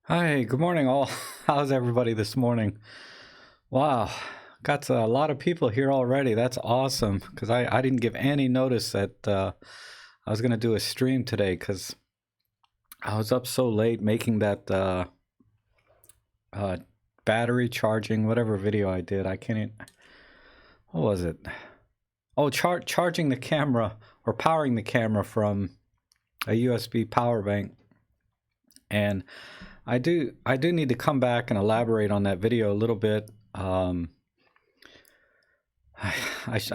Hi, good morning, all. How's everybody this morning? Wow, got a lot of people here already. That's awesome because I didn't give any notice that I was going to do a stream today because I was up so late making that uh, battery charging, whatever video I did. I can't even, what was it? Oh, charging the camera or powering the camera from a USB power bank. And I do need to come back and elaborate on that video a little bit. I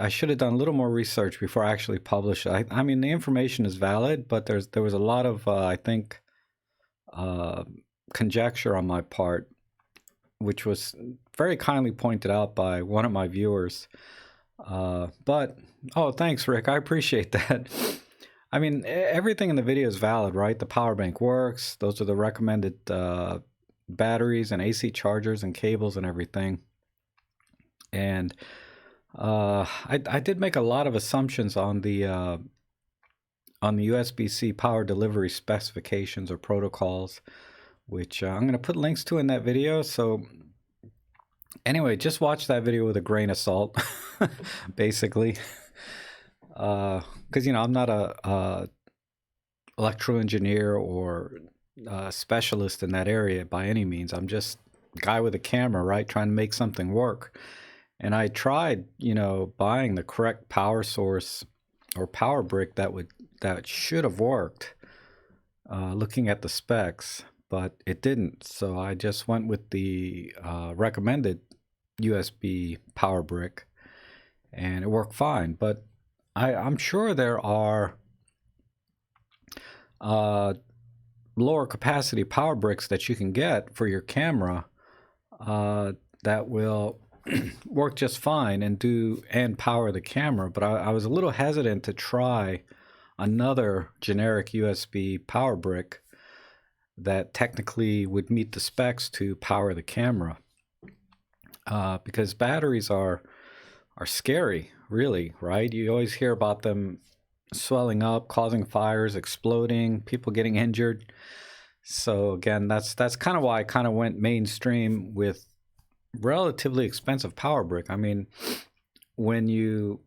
should have done a little more research before I actually published it. I mean, the information is valid, but there was a lot of I think uh, conjecture on my part, which was very kindly pointed out by one of my viewers. But oh, thanks, Rick. I appreciate that. I mean, everything in the video is valid, right? The power bank works. Those are the recommended batteries and AC chargers and cables and everything. And I did make a lot of assumptions on the USB-C power delivery specifications or protocols, which I'm going to put links to in that video. So anyway, just watch that video with a grain of salt, basically, because I'm not a electrical engineer or specialist in that area by any means. I'm just a guy with a camera, right, trying to make something work. And I tried, buying the correct power source or power brick that should have worked, looking at the specs, but it didn't. So I just went with the recommended USB power brick, and it worked fine. But I'm sure there are lower capacity power bricks that you can get for your camera that will work just fine and power the camera. But I was a little hesitant to try another generic USB power brick that technically would meet the specs to power the camera, because batteries are scary, really, right? You always hear about them swelling up, causing fires, exploding, people getting injured. So again, that's kind of why I kind of went mainstream with relatively expensive power brick. I mean, when you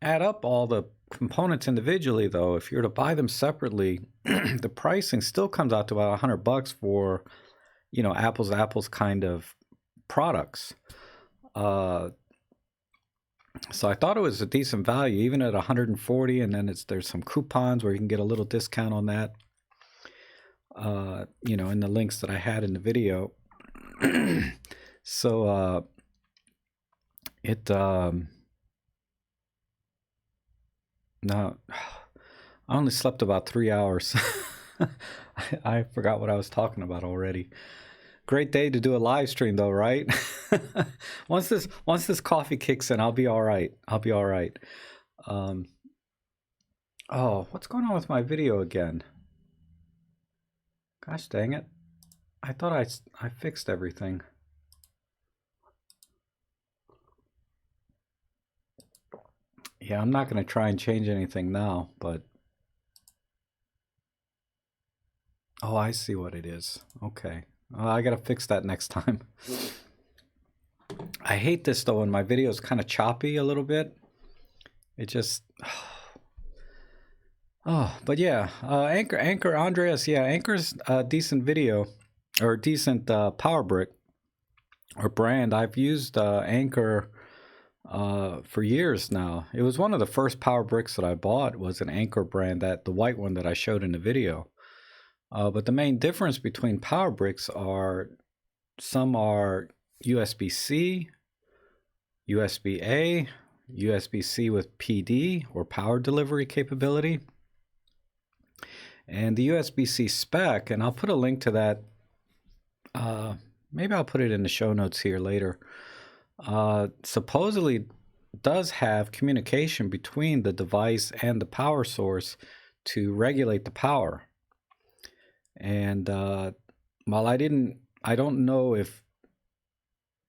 add up all the components individually, though, if you were to buy them separately, the pricing still comes out to about $100 for, apples to apples kind of products. So I thought it was a decent value, even at 140, and then there's some coupons where you can get a little discount on that. In the links that I had in the video. So it no, I only slept about 3 hours. I forgot what I was talking about already. Great day to do a live stream, though, right? once this coffee kicks in, I'll be all right. I'll be all right. Oh, what's going on with my video again? Gosh dang it! I thought I fixed everything. Yeah, I'm not going to try and change anything now, but oh, I see what it is. Okay. I got to fix that next time. I hate this though when my video is kind of choppy a little bit. It just oh, but yeah, Anchor Andreas, yeah, Anchor's a decent video or decent power brick or brand. I've used Anchor for years now. It was one of the first power bricks that I bought was an Anchor brand, that the white one that I showed in the video. But the main difference between power bricks are some are USB-C, USB-A, USB-C with PD or power delivery capability, and the USB-C spec, and I'll put a link to that. Maybe I'll put it in the show notes here later. Supposedly does have communication between the device and the power source to regulate the power. And while I don't know if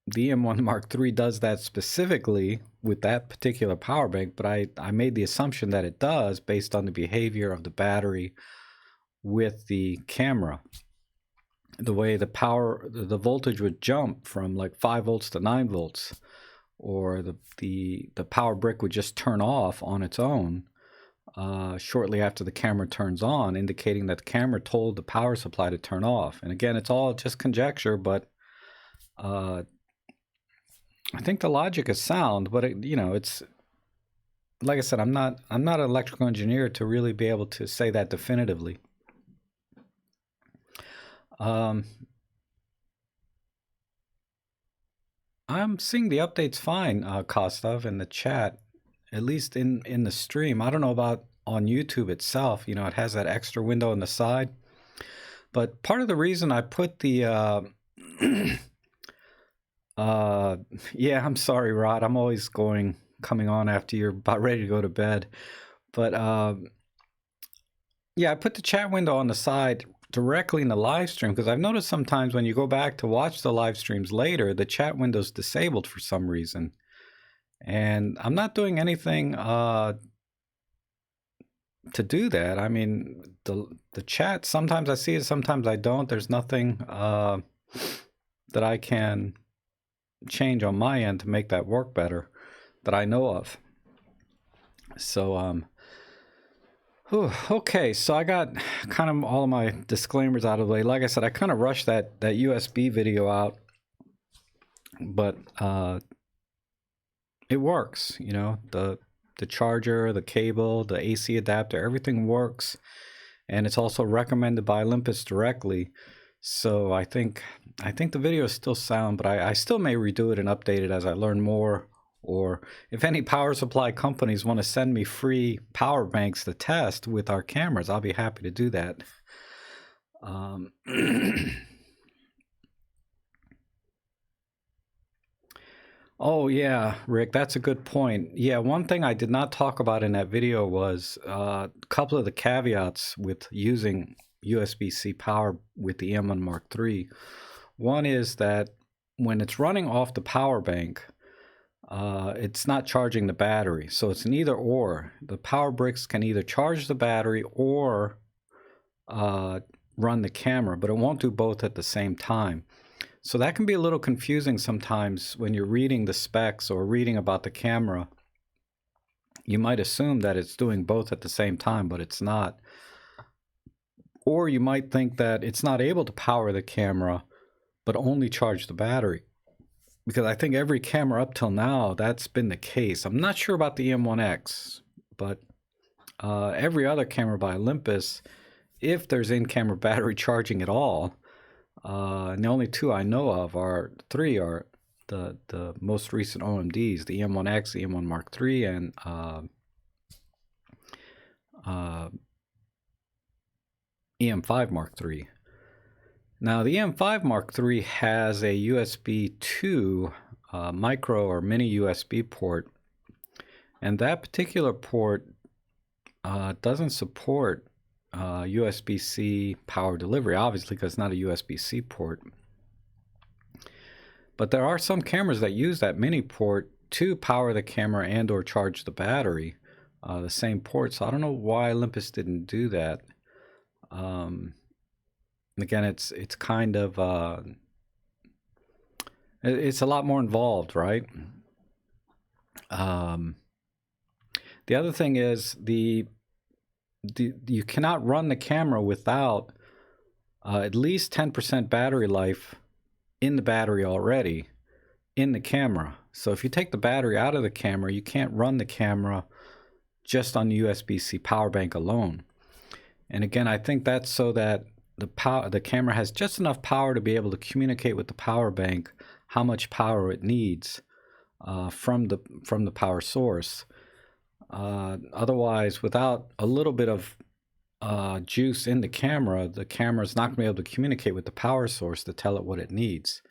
the M1 Mark III does that specifically with that particular power bank, but I made the assumption that it does based on the behavior of the battery with the camera. the way the voltage would jump from like 5 volts to 9 volts, or the power brick would just turn off on its own shortly after the camera turns on, indicating that the camera told the power supply to turn off. And again, it's all just conjecture, but I think the logic is sound. But it's like I said, I'm not an electrical engineer to really be able to say that definitively. I'm seeing the updates fine, Kostov, in the chat, at least in the stream. I don't know about on YouTube itself. It has that extra window on the side. But part of the reason I put the yeah, I'm sorry, Rod. I'm always coming on after you're about ready to go to bed. But yeah, I put the chat window on the side directly in the live stream, because I've noticed sometimes when you go back to watch the live streams later, the chat window's disabled for some reason. And I'm not doing anything to do that. I mean, the chat, sometimes I see it, sometimes I don't. There's nothing that I can change on my end to make that work better that I know of. So okay, so I got kind of all of my disclaimers out of the way. Like I said, I kind of rushed that USB video out, but it works. The charger, the cable, the AC adapter, everything works, and it's also recommended by Olympus directly. So I think the video is still sound, but I still may redo it and update it as I learn more. Or if any power supply companies want to send me free power banks to test with our cameras, I'll be happy to do that. Oh yeah, Rick, that's a good point. Yeah, one thing I did not talk about in that video was a couple of the caveats with using USB-C power with the M1 Mark III. One is that when it's running off the power bank, it's not charging the battery. So it's an either or. The power bricks can either charge the battery or run the camera, but it won't do both at the same time. So that can be a little confusing sometimes when you're reading the specs or reading about the camera. You might assume that it's doing both at the same time, but it's not. Or you might think that it's not able to power the camera, but only charge the battery. Because I think every camera up till now, that's been the case. I'm not sure about the M1X, but every other camera by Olympus, if there's in-camera battery charging at all, and the only two I know of three are the most recent OMDs, the M1X, the M1 Mark III, and EM5 Mark III. Now, the M5 Mark III has a USB 2 micro or mini USB port, and that particular port doesn't support USB-C power delivery, obviously, because it's not a USB-C port. But there are some cameras that use that mini port to power the camera and or charge the battery, the same port. So I don't know why Olympus didn't do that. Again, it's kind of it's a lot more involved, right? The other thing is you cannot run the camera without at least 10% battery life in the battery already in the camera. So if you take the battery out of the camera, you can't run the camera just on the USB-C power bank alone. And again, I think that's so that the camera has just enough power to be able to communicate with the power bank how much power it needs from the power source. Otherwise, without a little bit of juice in the camera's not going to be able to communicate with the power source to tell it what it needs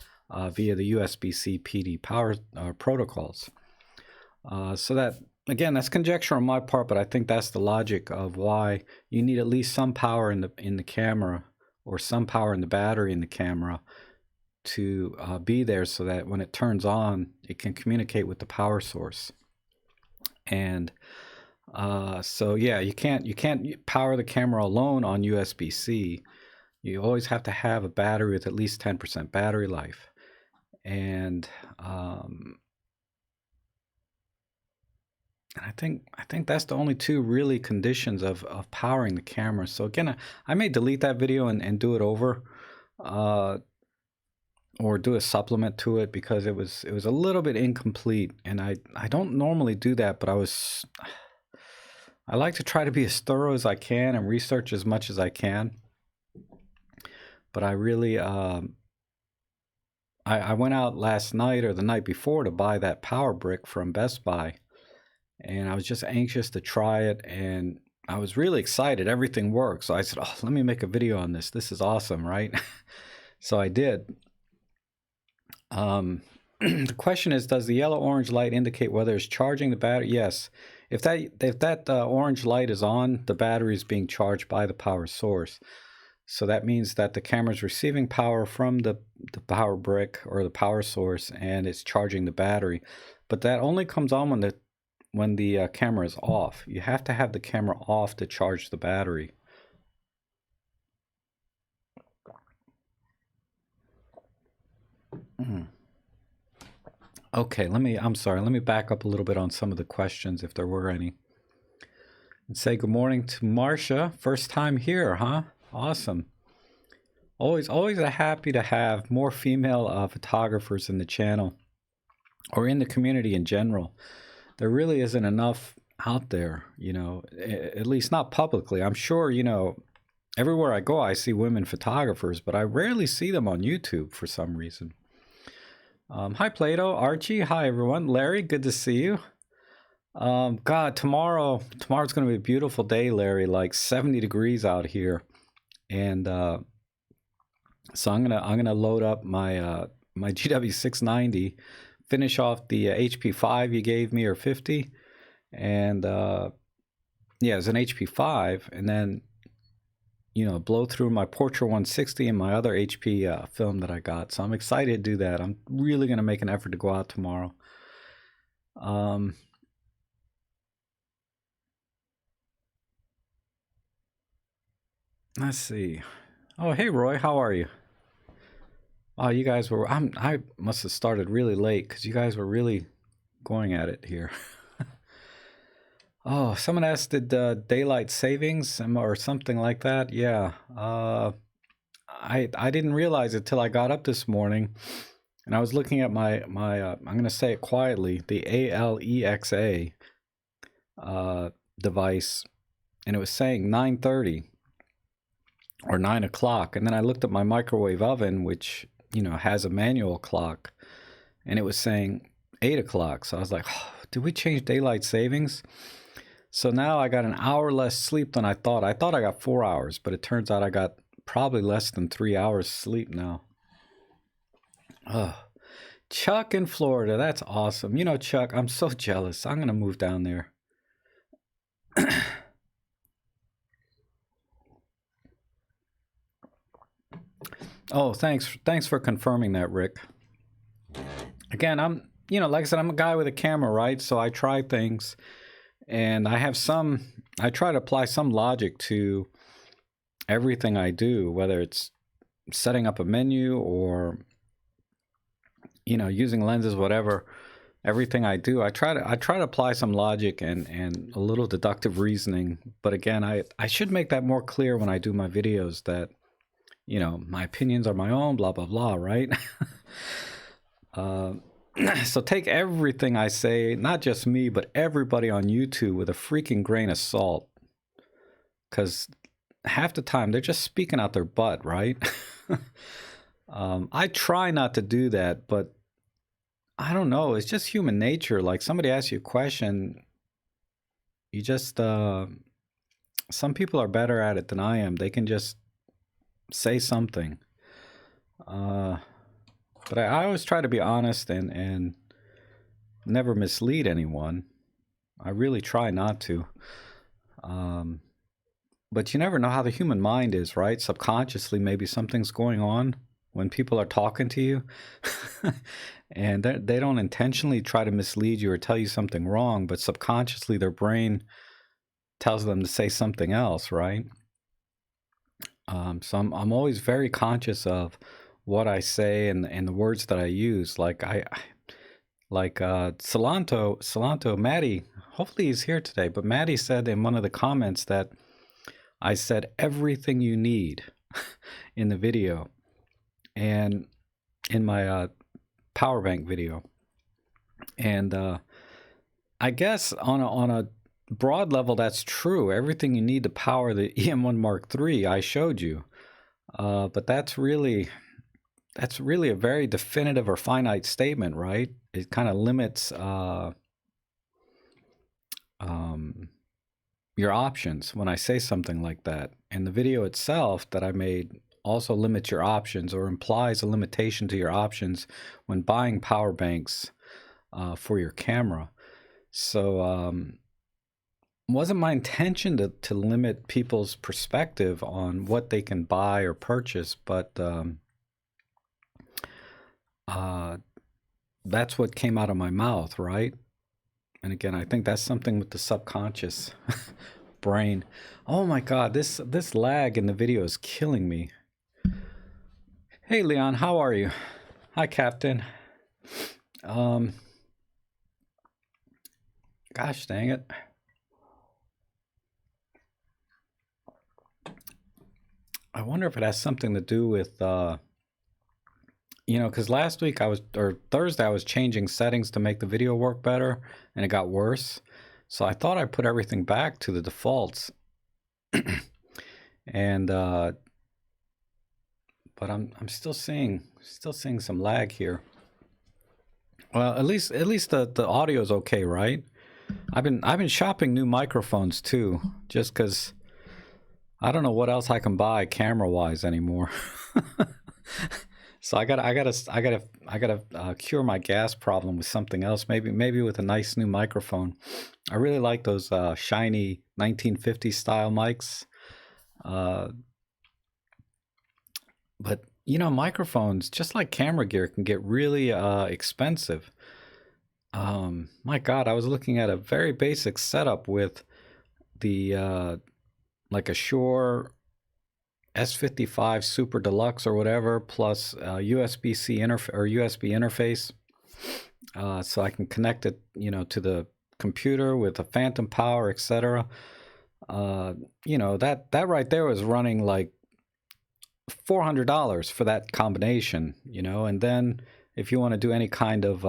via the USB-C PD power protocols. So that, again, that's conjecture on my part, but I think that's the logic of why you need at least some power in the camera, or some power in the battery in the camera, to be there so that when it turns on, it can communicate with the power source. And so yeah, you can't power the camera alone on USB-C. You always have to have a battery with at least 10% battery life. And I think that's the only two really conditions of powering the camera. So again, I may delete that video and do it over, or do a supplement to it, because it was a little bit incomplete, and I don't normally do that, but I like to try to be as thorough as I can and research as much as I can. But I really I went out last night or the night before to buy that power brick from Best Buy, and I was just anxious to try it, and I was really excited. Everything worked. So I said, oh, let me make a video on this. This is awesome, right? So I did. The question is, does the yellow-orange light indicate whether it's charging the battery? Yes. If that orange light is on, the battery is being charged by the power source. So that means that the camera is receiving power from the power brick or the power source, and it's charging the battery. But that only comes on when the camera is off. You have to have the camera off to charge the battery. Okay, I'm sorry, let me back up a little bit on some of the questions, if there were any. And say good morning to Marcia. First time here, huh? Awesome. Always happy to have more female photographers in the channel, or in the community in general. There really isn't enough out there, you know, at least not publicly. I'm sure, you know, everywhere I go, I see women photographers, but I rarely see them on YouTube for some reason. Hi, Plato, Archie. Hi, everyone. Larry, good to see you. God, tomorrow's going to be a beautiful day, Larry, like 70 degrees out here. And so I'm gonna load up my my GW690, finish off the HP5 you gave me, or 50. And yeah, it's an HP5, and then, you know, blow through my Portra 160 and my other HP film that I got. So I'm excited to do that. I'm really going to make an effort to go out tomorrow. Let's see. Oh, hey, Roy, how are you? Oh, you guys were, I must have started really late, because you guys were really going at it here. Oh, someone asked, did daylight savings or something like that? Yeah. I didn't realize it till I got up this morning, and I was looking at my I'm going to say it quietly, the Alexa device, and it was saying 9:30 or 9 o'clock, and then I looked at my microwave oven, which, you know, has a manual clock, and it was saying 8 o'clock. So I was like, oh, did we change daylight savings? So now I got an hour less sleep than I thought. I thought I got 4 hours, but it turns out I got probably less than 3 hours sleep now. Oh, Chuck in Florida. That's awesome. You know, Chuck, I'm so jealous. I'm going to move down there. Oh, thanks for confirming that, Rick. Again, I'm, you know, like I said, I'm a guy with a camera, right? So I try things, and I try to apply some logic to everything I do, whether it's setting up a menu or, you know, using lenses, whatever. Everything I do, I try to apply some logic and a little deductive reasoning. But again, I should make that more clear when I do my videos, that, you know, my opinions are my own, blah, blah, blah, right? So take everything I say, not just me, but everybody on YouTube, with a freaking grain of salt. Because half the time, they're just speaking out their butt, right? I try not to do that, but I don't know. It's just human nature. Like, somebody asks you a question, you just, some people are better at it than I am. They can just say something. But I always try to be honest and never mislead anyone. I really try not to. But you never know how the human mind is, right? Subconsciously, maybe something's going on when people are talking to you. And they don't intentionally try to mislead you or tell you something wrong, but subconsciously their brain tells them to say something else, right? So I'm always very conscious of what I say and the words that I use. Like Salanto, Maddie, hopefully he's here today, but Maddie said in one of the comments that I said everything you need in the video and in my power bank video. And I guess on a broad level, that's true. Everything you need to power the EM1 Mark III, I showed you. But that's really a very definitive or finite statement, right? It kind of limits your options when I say something like that. And the video itself that I made also limits your options or implies a limitation to your options when buying power banks for your camera. So wasn't my intention to limit people's perspective on what they can buy or purchase, but that's what came out of my mouth, right? And again, I think that's something with the subconscious brain. Oh my God, this lag in the video is killing me. Hey Leon, how are you? Hi Captain. Gosh dang it. I wonder if it has something to do with you know, because last week Thursday I was changing settings to make the video work better, and it got worse. So I thought I put everything back to the defaults, and but I'm still seeing some lag here. Well, at least the audio is okay, right? I've been shopping new microphones too, just because I don't know what else I can buy camera wise anymore. So I gotta cure my gas problem with something else. Maybe with a nice new microphone. I really like those shiny 1950 style mics. But you know, microphones, just like camera gear, can get really expensive. My God, I was looking at a very basic setup with the like a Shure S55 Super Deluxe or whatever, plus USB-C USB interface, so I can connect it, you know, to the computer with a phantom power, etc. You know, that right there was running like $400 for that combination, you know. And then if you want to do any kind of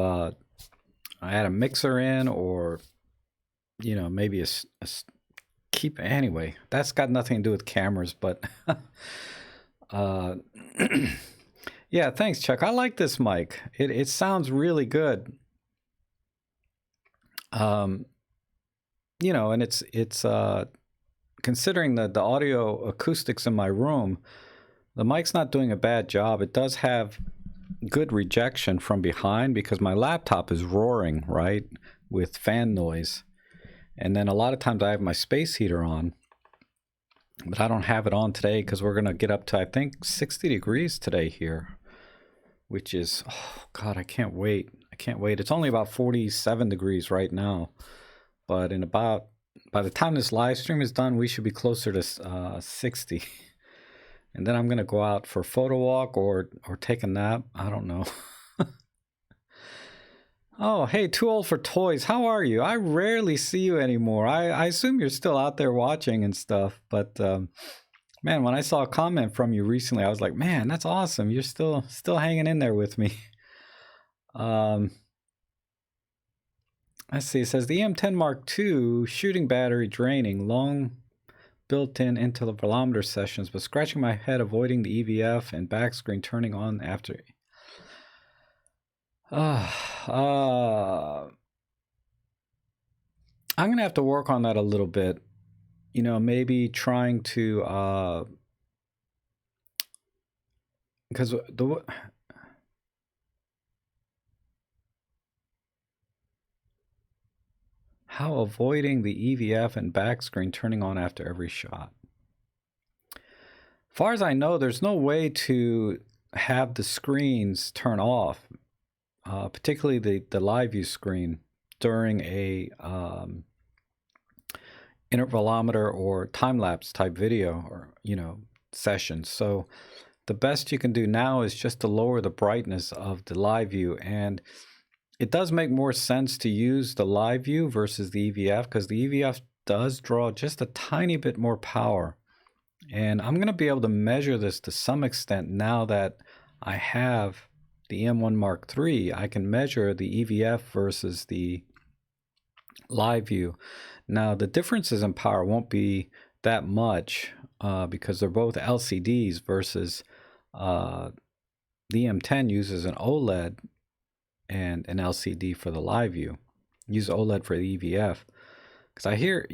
add a mixer in, or you know, maybe a anyway, that's got nothing to do with cameras, but yeah, thanks Chuck. I like this mic. It sounds really good. You know, and it's considering the audio acoustics in my room, the mic's not doing a bad job. It does have good rejection from behind because my laptop is roaring, right, with fan noise. And then a lot of times I have my space heater on, but I don't have it on today because we're going to get up to, I think, 60 degrees today here, which is, oh God, I can't wait. I can't wait. It's only about 47 degrees right now, but by the time this live stream is done, we should be closer to 60. And then I'm going to go out for a photo walk or take a nap. I don't know. Oh, hey, Too Old for Toys. How are you? I rarely see you anymore. I assume you're still out there watching and stuff. But, man, when I saw a comment from you recently, I was like, man, that's awesome. You're still hanging in there with me. Let's see. It says the EM10 Mark II shooting battery draining, long built-in intervalometer sessions, but scratching my head, avoiding the EVF and back screen turning on after. I'm gonna have to work on that a little bit. You know, maybe trying to because how avoiding the EVF and back screen turning on after every shot. Far as I know, there's no way to have the screens turn off, particularly the live view screen during a intervalometer or time-lapse type video, or, you know, sessions. So the best you can do now is just to lower the brightness of the live view. And it does make more sense to use the live view versus the EVF, because the EVF does draw just a tiny bit more power. And I'm going to be able to measure this to some extent now that I have the M1 Mark III. I can measure the EVF versus the live view. Now, the differences in power won't be that much because they're both LCDs versus the M10 uses an OLED and an LCD for the live view. Use OLED for the EVF. Because I hear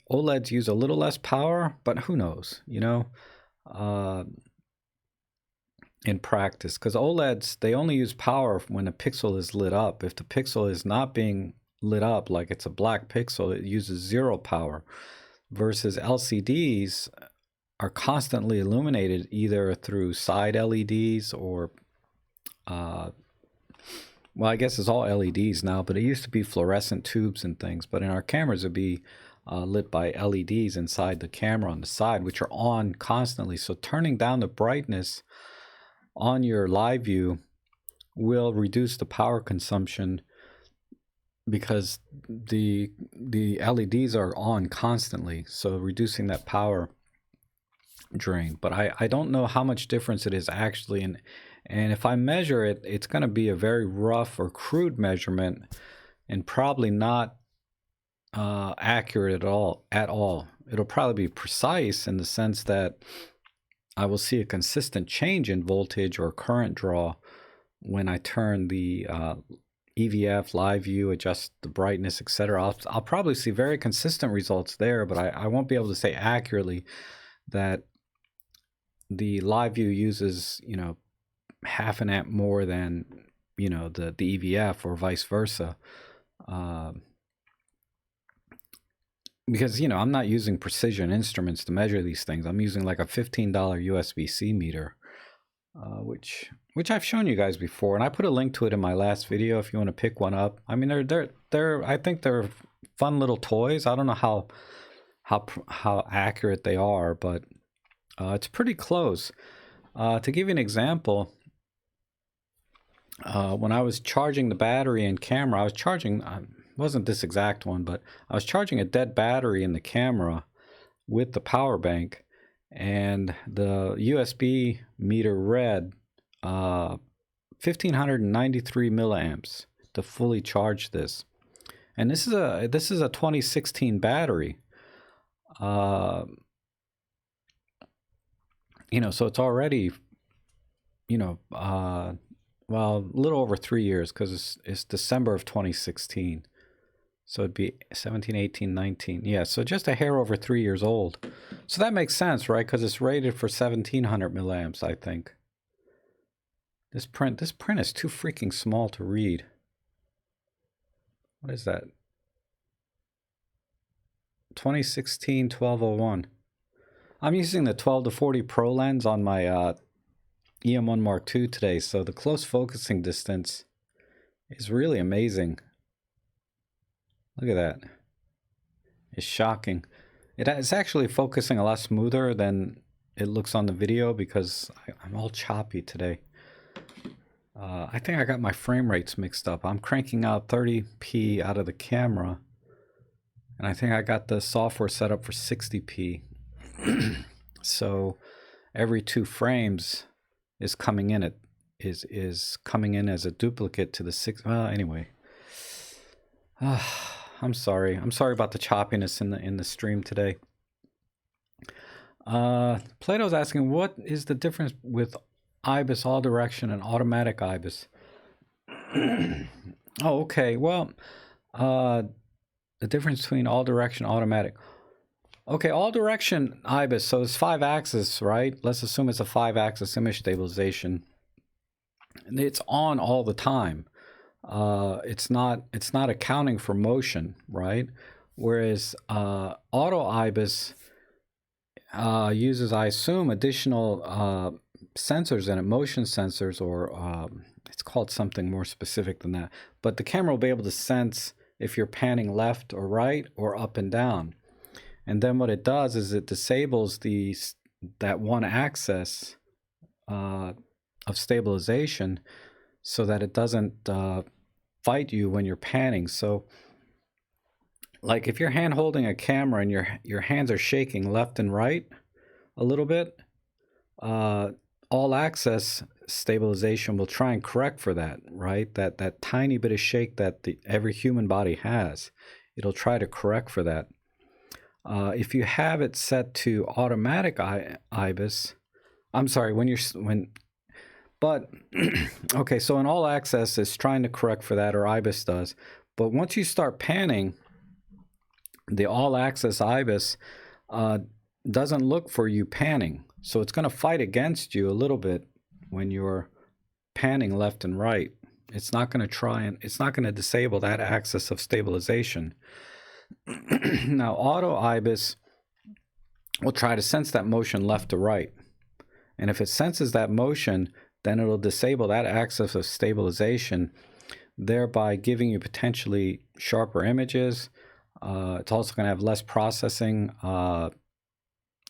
OLEDs use a little less power, but who knows, you know, in practice. Because OLEDs, they only use power when a pixel is lit up. If the pixel is not being lit up, like it's a black pixel, it uses zero power. Versus LCDs are constantly illuminated either through side LEDs or well, I guess it's all LEDs now, but it used to be fluorescent tubes and things. But in our cameras, it'd be lit by LEDs inside the camera on the side, which are on constantly. So turning down the brightness on your live view will reduce the power consumption because the LEDs are on constantly. So reducing that power drain. But I don't know how much difference it is actually. And if I measure it, it's going to be a very rough or crude measurement and probably not accurate at all. It'll probably be precise in the sense that I will see a consistent change in voltage or current draw when I turn the EVF, live view, adjust the brightness, etc. I'll probably see very consistent results there, but I won't be able to say accurately that the live view uses, you know, half an amp more than, you know, the EVF or vice versa, because, you know, I'm not using precision instruments to measure these things. I'm using like a $15 USB-C meter, which I've shown you guys before, and I put a link to it in my last video if you want to pick one up. I mean, they're I think they're fun little toys. I don't know how accurate they are, but it's pretty close. To give you an example, when I was charging the battery in camera, I was charging, wasn't this exact one, but I was charging a dead battery in the camera with the power bank, and the USB meter read 1593 milliamps to fully charge this. And this is a 2016 battery. You know, so it's already, you know, well, a little over 3 years, because it's December of 2016. So it'd be 17, 18, 19. Yeah, so just a hair over 3 years old. So that makes sense, right? Because it's rated for 1700 milliamps, I think. This print is too freaking small to read. What is that? 2016 1201. I'm using the 12 to 40 Pro lens on my EM1 Mark II today, so the close focusing distance is really amazing. Look at that. It's shocking. It's actually focusing a lot smoother than it looks on the video because I'm all choppy today. I think I got my frame rates mixed up. I'm cranking out 30p out of the camera, and I think I got the software set up for 60p. So every 2 frames is coming in is coming in as a duplicate to the 6. Well, anyway, I'm sorry about the choppiness in the stream today. Plato's asking, what is the difference with IBIS all direction and automatic IBIS? Oh, okay. Well, the difference between all direction automatic. Okay, all direction IBIS, so it's 5-axis, right? Let's assume it's a 5-axis image stabilization. And it's on all the time. It's not accounting for motion, right? Whereas auto IBIS uses, I assume, additional sensors in it, motion sensors, or it's called something more specific than that. But the camera will be able to sense if you're panning left or right or up and down. And then what it does is it disables the that one axis of stabilization so that it doesn't fight you when you're panning. So like if you're hand holding a camera and your hands are shaking left and right a little bit, all axis stabilization will try and correct for that, right? That tiny bit of shake that every human body has, it'll try to correct for that. If you have it set to automatic IBIS, I'm sorry, but okay, so in all access it's trying to correct for that, or IBIS does. But once you start panning, the all access IBIS doesn't look for you panning. So it's going to fight against you a little bit when you're panning left and right. It's not going to it's not going to disable that axis of stabilization. Now, auto IBIS will try to sense that motion left to right. And if it senses that motion, then it'll disable that axis of stabilization, thereby giving you potentially sharper images. It's also going to have less processing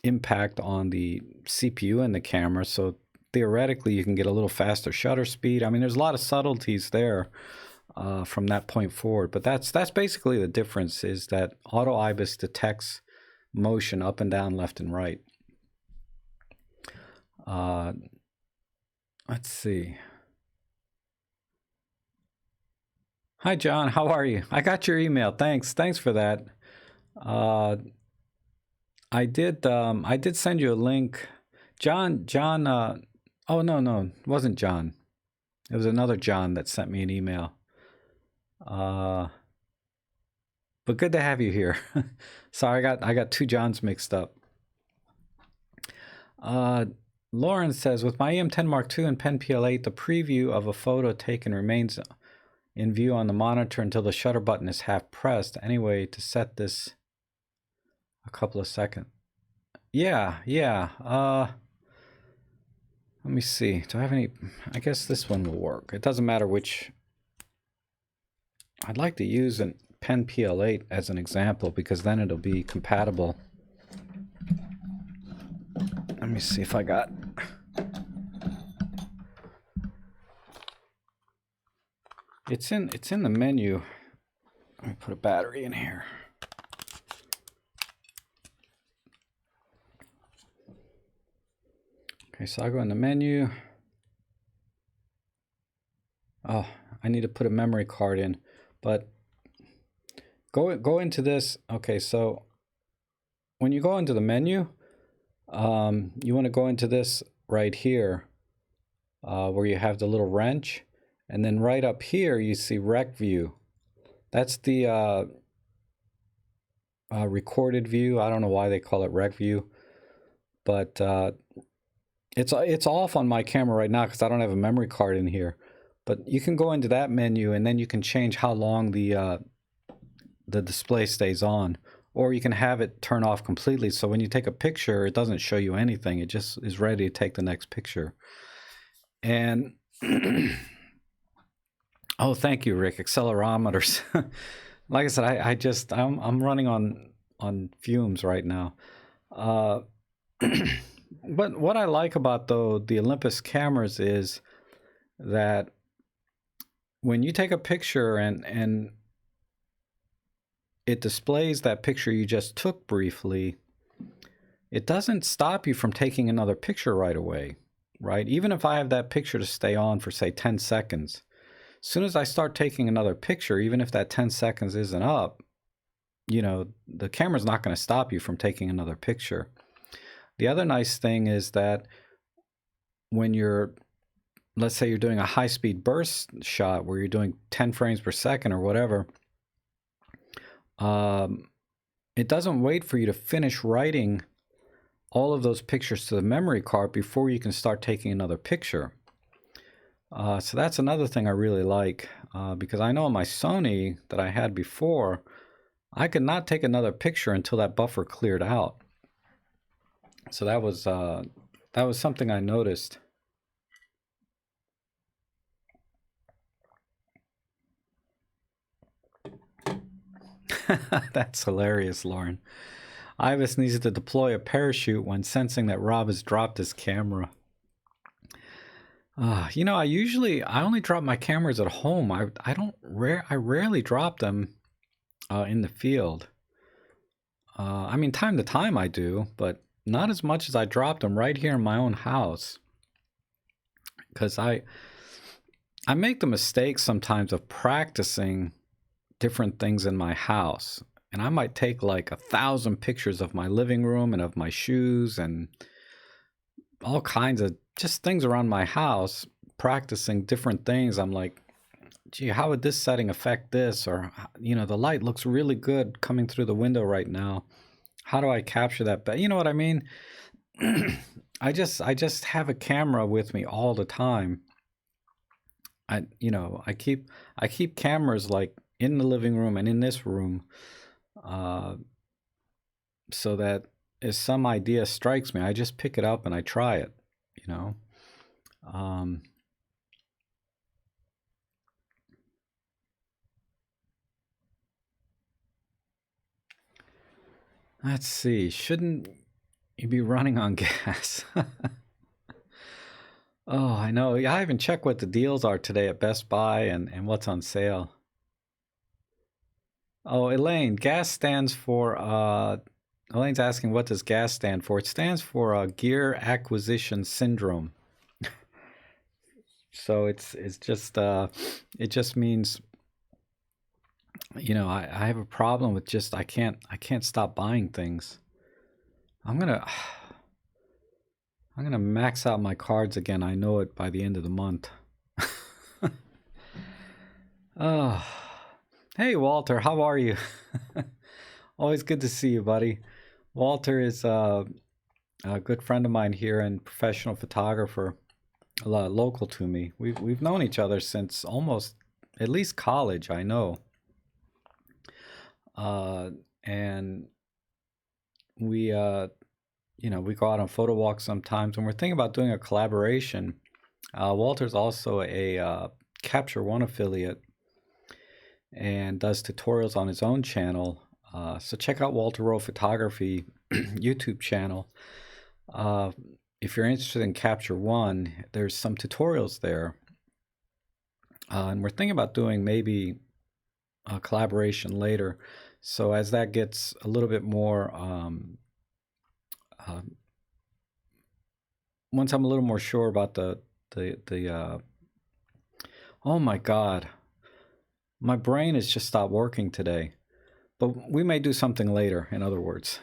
impact on the CPU and the camera. So theoretically, you can get a little faster shutter speed. I mean, there's a lot of subtleties there from that point forward. But that's basically the difference, is that auto IBIS detects motion up and down, left and right. Let's see. Hi, John. How are you? I got your email. Thanks for that. I did send you a link. John, oh, no, it wasn't John. It was another John that sent me an email. But good to have you here. Sorry, I got two Johns mixed up. Lauren says, with my EM10 Mark II and Pen PL8, the preview of a photo taken remains in view on the monitor until the shutter button is half pressed. Anyway, to set this a couple of seconds. Yeah. Let me see. Do I have any? I guess this one will work. It doesn't matter which. I'd like to use a Pen PL8 as an example because then it'll be compatible. Let me see if I got. It's in the menu. Let me put a battery in here. Okay, so I'll go in the menu. Oh, I need to put a memory card in, but go into this. Okay, so when you go into the menu, you want to go into this right here, where you have the little wrench, and then right up here you see Rec View. That's the recorded view. I don't know why they call it Rec View, but it's off on my camera right now because I don't have a memory card in here. But you can go into that menu and then you can change how long the display stays on, or you can have it turn off completely. So when you take a picture, it doesn't show you anything. It just is ready to take the next picture. And oh, thank you, Rick. Accelerometers. Like I said, I'm running on fumes right now. But what I like about the Olympus cameras is that when you take a picture and it displays that picture you just took briefly, it doesn't stop you from taking another picture right away, right? Even if I have that picture to stay on for, say, 10 seconds, as soon as I start taking another picture, even if that 10 seconds isn't up, you know, the camera's not going to stop you from taking another picture. The other nice thing is that when you're, let's say you're doing a high-speed burst shot where you're doing 10 frames per second or whatever, it doesn't wait for you to finish writing all of those pictures to the memory card before you can start taking another picture. So that's another thing I really like, because I know on my Sony that I had before, I could not take another picture until that buffer cleared out. So that was something I noticed. That's hilarious, Lauren. Ibis needs to deploy a parachute when sensing that Rob has dropped his camera. You know, I only drop my cameras at home. I rarely drop them in the field. I mean, time to time I do, but not as much as I dropped them right here in my own house. Because I make the mistake sometimes of practicing different things in my house. And I might take like 1,000 pictures of my living room and of my shoes and all kinds of just things around my house, practicing different things. I'm like, gee, how would this setting affect this? Or, you know, the light looks really good coming through the window right now. How do I capture that? But you know what I mean? I just have a camera with me all the time. I keep cameras like in the living room and in this room, so that if some idea strikes me, I just pick it up and I try it, you know. Let's see, shouldn't you be running on gas? Oh, I know. I haven't checked what the deals are today at Best Buy and what's on sale. Oh, Elaine, gas stands for, Elaine's asking, what does gas stand for? It stands for Gear Acquisition Syndrome. So it's just, it just means, you know, I have a problem with just, I can't stop buying things. I'm gonna max out my cards again. I know it by the end of the month. Oh, hey Walter, how are you? Always good to see you, buddy. Walter is a good friend of mine here and professional photographer, local to me. We've known each other since almost at least college, I know. And we you know, we go out on photo walks sometimes, and we're thinking about doing a collaboration. Walter's also a Capture One affiliate and does tutorials on his own channel. So check out Walter Rowe Photography YouTube channel. If you're interested in Capture One, there's some tutorials there. And we're thinking about doing maybe a collaboration later. So as that gets a little bit more, once I'm a little more sure about the oh my God, my brain has just stopped working today. But we may do something later, in other words.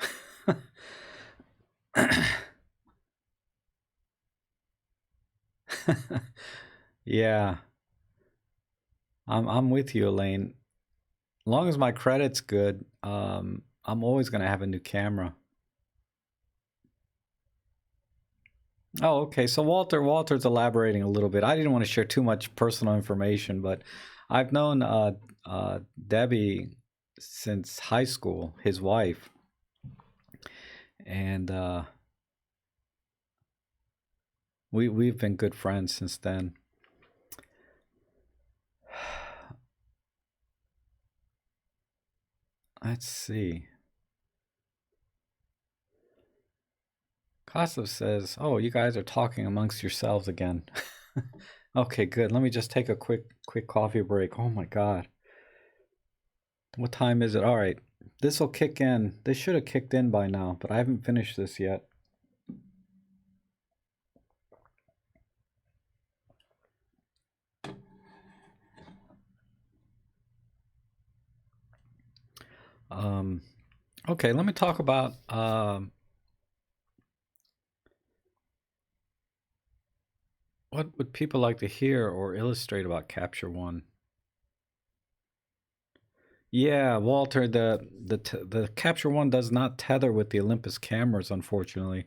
Yeah, I'm with you, Elaine. As long as my credit's good, I'm always gonna have a new camera. Oh, okay. So Walter's elaborating a little bit. I didn't want to share too much personal information, but I've known Debbie since high school, his wife, and we've been good friends since then. Let's see. Kosov says, "Oh, you guys are talking amongst yourselves again." Okay, good. Let me just take a quick coffee break. Oh my God. What time is it? All right. This will kick in. This should have kicked in by now, but I haven't finished this yet. Okay, let me talk about what would people like to hear or illustrate about Capture One? Yeah, Walter, the Capture One does not tether with the Olympus cameras, unfortunately.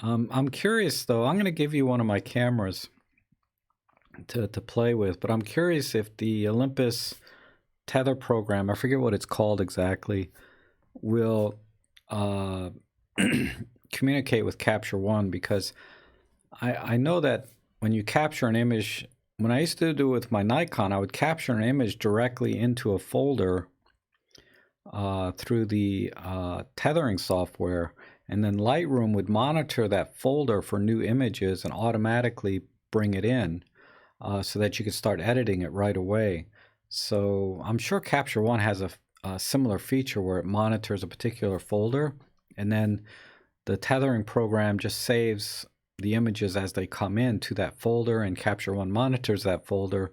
I'm curious though. I'm going to give you one of my cameras to play with, but I'm curious if the Olympus tether program, I forget what it's called exactly, will communicate with Capture One, because I know that when you capture an image, when I used to do it with my Nikon, I would capture an image directly into a folder through the tethering software, and then Lightroom would monitor that folder for new images and automatically bring it in so that you could start editing it right away. So I'm sure Capture One has a similar feature where it monitors a particular folder, and then the tethering program just saves the images as they come in to that folder, and Capture One monitors that folder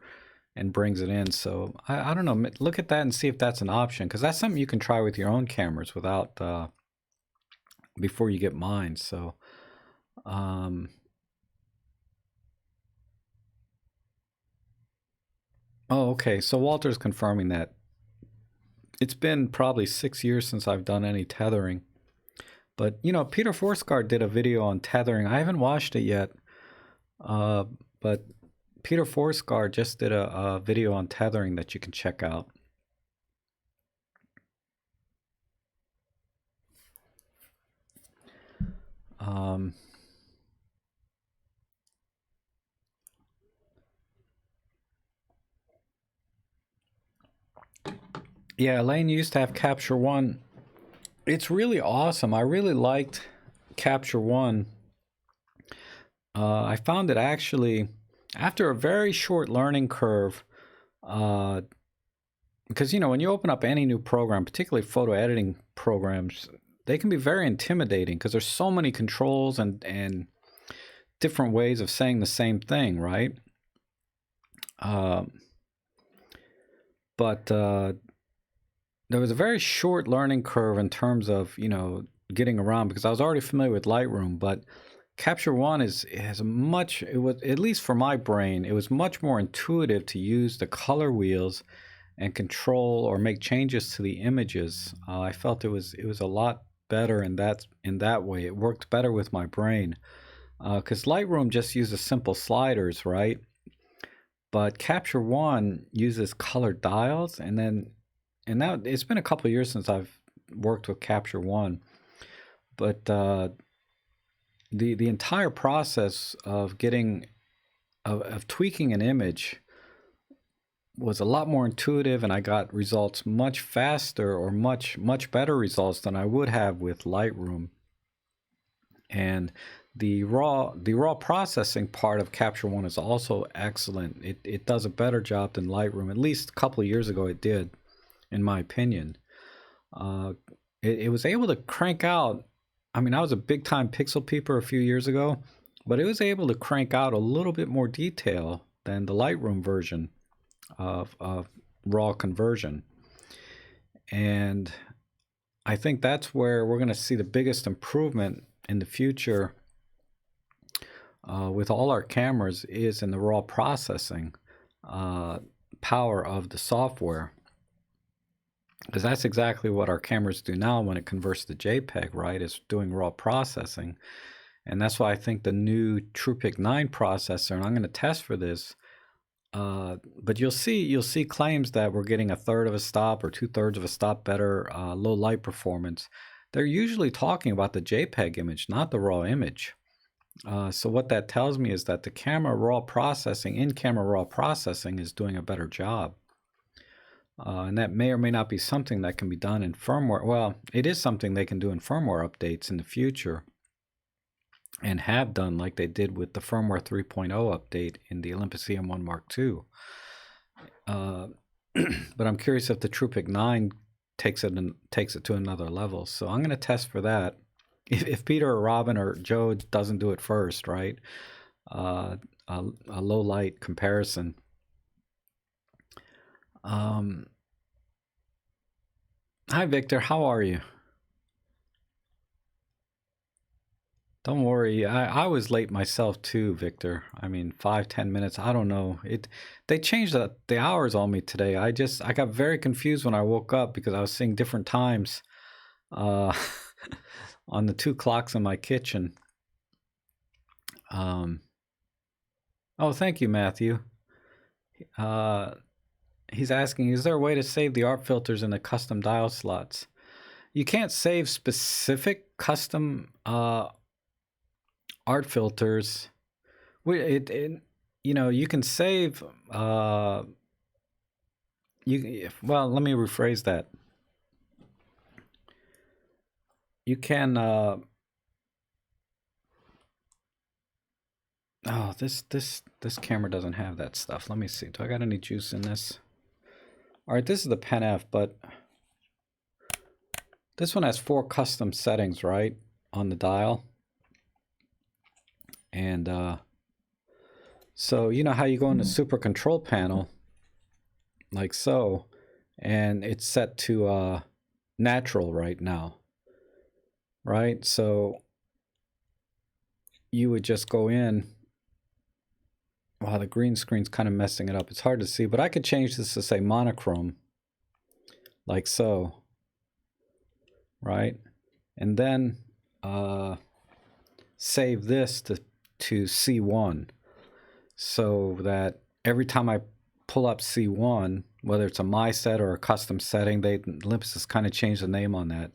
and brings it in. So I don't know, look at that and see if that's an option, because that's something you can try with your own cameras without before you get mine. So oh, okay, so Walter's confirming that it's been probably 6 years since I've done any tethering. But you know, Peter Forsgaard did a video on tethering. I haven't watched it yet, but Peter Forsgaard just did a video on tethering that you can check out. Yeah, Elaine used to have Capture One. It's really awesome. I really liked Capture One. I found it actually, after a very short learning curve, because you know, when you open up any new program, particularly photo editing programs, they can be very intimidating because there's so many controls and different ways of saying the same thing, right? But there was a very short learning curve in terms of, you know, getting around, because I was already familiar with Lightroom, but Capture One has a much, it was, at least for my brain, it was much more intuitive to use the color wheels and control or make changes to the images. I felt it was a lot better in that way. It worked better with my brain, because Lightroom just uses simple sliders, right? But Capture One uses colored dials, and now it's been a couple of years since I've worked with Capture One, but the entire process of tweaking an image was a lot more intuitive, and I got results much faster, or much better results than I would have with Lightroom. And the raw processing part of Capture One is also excellent. It does a better job than Lightroom. At least a couple of years ago it did, in my opinion. It was able to crank out, I mean, I was a big time pixel peeper a few years ago, but it was able to crank out a little bit more detail than the Lightroom version of raw conversion. And I think that's where we're going to see the biggest improvement in the future with all our cameras, is in the raw processing power of the software. Because that's exactly what our cameras do now when it converts to JPEG, right? It's doing raw processing. And that's why I think the new TruePic 9 processor, and I'm going to test for this, but you'll see claims that we're getting 1/3 of a stop or 2/3 of a stop better low light performance. They're usually talking about the JPEG image, not the raw image. So what that tells me is that the camera raw processing, in-camera raw processing, is doing a better job. And that may or may not be something that can be done in firmware. Well, it is something they can do in firmware updates in the future, and have done, like they did with the firmware 3.0 update in the Olympus EM1 Mark II. But I'm curious if the TruePic 9 takes it to another level. So I'm going to test for that. If Peter or Robin or Joe doesn't do it first, right? A low light comparison. Hi, Victor. How are you? Don't worry. I was late myself too, Victor. I mean, 5-10 minutes. I don't know. They changed the hours on me today. I got very confused when I woke up, because I was seeing different times on the 2 clocks in my kitchen. Oh, thank you, Matthew. He's asking, is there a way to save the art filters in the custom dial slots? You can't save specific custom art filters. You know, you can save well, let me rephrase that. you can oh, this camera doesn't have that stuff. Let me see. Do I got any juice in this? All right, this is the Pen F, but this one has 4 custom settings, right, on the dial. And so you know how you go in the super control panel, like so, and it's set to natural right now, right? So you would just go in. Wow, the green screen's kind of messing it up. It's hard to see, but I could change this to say monochrome, like so, right? And then save this to C1, so that every time I pull up C1, whether it's a my set or a custom setting, Olympus has kind of changed the name on that.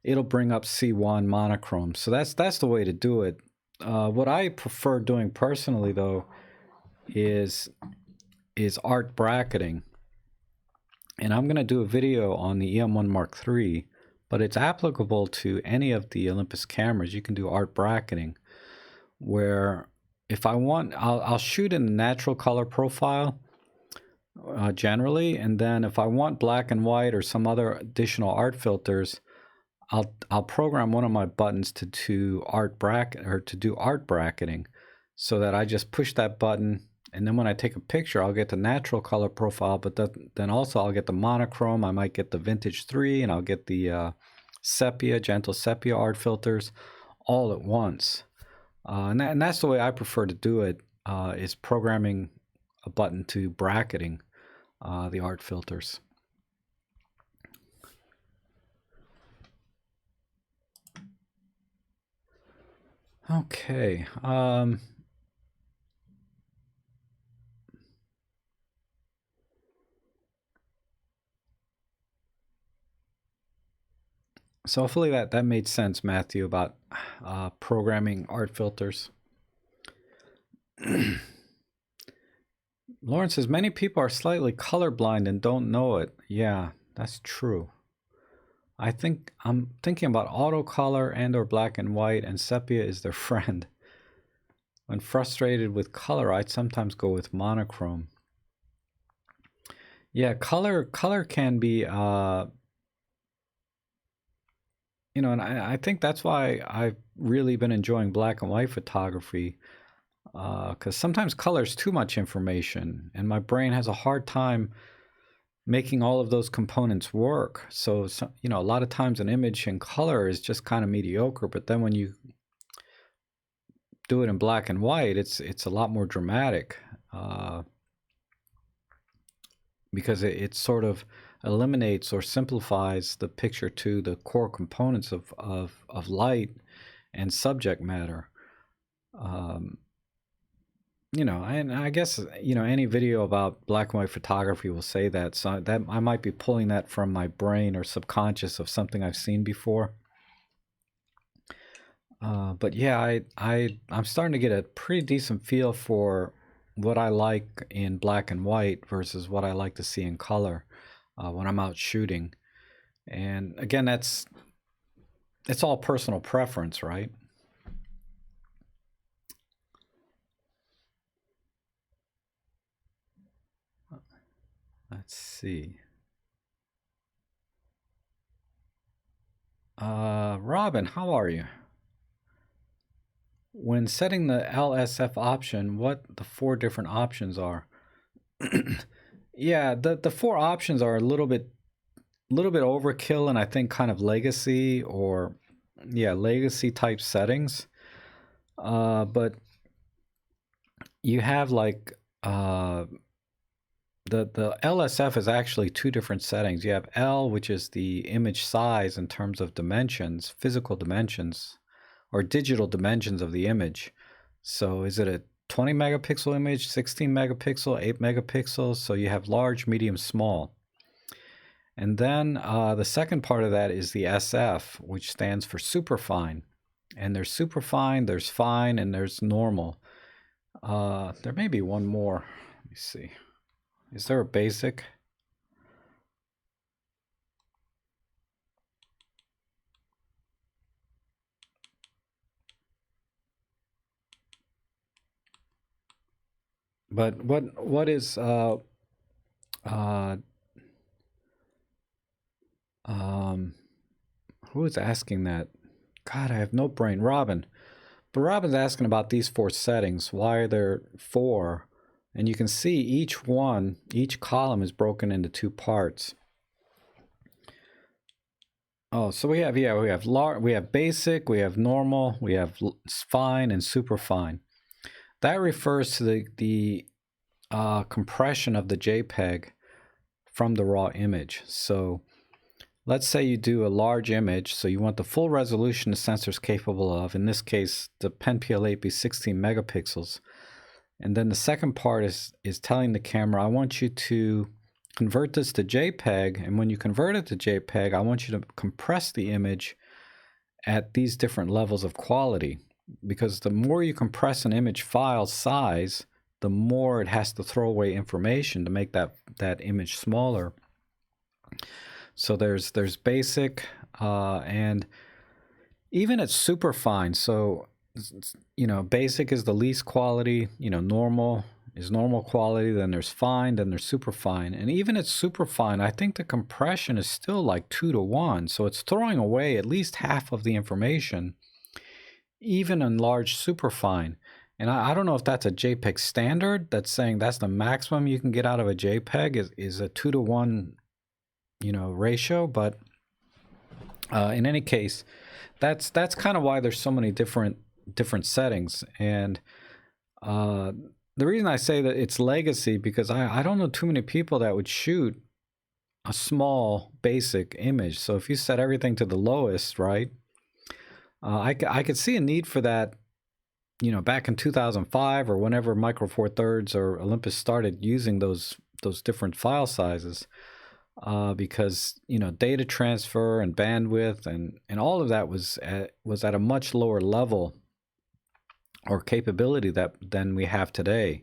It'll bring up C1 monochrome. So that's the way to do it. What I prefer doing personally, though, is art bracketing, and I'm going to do a video on the EM1 Mark III, but it's applicable to any of the Olympus cameras. You can do art bracketing, where if I want, I'll shoot in the natural color profile generally, and then if I want black and white or some other additional art filters, I'll program one of my buttons to do art bracketing, so that I just push that button, and then when I take a picture, I'll get the natural color profile, but then also I'll get the monochrome. I might get the vintage 3, and I'll get the gentle sepia art filters all at once. And that's the way I prefer to do it, is programming a button to bracketing the art filters. Okay. So hopefully that made sense, Matthew, about programming art filters. Lauren says, many people are slightly colorblind and don't know it. Yeah, that's true. I'm thinking about auto color and or black and white, and sepia is their friend. When frustrated with color, I'd sometimes go with monochrome. Yeah, color can be you know, and I think that's why I've really been enjoying black and white photography, because sometimes color is too much information, and my brain has a hard time making all of those components work. So you know, a lot of times an image in color is just kind of mediocre, but then when you do it in black and white, it's a lot more dramatic, because it sort of eliminates or simplifies the picture to the core components of light and subject matter. You know, and I guess, you know, any video about black and white photography will say that, so that I might be pulling that from my brain or subconscious of something I've seen before. But yeah, I'm starting to get a pretty decent feel for what I like in black and white versus what I like to see in color when I'm out shooting. And again, it's all personal preference, right? Let's see. Robin, how are you? When setting the LSF option, what the 4 different options are? Yeah, the 4 options are a little bit overkill, and I think kind of legacy, or yeah, legacy type settings. But you have like the LSF is actually 2 different settings. You have L, which is the image size in terms of dimensions, physical dimensions, or digital dimensions of the image. So is it a 20 megapixel image, 16 megapixel, 8 megapixels? So you have large, medium, small. And then the second part of that is the SF, which stands for superfine. And there's superfine, there's fine, and there's normal. There may be one more. Let me see. Is there a basic? But what is uh um who is asking that? God, I have no brain. Robin. But Robin's asking about these four settings. Why are there four? And you can see each column is broken into two parts. Oh, so we have we have basic, we have normal, we have fine and super fine. That refers to the compression of the JPEG from the raw image. So let's say you do a large image, so you want the full resolution the sensor is capable of. In this case, the Pen PL8 be 16 megapixels. And then the second part is telling the camera, I want you to convert this to JPEG, and when you convert it to JPEG, I want you to compress the image at these different levels of quality, because the more you compress an image file size, the more it has to throw away information to make that image smaller. So there's basic, and even at super fine. So basic is the least quality, normal is normal quality, then there's fine, then there's super fine. And even at super fine, I think the compression is still like 2:1. So it's throwing away at least half of the information, even in large super fine. And I don't know if that's a JPEG standard that's saying that's the maximum you can get out of a JPEG is a 2:1, ratio. But in any case, that's kind of why there's so many different settings. And the reason I say that it's legacy, because I don't know too many people that would shoot a small basic image. So if you set everything to the lowest, right, I could see a need for that, back in 2005 or whenever Micro Four Thirds or Olympus started using those different file sizes, because data transfer and bandwidth and all of that was at a much lower level or capability than we have today.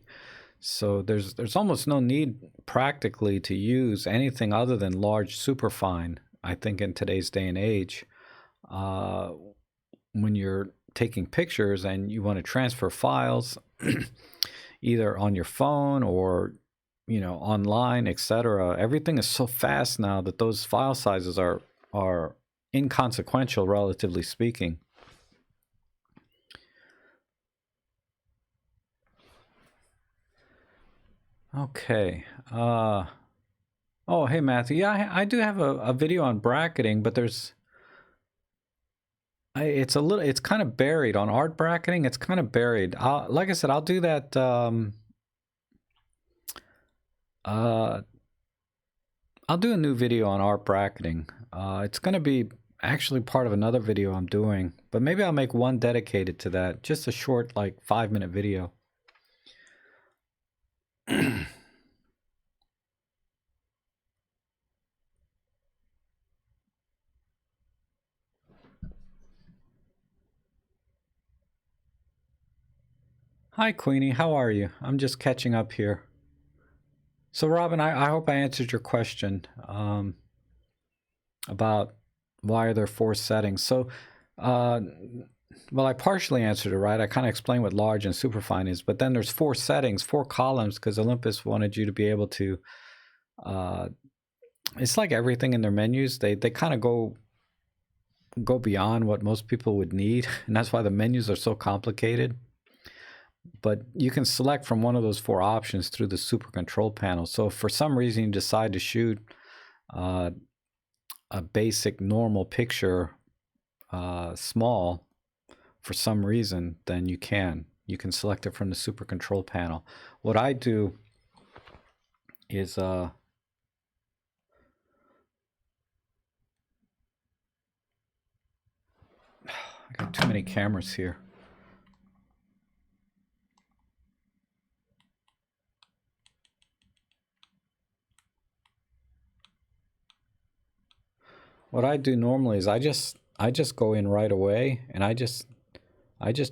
So there's almost no need practically to use anything other than large superfine, I think, in today's day and age, when you're taking pictures and you want to transfer files either on your phone or online, etc. Everything is so fast now that those file sizes are inconsequential, relatively speaking. Okay. Oh, hey, Matthew. Yeah, I do have a video on bracketing, but it's kind of buried on art bracketing. It's kind of buried. Like I said, I'll do that. I'll do a new video on art bracketing. It's going to be actually part of another video I'm doing, but maybe I'll make one dedicated to that. Just a short, like 5-minute video. Hi, Queenie. How are you? I'm just catching up here. So, Robin, I hope I answered your question about why are there 4 settings. So, well, I partially answered it, right? I kind of explained what large and superfine is, but then there's 4 settings, 4 columns, because Olympus wanted you to be able to, it's like everything in their menus. They kind of go beyond what most people would need, and that's why the menus are so complicated. But you can select from one of those 4 options through the super control panel. So if for some reason you decide to shoot a basic normal picture small for some reason, then you can select it from the super control panel. What I do is I got too many cameras here. What I do normally is I just go in right away, and I just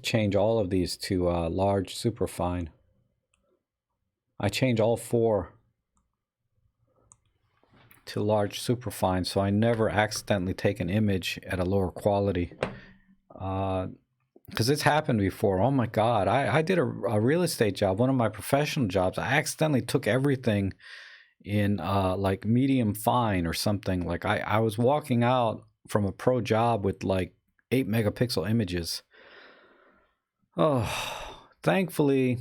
change all of these to large superfine. I change all 4 to large superfine, so I never accidentally take an image at a lower quality. because it's happened before. Oh my God. I did a real estate job, one of my professional jobs. I accidentally took everything in like medium fine or something. Like I was walking out from a pro job with like 8 megapixel images. Oh, thankfully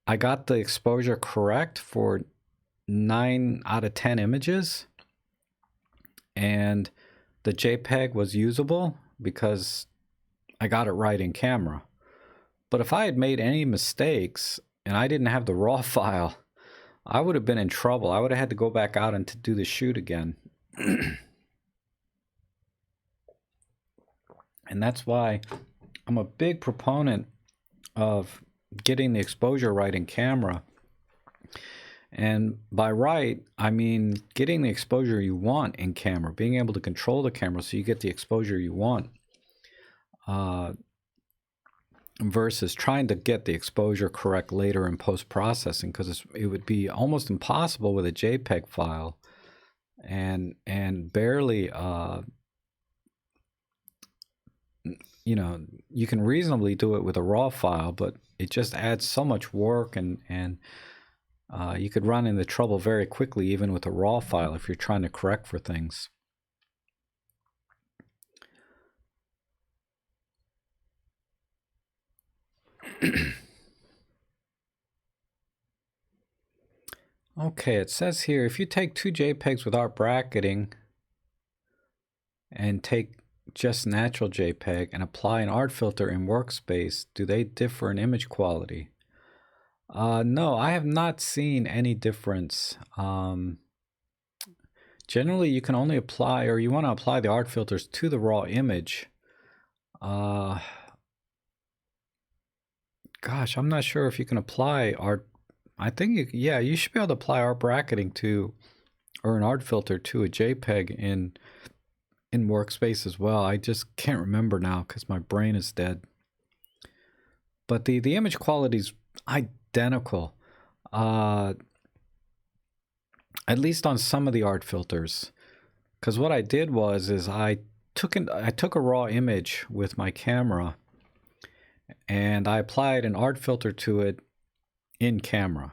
I got the exposure correct for 9 out of 10 images, and the JPEG was usable because I got it right in camera. But if I had made any mistakes and I didn't have the raw file, I would have been in trouble. I would have had to go back out and to do the shoot again. And that's why I'm a big proponent of getting the exposure right in camera. And by right, I mean getting the exposure you want in camera, being able to control the camera so you get the exposure you want, versus trying to get the exposure correct later in post-processing, because it would be almost impossible with a JPEG file, and barely, you know, you can reasonably do it with a raw file, but it just adds so much work, and you could run into trouble very quickly even with a raw file if you're trying to correct for things. Okay, it says here, if you take 2 JPEGs without bracketing and take just natural JPEG and apply an art filter in Workspace, do they differ in image quality? No, I have not seen any difference. Generally, you can only apply, or you want to apply the art filters to the raw image. Gosh, I'm not sure if you can apply art. I think, yeah, you should be able to apply art bracketing to, or an art filter to a JPEG in Workspace as well. I just can't remember now because my brain is dead. But the image quality is identical, at least on some of the art filters. Because what I did was I took a raw image with my camera, and I applied an art filter to it in camera.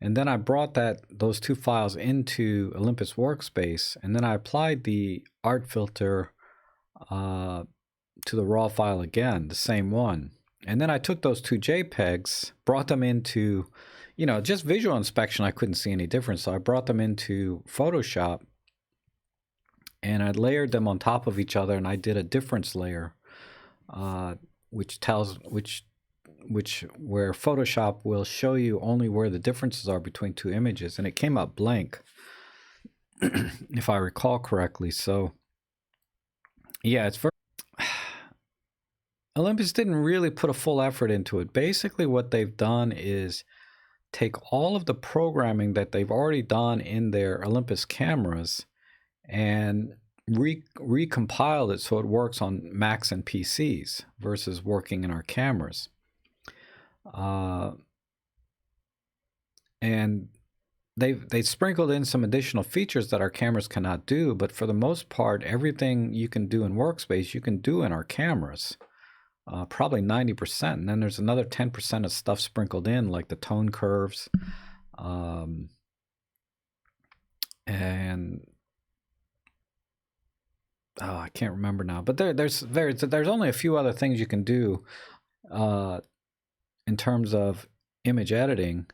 And then I brought those 2 files into Olympus Workspace, and then I applied the art filter to the raw file again, the same one. And then I took those 2 JPEGs, brought them into, you know, just visual inspection, I couldn't see any difference. So I brought them into Photoshop, and I layered them on top of each other, and I did a difference layer, which where Photoshop will show you only where the differences are between 2 images, and it came up blank, if I recall correctly. So yeah, it's very Olympus didn't really put a full effort into it. Basically, what they've done is take all of the programming that they've already done in their Olympus cameras and recompiled it so it works on Macs and PCs versus working in our cameras. And they sprinkled in some additional features that our cameras cannot do, but for the most part, everything you can do in Workspace, you can do in our cameras. Probably 90%, and then there's another 10% of stuff sprinkled in, like the tone curves, and I can't remember now. But there's only a few other things you can do in terms of image editing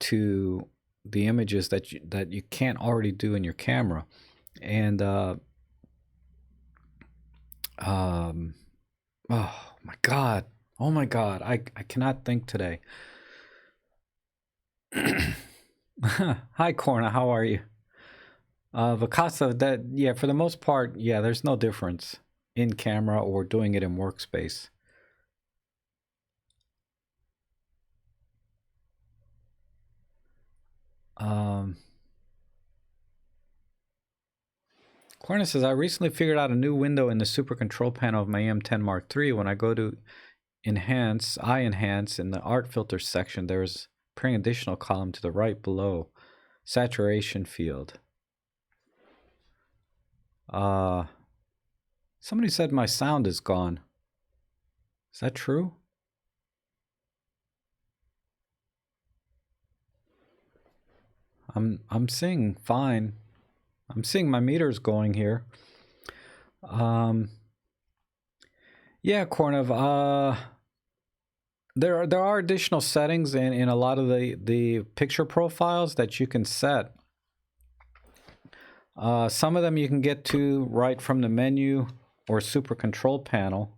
to the images that you can't already do in your camera, and oh my God. Oh my God. I cannot think today. Hi, Corna. How are you? Vicasa, yeah, for the most part, yeah, there's no difference in camera or doing it in Workspace. Corna says, I recently figured out a new window in the super control panel of my M10 Mark III. When I go to enhance in the art filter section, there's an additional column to the right below saturation field. Somebody said my sound is gone. Is that true? I'm seeing fine. I'm seeing my meters going here. Yeah, Kornev. There are additional settings in a lot of the picture profiles that you can set. Some of them you can get to right from the menu or super control panel.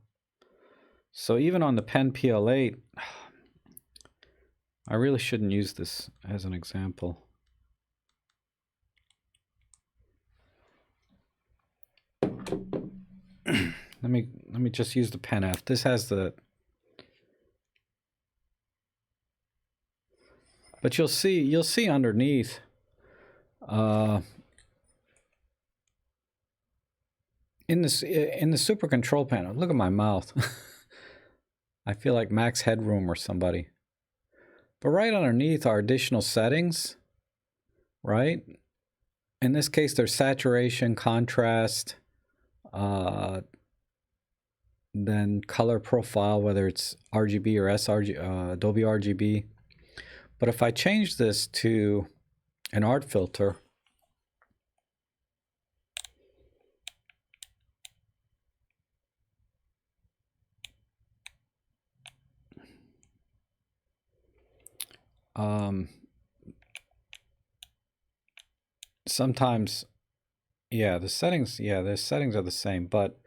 So even on the Pen PL8, I really shouldn't use this as an example. let me just use the Pen F. This has the, but you'll see underneath in the super control panel. Look at my mouth. I feel like Max Headroom or somebody. But right underneath are additional settings, right? In this case, there's saturation, contrast, then color profile, whether it's RGB or sRGB, Adobe RGB. But if I change this to an art filter, sometimes, yeah, the settings are the same, but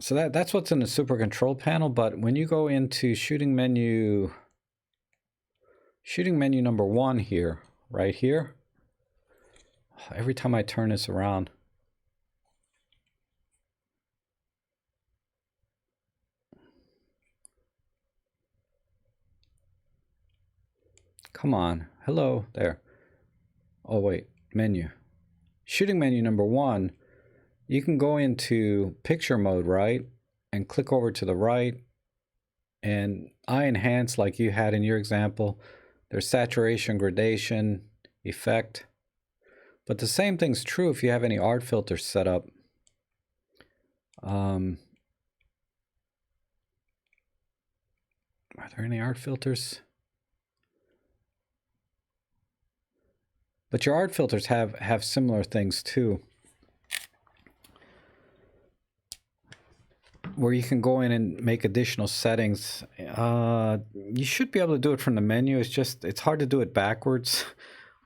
so that's what's in the super control panel. But when you go into shooting menu number 1 here, right here, every time I turn this around, come on, hello there. Oh wait, menu. Shooting menu number 1, you can go into picture mode, right? And click over to the right. And I enhance like you had in your example. There's saturation, gradation, effect. But the same thing's true if you have any art filters set up. Are there any art filters? But your art filters have similar things too, where you can go in and make additional settings. You should be able to do it from the menu. It's hard to do it backwards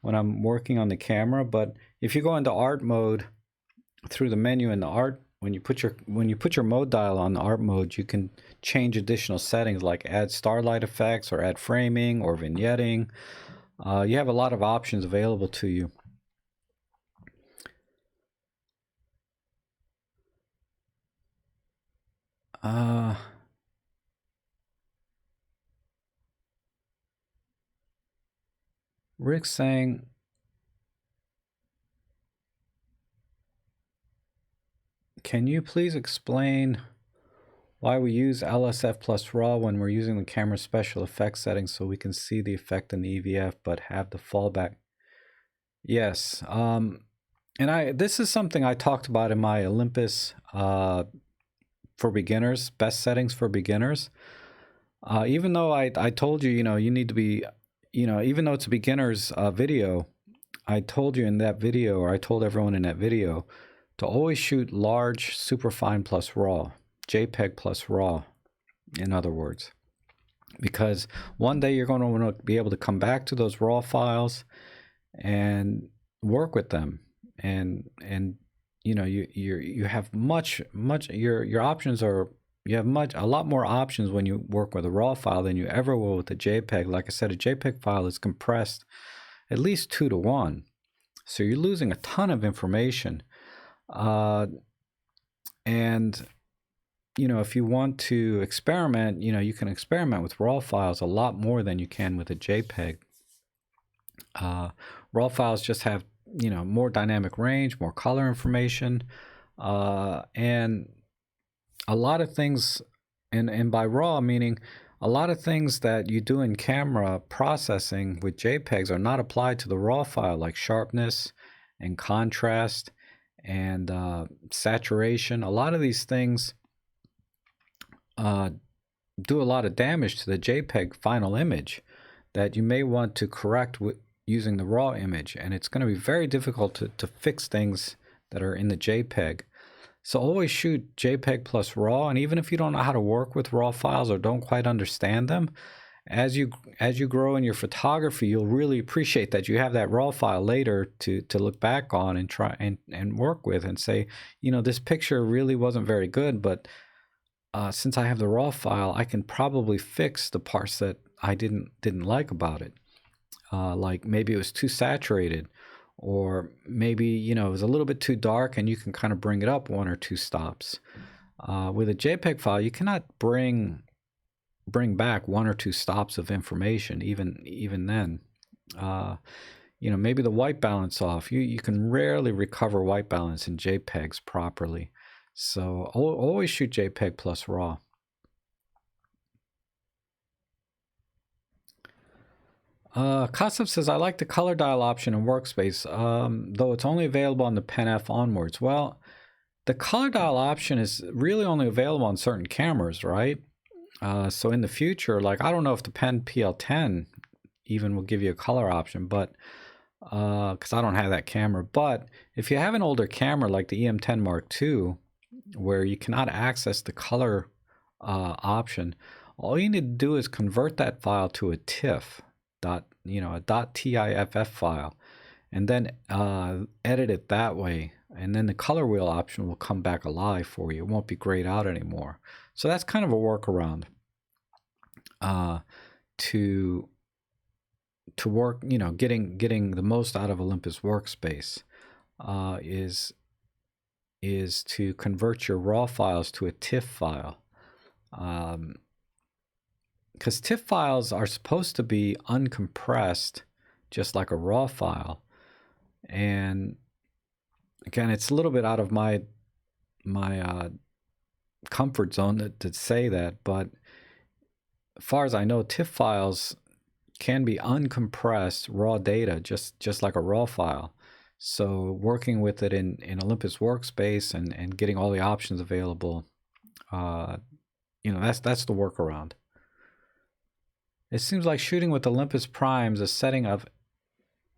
when I'm working on the camera. But if you go into art mode through the menu in the art, when you put your mode dial on the art mode, you can change additional settings like add starlight effects or add framing or vignetting. You have a lot of options available to you. Rick's saying, can you please explain why we use LSF plus RAW when we're using the camera special effects settings so we can see the effect in the EVF but have the fallback? Yes. And this is something I talked about in my Olympus for beginners, best settings for beginners. Even though I told you, you need to be, even though it's a beginner's video, I told you in that video, or I told everyone in that video, to always shoot large, superfine plus RAW, JPEG plus RAW, in other words. Because one day you're going to want to be able to come back to those RAW files and work with them. And you have your options are, you have a lot more options when you work with a RAW file than you ever will with a JPEG. Like I said, a JPEG file is compressed at least 2 to 1. So you're losing a ton of information. And if you want to experiment, you can experiment with RAW files a lot more than you can with a JPEG. RAW files just have, more dynamic range, more color information, and a lot of things, and by RAW meaning a lot of things that you do in camera processing with JPEGs are not applied to the RAW file, like sharpness and contrast and saturation. A lot of these things do a lot of damage to the JPEG final image that you may want to correct using the raw image, and it's going to be very difficult to fix things that are in the JPEG. So always shoot JPEG plus raw, and even if you don't know how to work with raw files or don't quite understand them, as you grow in your photography, you'll really appreciate that you have that raw file later to look back on and try and work with and say, you know, this picture really wasn't very good, but since I have the raw file, I can probably fix the parts that I didn't like about it. Like maybe it was too saturated, or maybe, you know, it was a little bit too dark, and you can kind of bring it up 1 or 2 stops. With a JPEG file, you cannot bring back 1 or 2 stops of information, even then. You know, maybe the white balance off. You can rarely recover white balance in JPEGs properly. So always shoot JPEG plus raw. Kosov says, I like the color dial option in Workspace, though it's only available on the Pen F onwards. Well, the color dial option is really only available on certain cameras, right? So in the future, like, I don't know if the Pen PL10 even will give you a color option, but because I don't have that camera. But if you have an older camera like the EM10 Mark II, where you cannot access the color option, all you need to do is convert that file to a TIFF, a .tiff file, and then edit it that way, and then the color wheel option will come back alive for you. It won't be grayed out anymore. So that's kind of a workaround to work, you know, getting the most out of Olympus Workspace is to convert your raw files to a TIFF file. Because TIFF files are supposed to be uncompressed, just like a raw file. And again, it's a little bit out of my comfort zone to say that, but as far as I know, TIFF files can be uncompressed raw data, just like a raw file. So working with it in Olympus Workspace and getting all the options available, you know, that's the workaround. It seems like shooting with Olympus primes, a setting of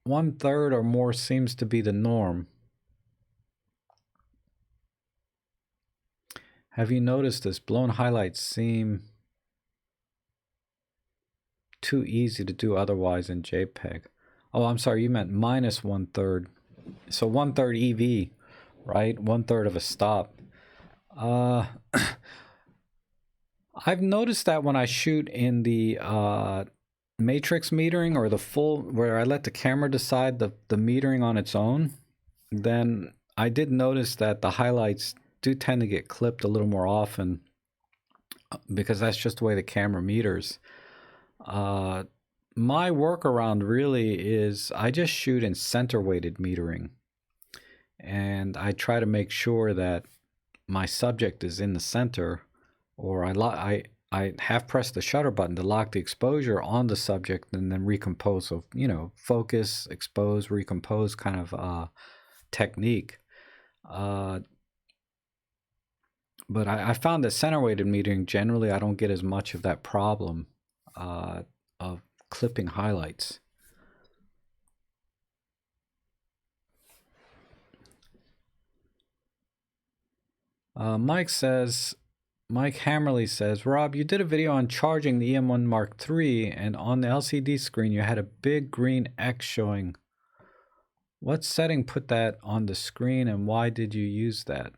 1/3 or more seems to be the norm. Have you noticed this? Blown highlights seem too easy to do otherwise in JPEG. Oh, I'm sorry, you meant minus 1/3. So 1/3 EV, right? 1/3 of a stop. I've noticed that when I shoot in the matrix metering, or the full, where I let the camera decide the metering on its own, then I did notice that the highlights do tend to get clipped a little more often, because that's just the way the camera meters. My workaround really is I just shoot in center weighted metering, and I try to make sure that my subject is in the center, or I half press the shutter button to lock the exposure on the subject and then recompose. So, you know, focus, expose, recompose kind of technique. But I found that center weighted metering, generally I don't get as much of that problem of clipping highlights. Mike Hammerly says, Rob, you did a video on charging the EM1 Mark III, and on the LCD screen you had a big green X showing. What setting put that on the screen, and why did you use that?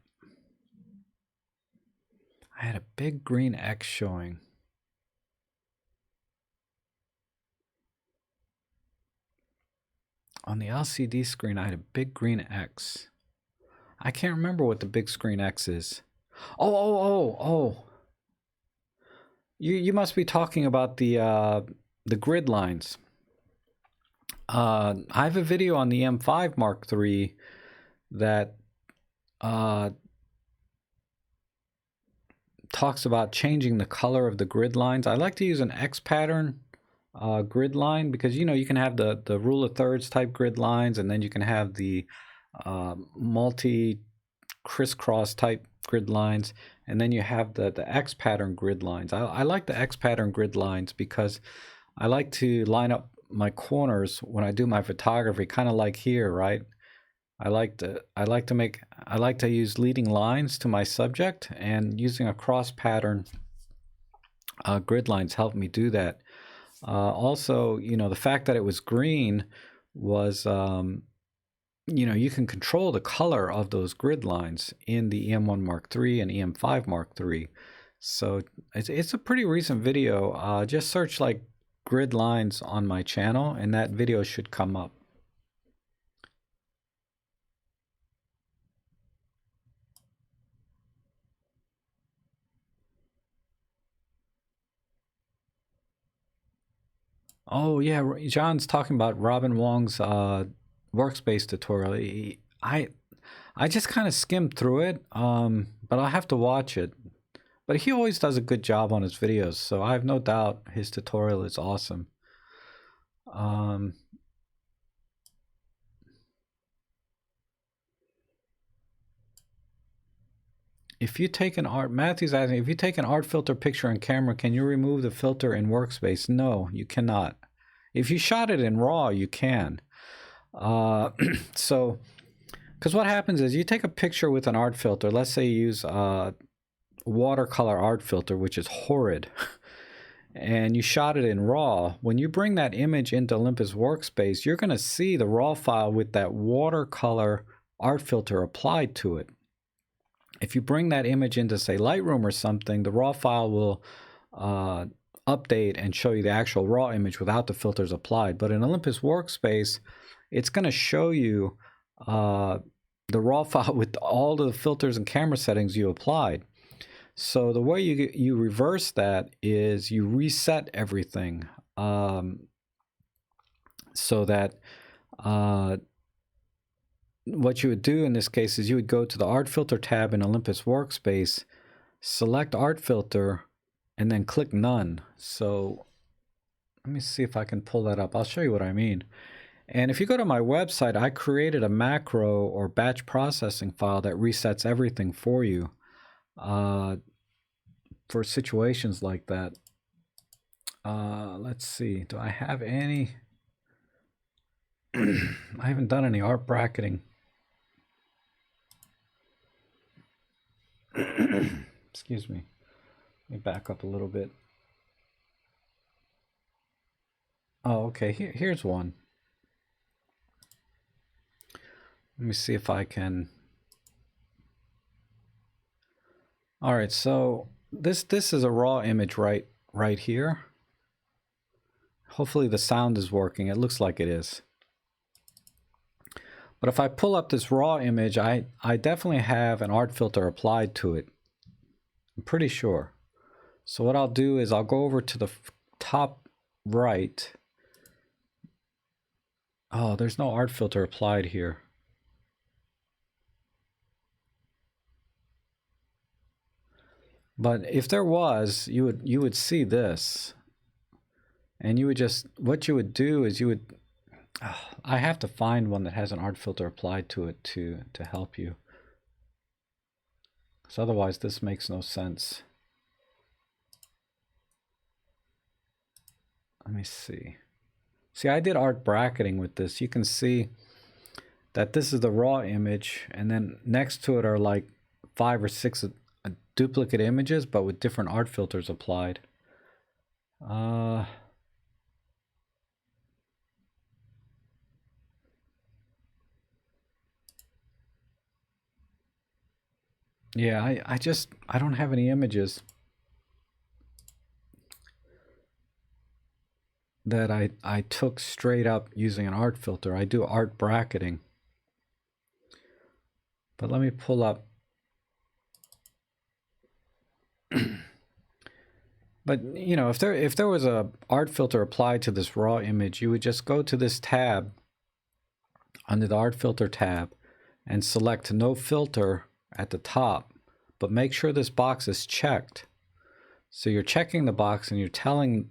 I had a big green X showing. On the LCD screen, I had a big green X. I can't remember what the big screen X is. Oh. You must be talking about the grid lines. I have a video on the M5 Mark III that talks about changing the color of the grid lines. I like to use an X pattern grid line, because, you know, you can have the rule of thirds type grid lines, and then you can have the multi crisscross type grid lines, and then you have the X pattern grid lines. I like the X pattern grid lines because I like to line up my corners when I do my photography, kind of like here, right? I like to use leading lines to my subject, and using a cross pattern grid lines help me do that. Also, you know, the fact that it was green was, you know, you can control the color of those grid lines in the EM1 Mark III and EM5 Mark III. So it's a pretty recent video. Just search like grid lines on my channel and that video should come up. Oh yeah, John's talking about Robin Wong's workspace tutorial. I just kind of skimmed through it, but I'll have to watch it. But he always does a good job on his videos, so I have no doubt his tutorial is awesome. If you take an art, Matthew's asking, if you take an art filter picture in camera, can you remove the filter in workspace? No, you cannot. If you shot it in RAW, you can. So, because what happens is you take a picture with an art filter, let's say you use watercolor art filter, which is horrid, and you shot it in RAW. When you bring that image into Olympus Workspace, you're going to see the RAW file with that watercolor art filter applied to it. If you bring that image into, say, Lightroom or something, the RAW file will update and show you the actual RAW image without the filters applied. But in Olympus Workspace, it's going to show you the RAW file with all of the filters and camera settings you applied. So the way you reverse that is you reset everything, so that what you would do in this case is you would go to the Art Filter tab in Olympus Workspace, select Art Filter, and then click None. So let me see if I can pull that up. I'll show you what I mean. And if you go to my website, I created a macro or batch processing file that resets everything for you for situations like that. Let's see. Do I have any? I haven't done any art bracketing. Excuse me. Let me back up a little bit. Oh, okay. Here's one. Let me see if I can. All right, so this is a raw image right here. Hopefully the sound is working. It looks like it is. But if I pull up this raw image, I definitely have an art filter applied to it. I'm pretty sure. So what I'll do is I'll go over to the top right. Oh, there's no art filter applied here. But if there was, you would see this. And you would just, what you would do is you would, I have to find one that has an art filter applied to it to help you. Because otherwise this makes no sense. Let me see. See, I did art bracketing with this. You can see that this is the raw image, and then next to it are like 5 or 6 duplicate images, but with different art filters applied. Yeah, I don't have any images that I took straight up using an art filter. I do art bracketing. But let me pull up. But you know, if there was a art filter applied to this raw image, you would just go to this tab under the art filter tab and select no filter at the top, but make sure this box is checked. So you're checking the box and you're telling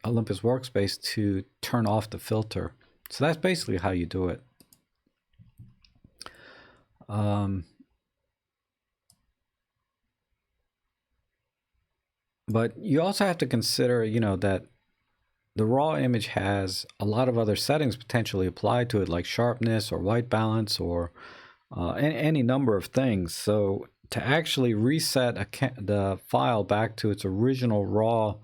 Olympus Workspace to turn off the filter. So that's basically how you do it. But you also have to consider, you know, that the raw image has a lot of other settings potentially applied to it, like sharpness or white balance or any number of things. So to actually reset the file back to its original raw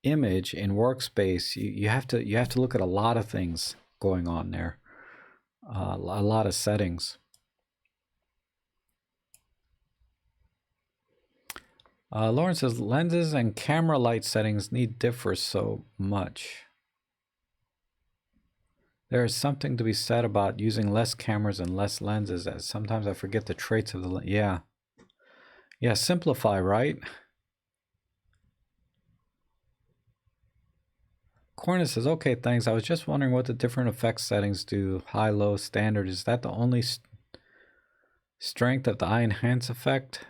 image in Workspace, you have to look at a lot of things going on there, a lot of settings. Lauren says lenses and camera light settings need differ so much. There is something to be said about using less cameras and less lenses, as sometimes I forget the traits of the yeah. Yeah, simplify, right? Cornus says, okay, thanks. I was just wondering what the different effects settings do. High, low, standard. Is that the only strength of the eye enhance effect?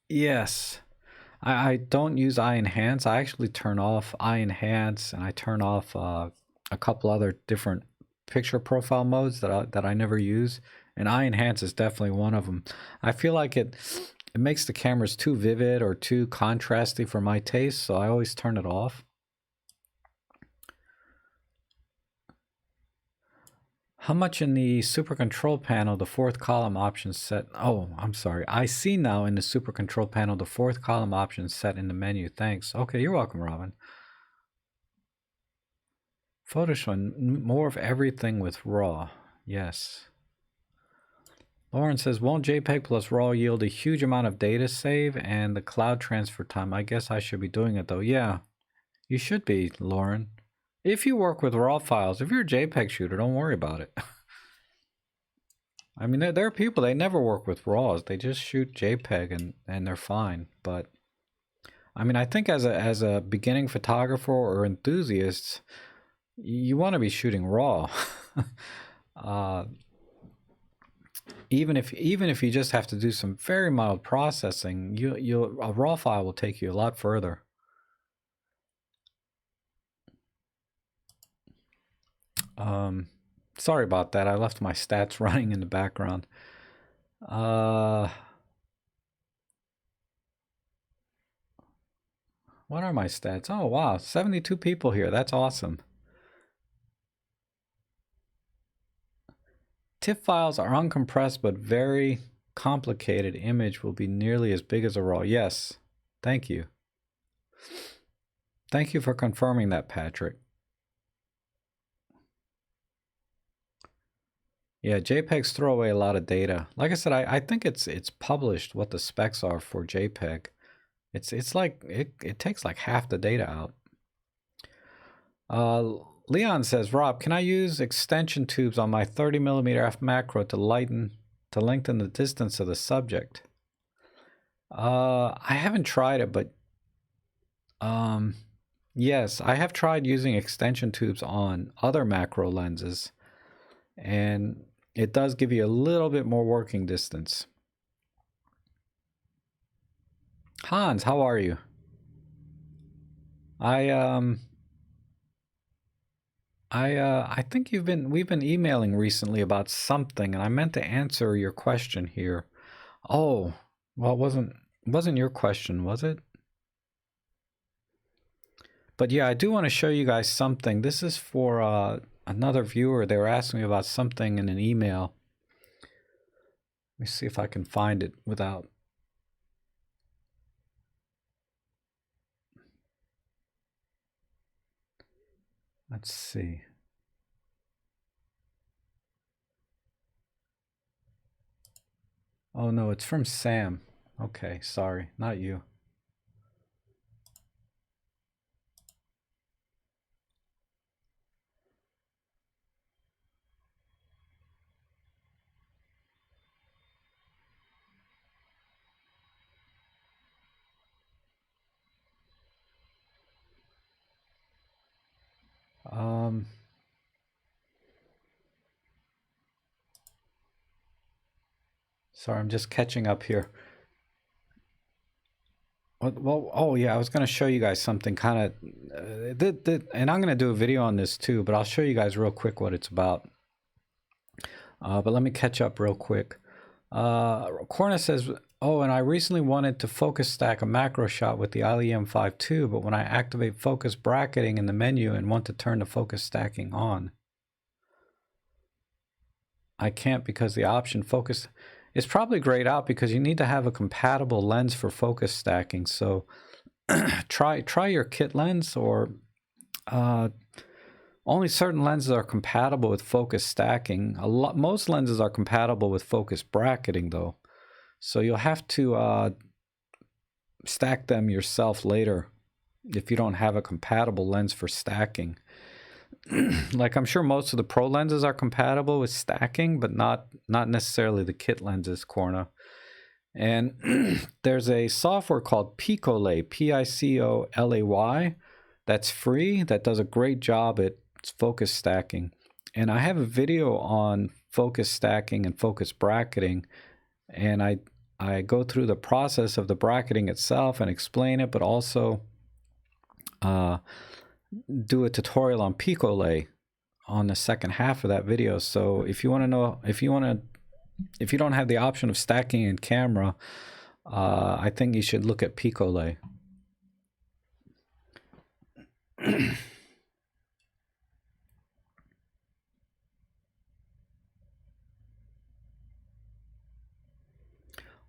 Yes. I don't use eye enhance. I actually turn off eye enhance, and I turn off a couple other different picture profile modes that I never use. And eye enhance is definitely one of them. I feel like it makes the cameras too vivid or too contrasty for my taste, so I always turn it off. How much in the super control panel, the fourth column options set? Oh, I'm sorry. I see now in the super control panel, the fourth column options set in the menu. Thanks. Okay, you're welcome, Robin. Photoshop, more of everything with RAW. Yes. Lauren says, won't JPEG plus RAW yield a huge amount of data save and the cloud transfer time? I guess I should be doing it though. Yeah, you should be, Lauren. If you work with RAW files, if you're a JPEG shooter, don't worry about it. I mean, there are people, they never work with RAWs. They just shoot JPEG and they're fine. But I mean, I think as a beginning photographer or enthusiast, you want to be shooting RAW. Even if you just have to do some very mild processing, a RAW file will take you a lot further. Sorry about that. I left my stats running in the background. What are my stats? Oh wow, 72 people here. That's awesome. TIFF files are uncompressed but very complicated. Image will be nearly as big as a RAW. Yes, thank you. Thank you for confirming that, Patrick. Yeah, JPEGs throw away a lot of data. Like I said, I think it's published what the specs are for JPEG. It's like it takes like half the data out. Leon says, Rob, can I use extension tubes on my 30mm f macro to lengthen the distance of the subject? I haven't tried it, but yes, I have tried using extension tubes on other macro lenses, and it does give you a little bit more working distance. Hans, how are you? I think we've been emailing recently about something, and I meant to answer your question here. Oh, well, it wasn't your question, was it? But yeah, I do want to show you guys something. This is for another viewer. They were asking me about something in an email. Let me see if I can find it without. Let's see. Oh no, it's from Sam. Okay, sorry, not you. Sorry, I'm just catching up here. Well, oh yeah, I was going to show you guys something kind of, and I'm going to do a video on this too, but I'll show you guys real quick what it's about. But let me catch up real quick. Corna says, oh, and I recently wanted to focus stack a macro shot with the ILM5 too, but when I activate focus bracketing in the menu and want to turn the focus stacking on, I can't because the option focus is probably grayed out because you need to have a compatible lens for focus stacking. So try your kit lens, or only certain lenses are compatible with focus stacking. Most lenses are compatible with focus bracketing though. So you'll have to stack them yourself later if you don't have a compatible lens for stacking. Like I'm sure most of the pro lenses are compatible with stacking, but not necessarily the kit lenses, Corna. And there's a software called Picolay, Picolay, that's free, that does a great job at focus stacking. And I have a video on focus stacking and focus bracketing, and I go through the process of the bracketing itself and explain it, but also do a tutorial on Picolay on the second half of that video. So if you want to know, if you don't have the option of stacking in camera, I think you should look at Picolay.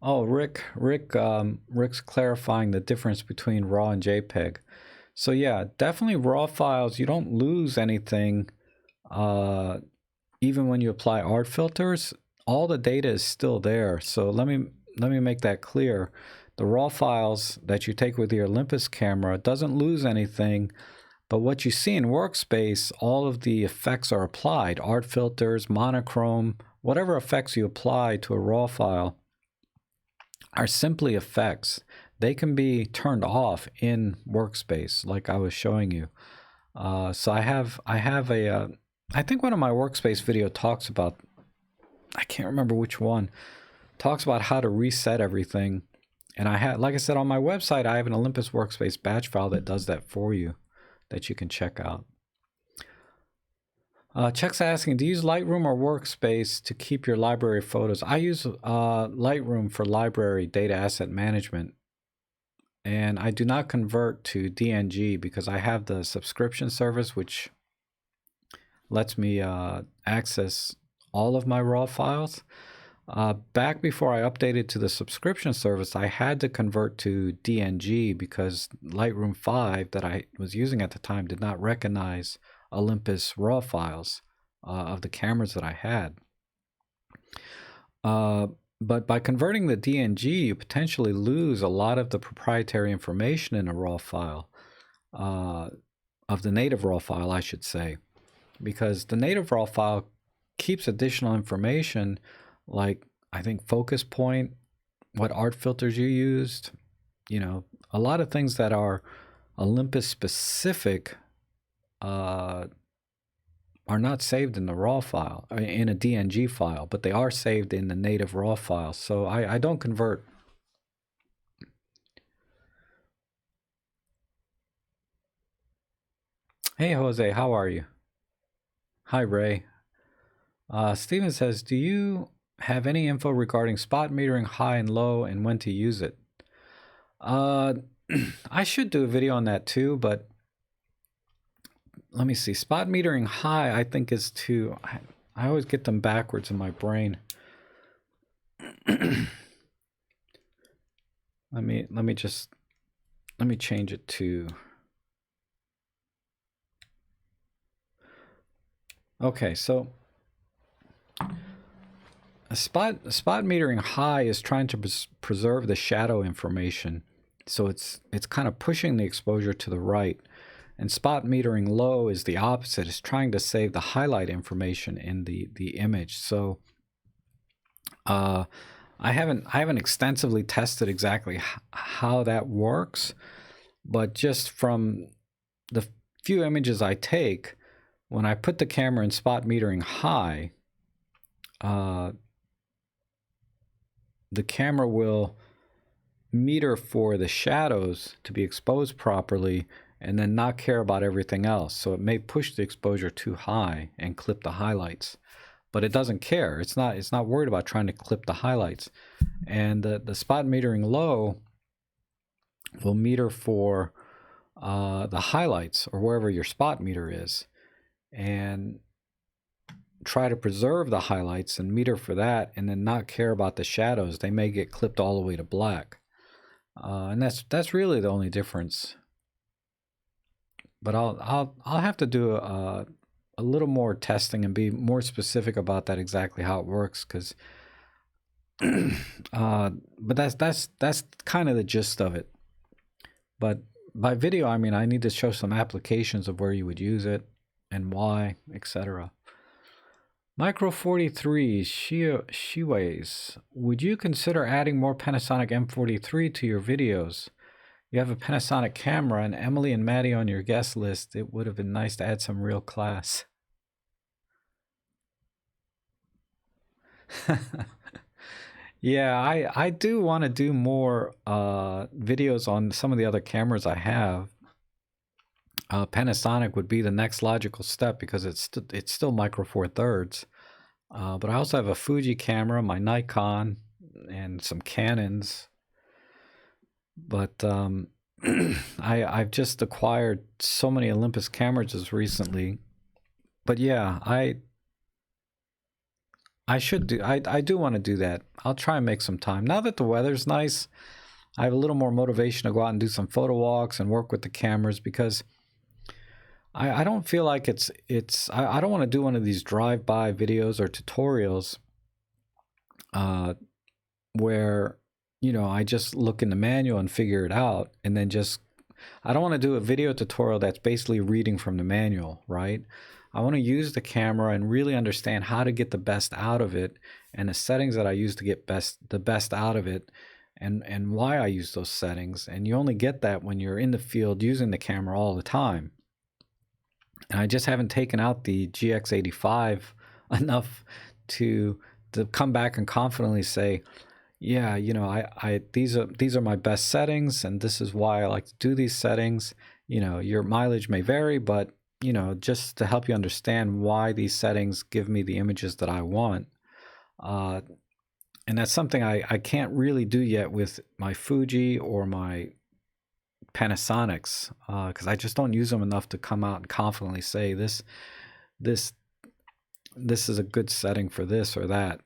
Oh, Rick's clarifying the difference between RAW and JPEG. So yeah, definitely RAW files, you don't lose anything. Even when you apply art filters, all the data is still there. So let me make that clear. The RAW files that you take with your Olympus camera doesn't lose anything, but what you see in Workspace, all of the effects are applied. Art filters, monochrome, whatever effects you apply to a RAW file are simply effects. They can be turned off in Workspace, like I was showing you. So I have a, I think one of my Workspace video talks about, I can't remember which one, talks about how to reset everything. And I had, like I said, on my website, I have an Olympus Workspace batch file that does that for you, that you can check out. Chuck's asking, do you use Lightroom or Workspace to keep your library photos? I use Lightroom for library data asset management. And I do not convert to DNG because I have the subscription service, which lets me access all of my RAW files. Back before I updated to the subscription service, I had to convert to DNG because Lightroom 5 that I was using at the time did not recognize Olympus RAW files of the cameras that I had. But by converting the DNG, you potentially lose a lot of the proprietary information in a RAW file, of the native RAW file, I should say, because the native RAW file keeps additional information like, I think, focus point, what art filters you used, you know, a lot of things that are Olympus specific are not saved in the RAW file, in a DNG file, but they are saved in the native RAW file. So I don't convert. Hey, Jose, how are you? Hi, Ray. Steven says, do you have any info regarding spot metering high and low and when to use it? I should do a video on that too, but let me see. Spot metering high, I think, is to, I always get them backwards in my brain. let me change it to, okay, so a spot metering high is trying to preserve the shadow information. So it's kind of pushing the exposure to the right. And spot metering low is the opposite. It's trying to save the highlight information in the image. So I haven't extensively tested exactly how that works, but just from the few images I take, when I put the camera in spot metering high, the camera will meter for the shadows to be exposed properly and then not care about everything else. So it may push the exposure too high and clip the highlights. but it doesn't care. It's not worried about trying to clip the highlights. And the spot metering low will meter for the highlights or wherever your spot meter is, and try to preserve the highlights and meter for that, and then not care about the shadows. They may get clipped all the way to black, and that's really the only difference. But I'll have to do a little more testing and be more specific about that, exactly how it works, because but that's kind of the gist of it. But by video, I mean I need to show some applications of where you would use it and why, etc. Micro 43 Shiways, would you consider adding more Panasonic M43 to your videos? You have a Panasonic camera and Emily and Maddie on your guest list. It would have been nice to add some real class. Yeah, I do want to do more videos on some of the other cameras I have. Panasonic would be the next logical step because it's still Micro Four Thirds. But I also have a Fuji camera, my Nikon, and some Canons. But I've just acquired so many Olympus cameras recently. But yeah, I do want to do that. I'll try and make some time. Now that the weather's nice, I have a little more motivation to go out and do some photo walks and work with the cameras, because I don't feel like I don't want to do one of these drive-by videos or tutorials where, you know, I just look in the manual and figure it out, and then I don't want to do a video tutorial that's basically reading from the manual, right? I want to use the camera and really understand how to get the best out of it, and the settings that I use to get the best out of it, and why I use those settings. And you only get that when you're in the field using the camera all the time. And I just haven't taken out the GX85 enough to come back and confidently say, yeah, you know, these are my best settings, and this is why I like to do these settings. You know, your mileage may vary, but you know, just to help you understand why these settings give me the images that I want. And that's something I can't really do yet with my Fuji or my Panasonics, because I just don't use them enough to come out and confidently say this is a good setting for this or that.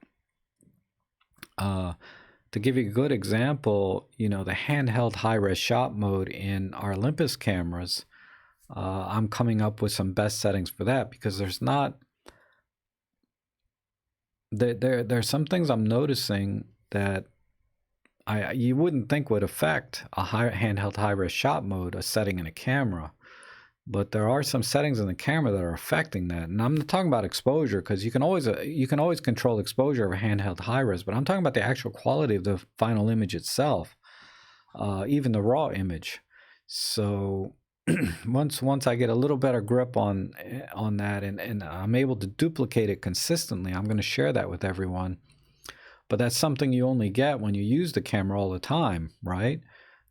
To give you a good example, you know, the handheld high-res shot mode in our Olympus cameras, I'm coming up with some best settings for that, because there's some things I'm noticing that you wouldn't think would affect a handheld high-res shot mode, a setting in a camera. But there are some settings in the camera that are affecting that. And I'm not talking about exposure, because you can always control exposure of a handheld high-res, but I'm talking about the actual quality of the final image itself, even the raw image. So once I get a little better grip on that, and I'm able to duplicate it consistently, I'm going to share that with everyone. But that's something you only get when you use the camera all the time, right?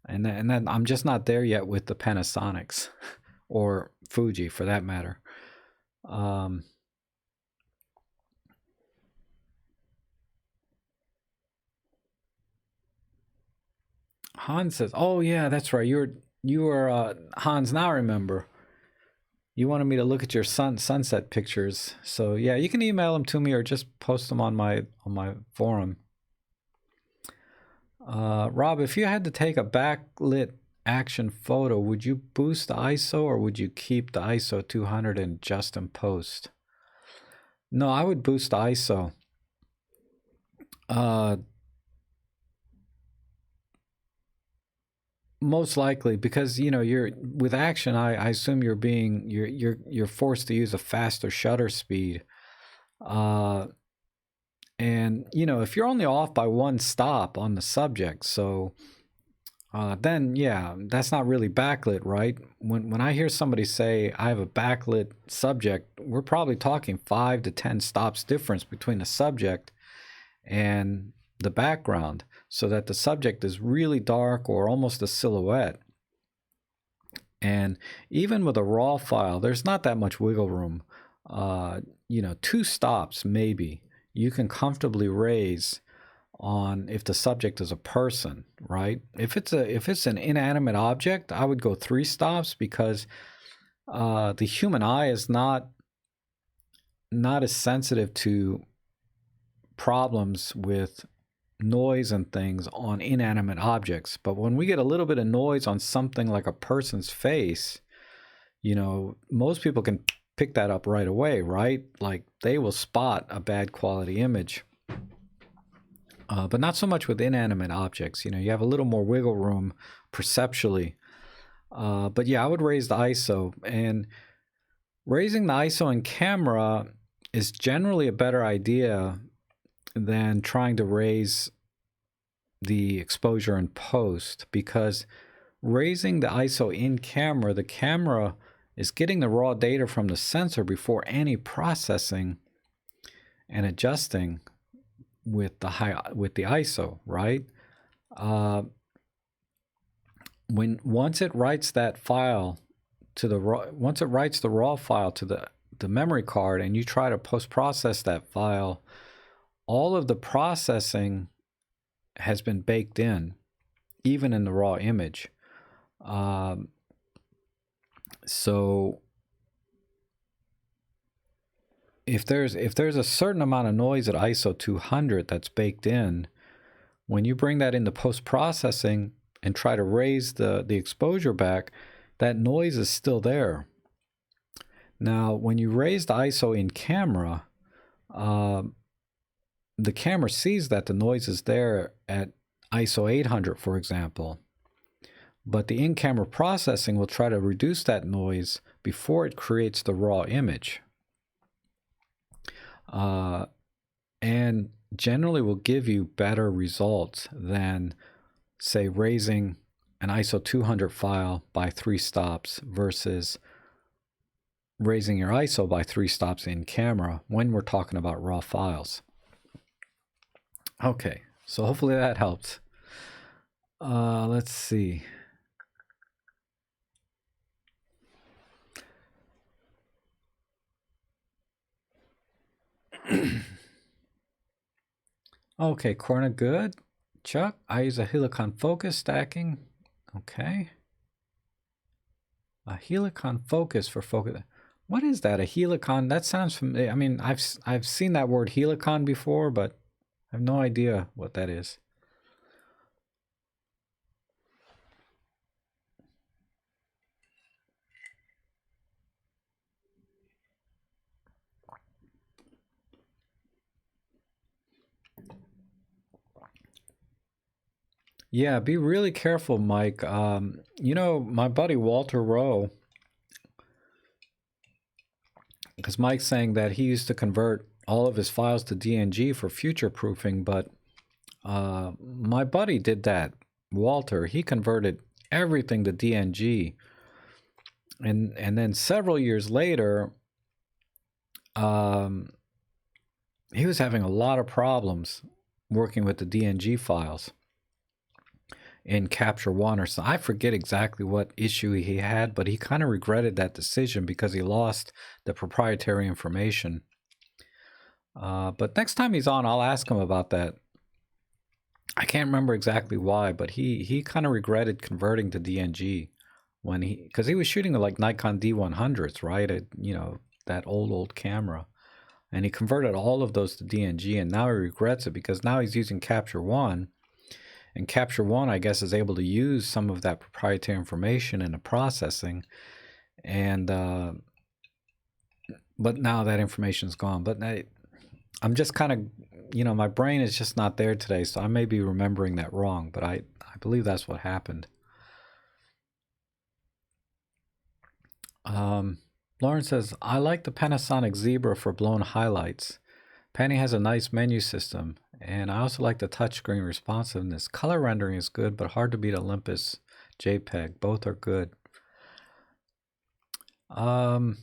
And then I'm just not there yet with the Panasonics or Fuji, for that matter. Hans says, "Oh yeah, that's right. You were Hans. Now I remember. You wanted me to look at your sunset pictures. So yeah, you can email them to me or just post them on my forum." Rob, if you had to take a backlit action photo, would you boost the ISO or would you keep the ISO 200 and just in post? No, I would boost the ISO. Most likely, because you know you're with action. I assume you're forced to use a faster shutter speed, and you know if you're only off by one stop on the subject, so then yeah, that's not really backlit, right? When I hear somebody say I have a backlit subject, we're probably talking 5 to 10 stops difference between the subject and the background, so that the subject is really dark or almost a silhouette. And even with a raw file, there's not that much wiggle room. 2 stops maybe you can comfortably raise on if the subject is a person, right? If it's an inanimate object, I would go 3 stops because the human eye is not as sensitive to problems with noise and things on inanimate objects. But when we get a little bit of noise on something like a person's face, most people can pick that up right away, right? Like they will spot a bad quality image. But not so much with inanimate objects. You have a little more wiggle room perceptually. But yeah, I would raise the ISO. And raising the ISO in camera is generally a better idea than trying to raise the exposure in post, because raising the ISO in camera, the camera is getting the raw data from the sensor before any processing and adjusting with the ISO, right? Once it writes that file to the once it writes the raw file to the memory card, and you try to post-process that file, all of the processing has been baked in, even in the raw image. So if there's a certain amount of noise at ISO 200 that's baked in, when you bring that into post-processing and try to raise the exposure back, that noise is still there. Now, when you raise the ISO in camera, the camera sees that the noise is there at ISO 800, for example. But the in-camera processing will try to reduce that noise before it creates the raw image. And generally will give you better results than, say, raising an ISO 200 file by 3 stops versus raising your ISO by 3 stops in camera when we're talking about raw files. Okay, so hopefully that helps. Let's see. Okay, Corna, good. Chuck, I use a Helicon focus stacking. Okay. A Helicon focus for focus. What is that? A Helicon? That sounds familiar. I mean, I've seen that word Helicon before, but I have no idea what that is. Yeah, be really careful, Mike. My buddy Walter Rowe, because Mike's saying that he used to convert all of his files to DNG for future proofing, but my buddy did that. Walter, he converted everything to DNG, and then several years later, he was having a lot of problems working with the DNG files in Capture One or so. I forget exactly what issue he had, but he kind of regretted that decision because he lost the proprietary information. But next time he's on, I'll ask him about that. I can't remember exactly why, but he kind of regretted converting to DNG because he was shooting the like Nikon D100s, right? That old camera. And he converted all of those to DNG, and now he regrets it because now he's using Capture One. And Capture One, I guess, is able to use some of that proprietary information in the processing. And but now that information's gone. But I'm just kind of, my brain is just not there today, so I may be remembering that wrong. But I believe that's what happened. Lauren says, I like the Panasonic Zebra for blown highlights. Panny has a nice menu system, and I also like the touchscreen responsiveness. Color rendering is good, but hard to beat Olympus JPEG. Both are good. I'm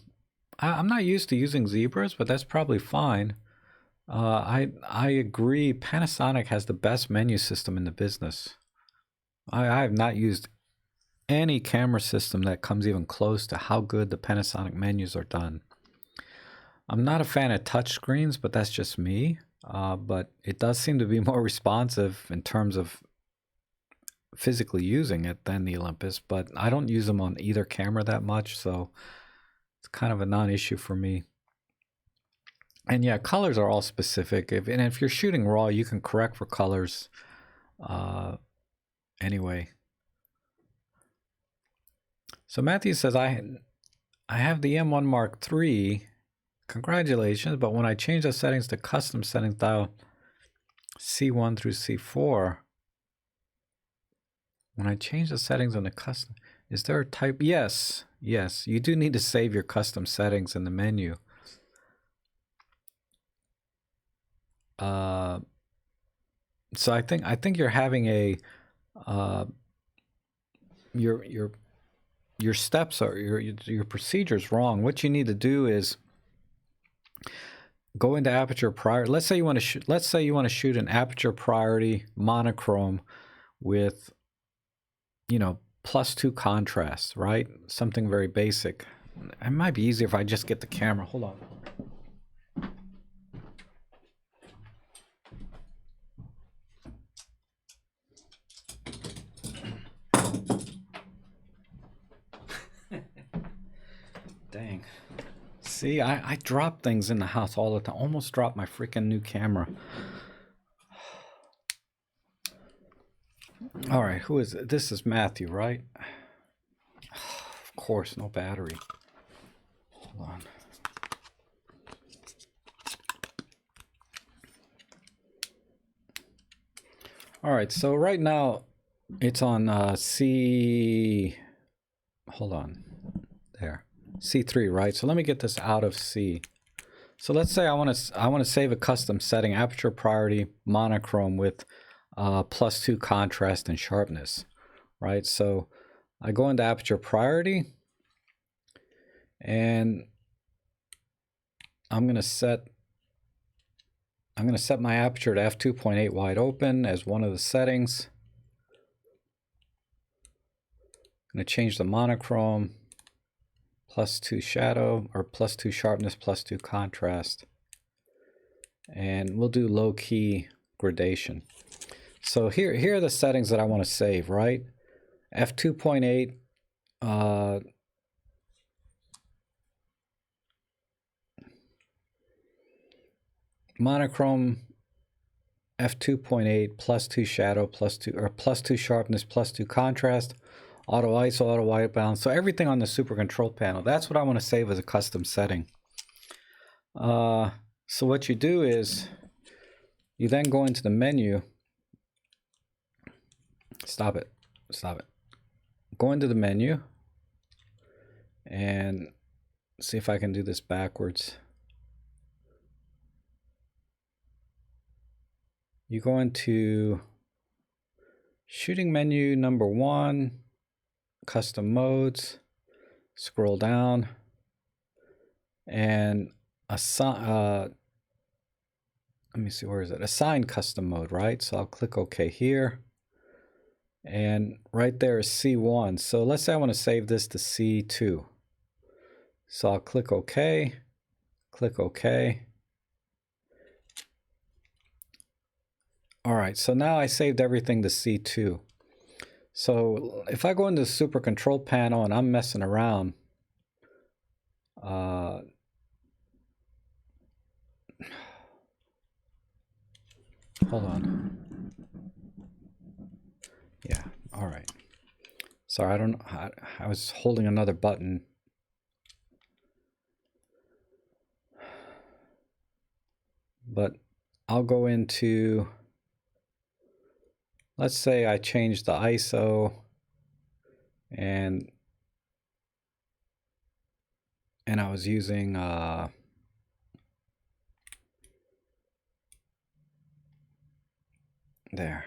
not used to using Zebras, but that's probably fine. I agree. Panasonic has the best menu system in the business. I have not used any camera system that comes even close to how good the Panasonic menus are done. I'm not a fan of touch screens, but that's just me. But it does seem to be more responsive in terms of physically using it than the Olympus, but I don't use them on either camera that much, so it's kind of a non-issue for me. And yeah, colors are all specific. And if you're shooting RAW, you can correct for colors anyway. So Matthew says, I have the M1 Mark III. Congratulations, but when I change the settings to custom settings dial C1 through C4, when I change the settings on the custom, is there a type? Yes, you do need to save your custom settings in the menu. So I think you're having a your steps are your procedures wrong. What you need to do is go into aperture priority. Let's say you want to shoot an aperture priority monochrome with, you know, +2 contrast, right? Something very basic. It might be easier if I just get the camera. Hold on. Dang. See, I drop things in the house all the time. Almost dropped my freaking new camera. All right, who is it? This is Matthew, right? Of course, no battery. Hold on. All right, so right now it's on C. Hold on. There. C3, right? So let me get this out of C. So let's say I want to save a custom setting, aperture priority monochrome with +2 contrast and sharpness, right? So I go into aperture priority, and I'm gonna set my aperture to f2.8 wide open as one of the settings. I'm gonna change the monochrome, +2 shadow, or +2 sharpness, +2 contrast, and we'll do low key gradation. So here are the settings that I want to save, right? f2.8, monochrome, f2.8, +2 shadow, +2 sharpness, +2 contrast, auto ISO, auto white balance. So everything on the super control panel. That's what I want to save as a custom setting. So what you do is you then go into the menu. Stop it. Go into the menu and see if I can do this backwards. You go into shooting menu number 1, custom modes, scroll down, and assign, let me see, where is it? Assign custom mode, right? So I'll click OK here. And right there is C1. So let's say I want to save this to C2. So I'll click OK, click OK. All right, so now I saved everything to C2. So if I go into the super control panel and I'm messing around, hold on. Yeah, all right. Sorry, I don't know. I was holding another button. But I'll go into, let's say I change the ISO and I was using there.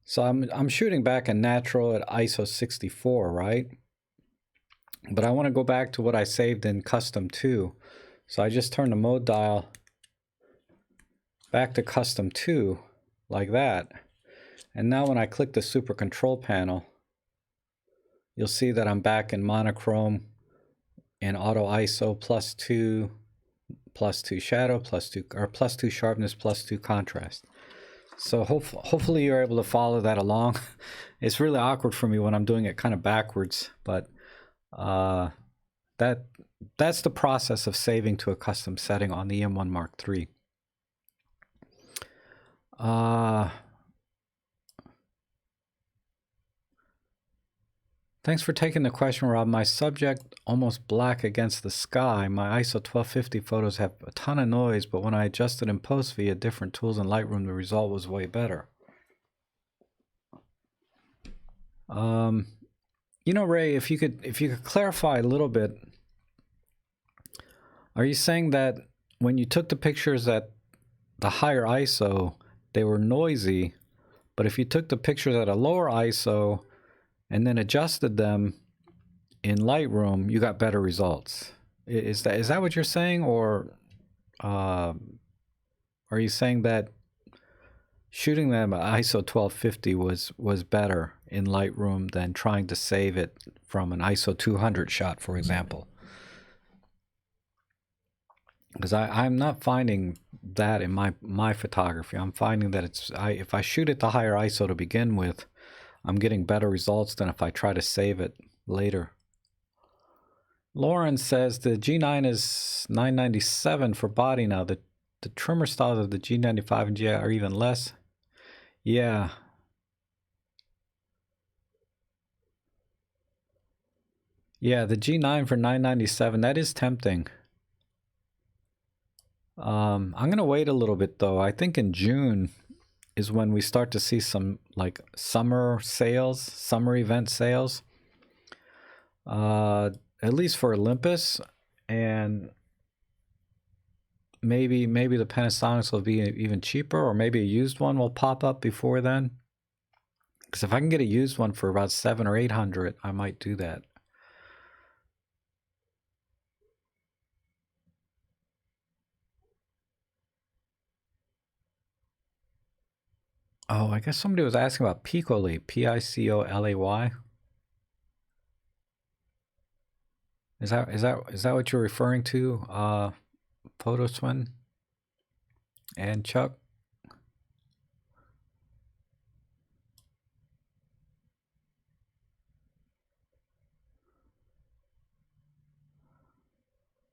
So I'm shooting back in natural at ISO 64, right? But I want to go back to what I saved in custom 2. So I just turn the mode dial back to custom 2 like that. And now when I click the super control panel, you'll see that I'm back in monochrome and auto ISO +2, +2 shadow, +2 sharpness, +2 contrast. So hopefully you're able to follow that along. It's really awkward for me when I'm doing it kind of backwards, but that's the process of saving to a custom setting on the M1 Mark III. Thanks for taking the question, Rob. My subject almost black against the sky. My ISO 1250 photos have a ton of noise, but when I adjusted in post via different tools in Lightroom, the result was way better. You know, Ray, if you could clarify a little bit, are you saying that when you took the pictures at the higher ISO, they were noisy, but if you took the pictures at a lower ISO and then adjusted them in Lightroom, you got better results? Is that what you're saying, or are you saying that shooting them at ISO 1250 was better in Lightroom than trying to save it from an ISO 200 shot, for example? Because I'm not finding that in my photography. I'm finding that if I shoot at the higher ISO to begin with, I'm getting better results than if I try to save it later. Lauren says the G9 is $997 for body now. The trimmer styles of the G95 and GI are even less. Yeah. Yeah, the G9 for $997, that is tempting. I'm gonna wait a little bit though. I think in June is when we start to see some like summer sales, summer event sales. At least for Olympus, and maybe the Panasonics will be even cheaper, or maybe a used one will pop up before then. Because if I can get a used one for about $700 or $800, I might do that. Oh, I guess somebody was asking about Picolay, P-I-C-O-L-A-Y. Is that what you're referring to, Photoswin and Chuck?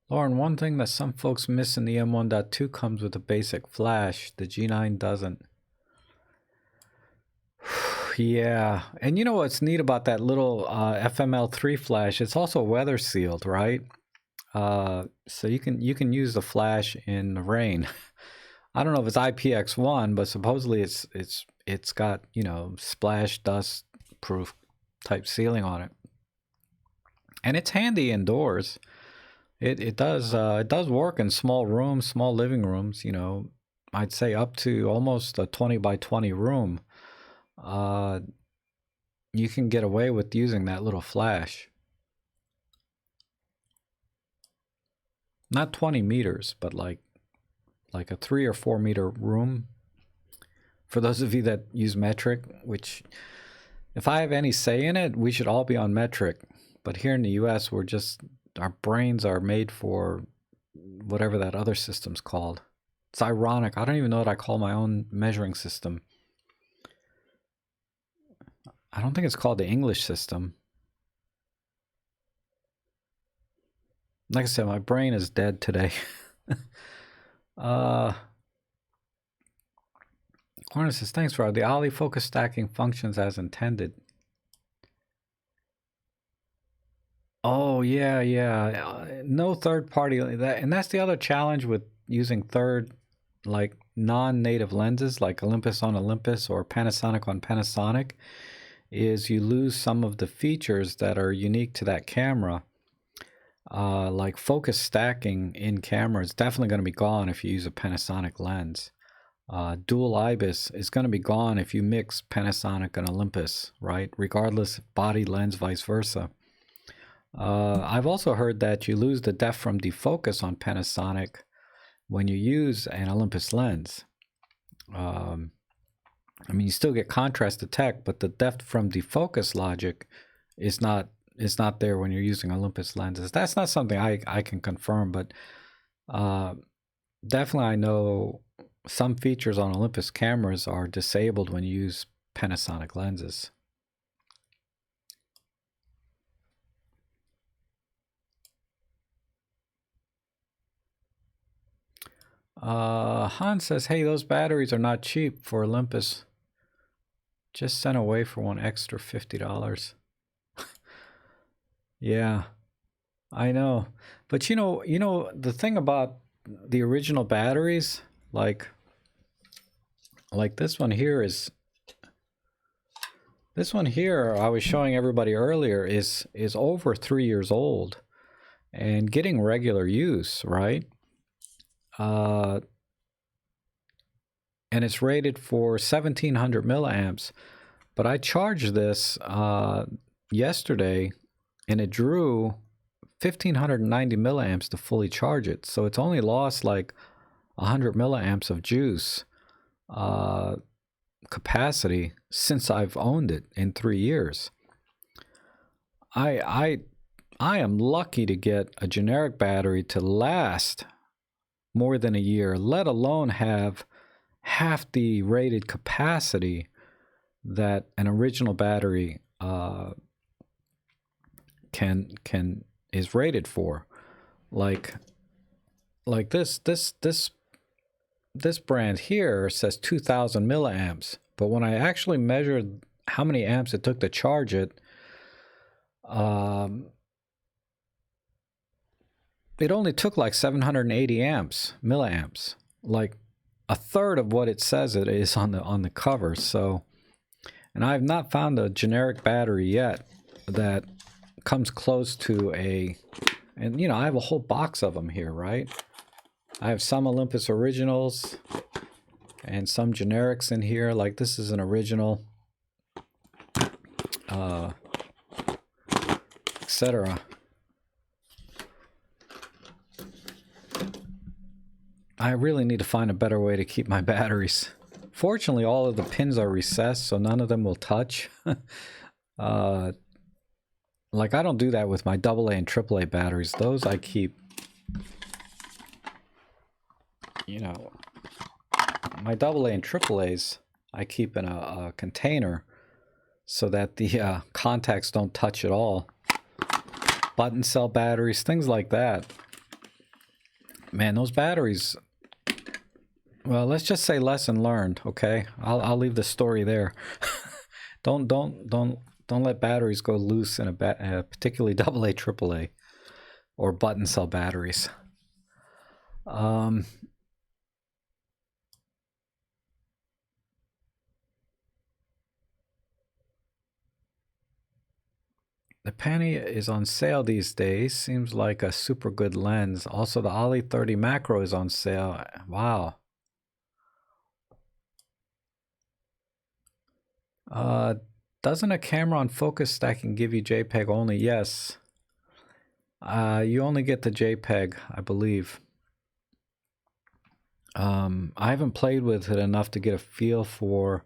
Lauren, one thing that some folks miss in the M1.2 comes with a basic flash. The G9 doesn't. Yeah, and you know what's neat about that little FML3 flash? It's also weather sealed, right? So you can use the flash in the rain. I don't know if it's IPX1, but supposedly it's got, you know, splash dust proof type sealing on it, and it's handy indoors. It does work in small rooms, small living rooms. You know, I'd say up to almost a 20 by 20 room. You can get away with using that little flash. Not 20 meters, but like a 3 or 4 meter room. For those of you that use metric, which if I have any say in it, we should all be on metric. But here in the US, our brains are made for whatever that other system's called. It's ironic. I don't even know what I call my own measuring system. I don't think it's called the English system. Like I said, my brain is dead today. Corner says, thanks, Rob. The Ollie focus stacking functions as intended. Oh, yeah. No third party. And that's the other challenge with using like non-native lenses, like Olympus on Olympus or Panasonic on Panasonic, is you lose some of the features that are unique to that camera. Like focus stacking in camera is definitely going to be gone if you use a Panasonic lens. Dual IBIS is going to be gone if you mix Panasonic and Olympus, right? Regardless, body, lens, vice versa. I've also heard that you lose the depth from defocus on Panasonic when you use an Olympus lens. I mean, you still get contrast detect, but the depth from defocus logic is not there when you're using Olympus lenses. That's not something I can confirm, but definitely I know some features on Olympus cameras are disabled when you use Panasonic lenses. Han says, hey, those batteries are not cheap for Olympus. Just sent away for one extra $50. Yeah, I know. But you know the thing about the original batteries, like this one here is, this one here I was showing everybody earlier is over 3 years old and getting regular use, right? And it's rated for 1700 milliamps. But I charged this yesterday, and it drew 1590 milliamps to fully charge it. So it's only lost like 100 milliamps of juice capacity since I've owned it in 3 years. I am lucky to get a generic battery to last more than a year, let alone have half the rated capacity that an original battery is rated for. Like this brand here says 2000 milliamps, but when I actually measured how many amps it took to charge it, it only took like 780 milliamps, like a third of what it says it is on the cover. So, and I have not found a generic battery yet that comes close to and you know, I have a whole box of them here, right? I have some Olympus originals and some generics in here. Like this is an original, etc. I really need to find a better way to keep my batteries. Fortunately, all of the pins are recessed, so none of them will touch. Like I don't do that with my AA and AAA batteries. Those I keep, you know, my AA and AAAs I keep in a container so that the contacts don't touch at all. Button cell batteries, things like that. Man, those batteries. Well, let's just say lesson learned. Okay, I'll leave the story there. Don't let batteries go loose in particularly AA, AAA, or button cell batteries. The penny is on sale these days. Seems like a super good lens. Also, the Ollie 30 macro is on sale. Wow. Doesn't a camera on focus stacking give you JPEG only? Yes. You only get the JPEG, I believe. I haven't played with it enough to get a feel for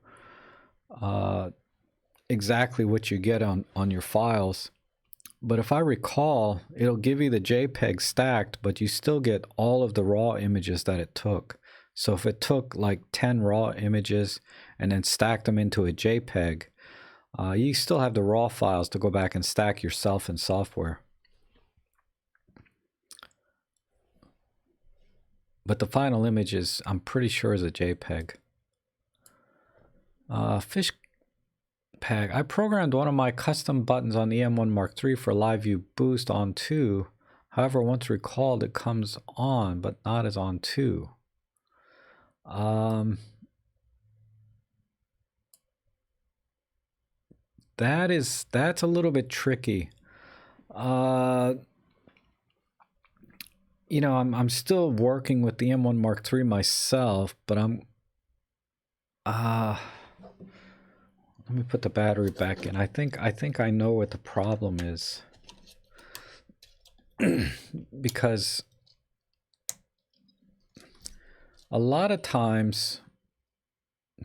exactly what you get on your files. But if I recall, it'll give you the JPEG stacked, but you still get all of the raw images that it took. So if it took like 10 raw images and then stacked them into a JPEG, you still have the raw files to go back and stack yourself in software. But the final image is, I'm pretty sure, is a JPEG. Fish Peg. I programmed one of my custom buttons on the M1 Mark III for Live View Boost on 2. However, once recalled, it comes on, but not as on 2. That's a little bit tricky. You know, I'm still working with the M1 Mark III myself, but let me put the battery back in. I think I know what the problem is. Because a lot of times,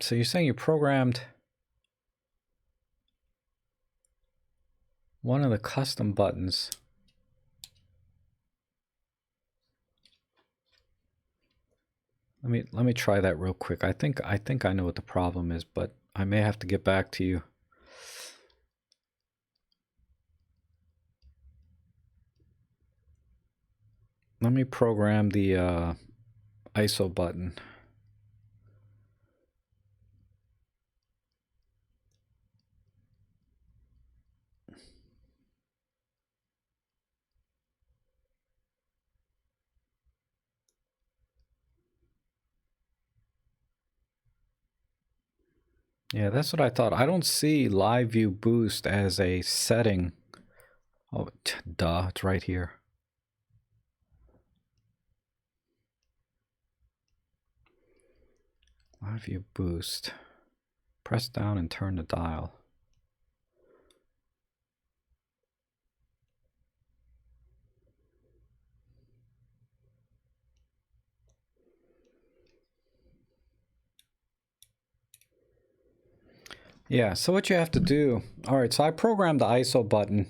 so you're saying you programmed one of the custom buttons. Let me try that real quick. I think I know what the problem is, but I may have to get back to you. Let me program the ISO button. Yeah, that's what I thought. I don't see live view boost as a setting. Oh, duh, it's right here. Live view boost. Press down and turn the dial. Yeah, so what you have to do, all right, so I programmed the ISO button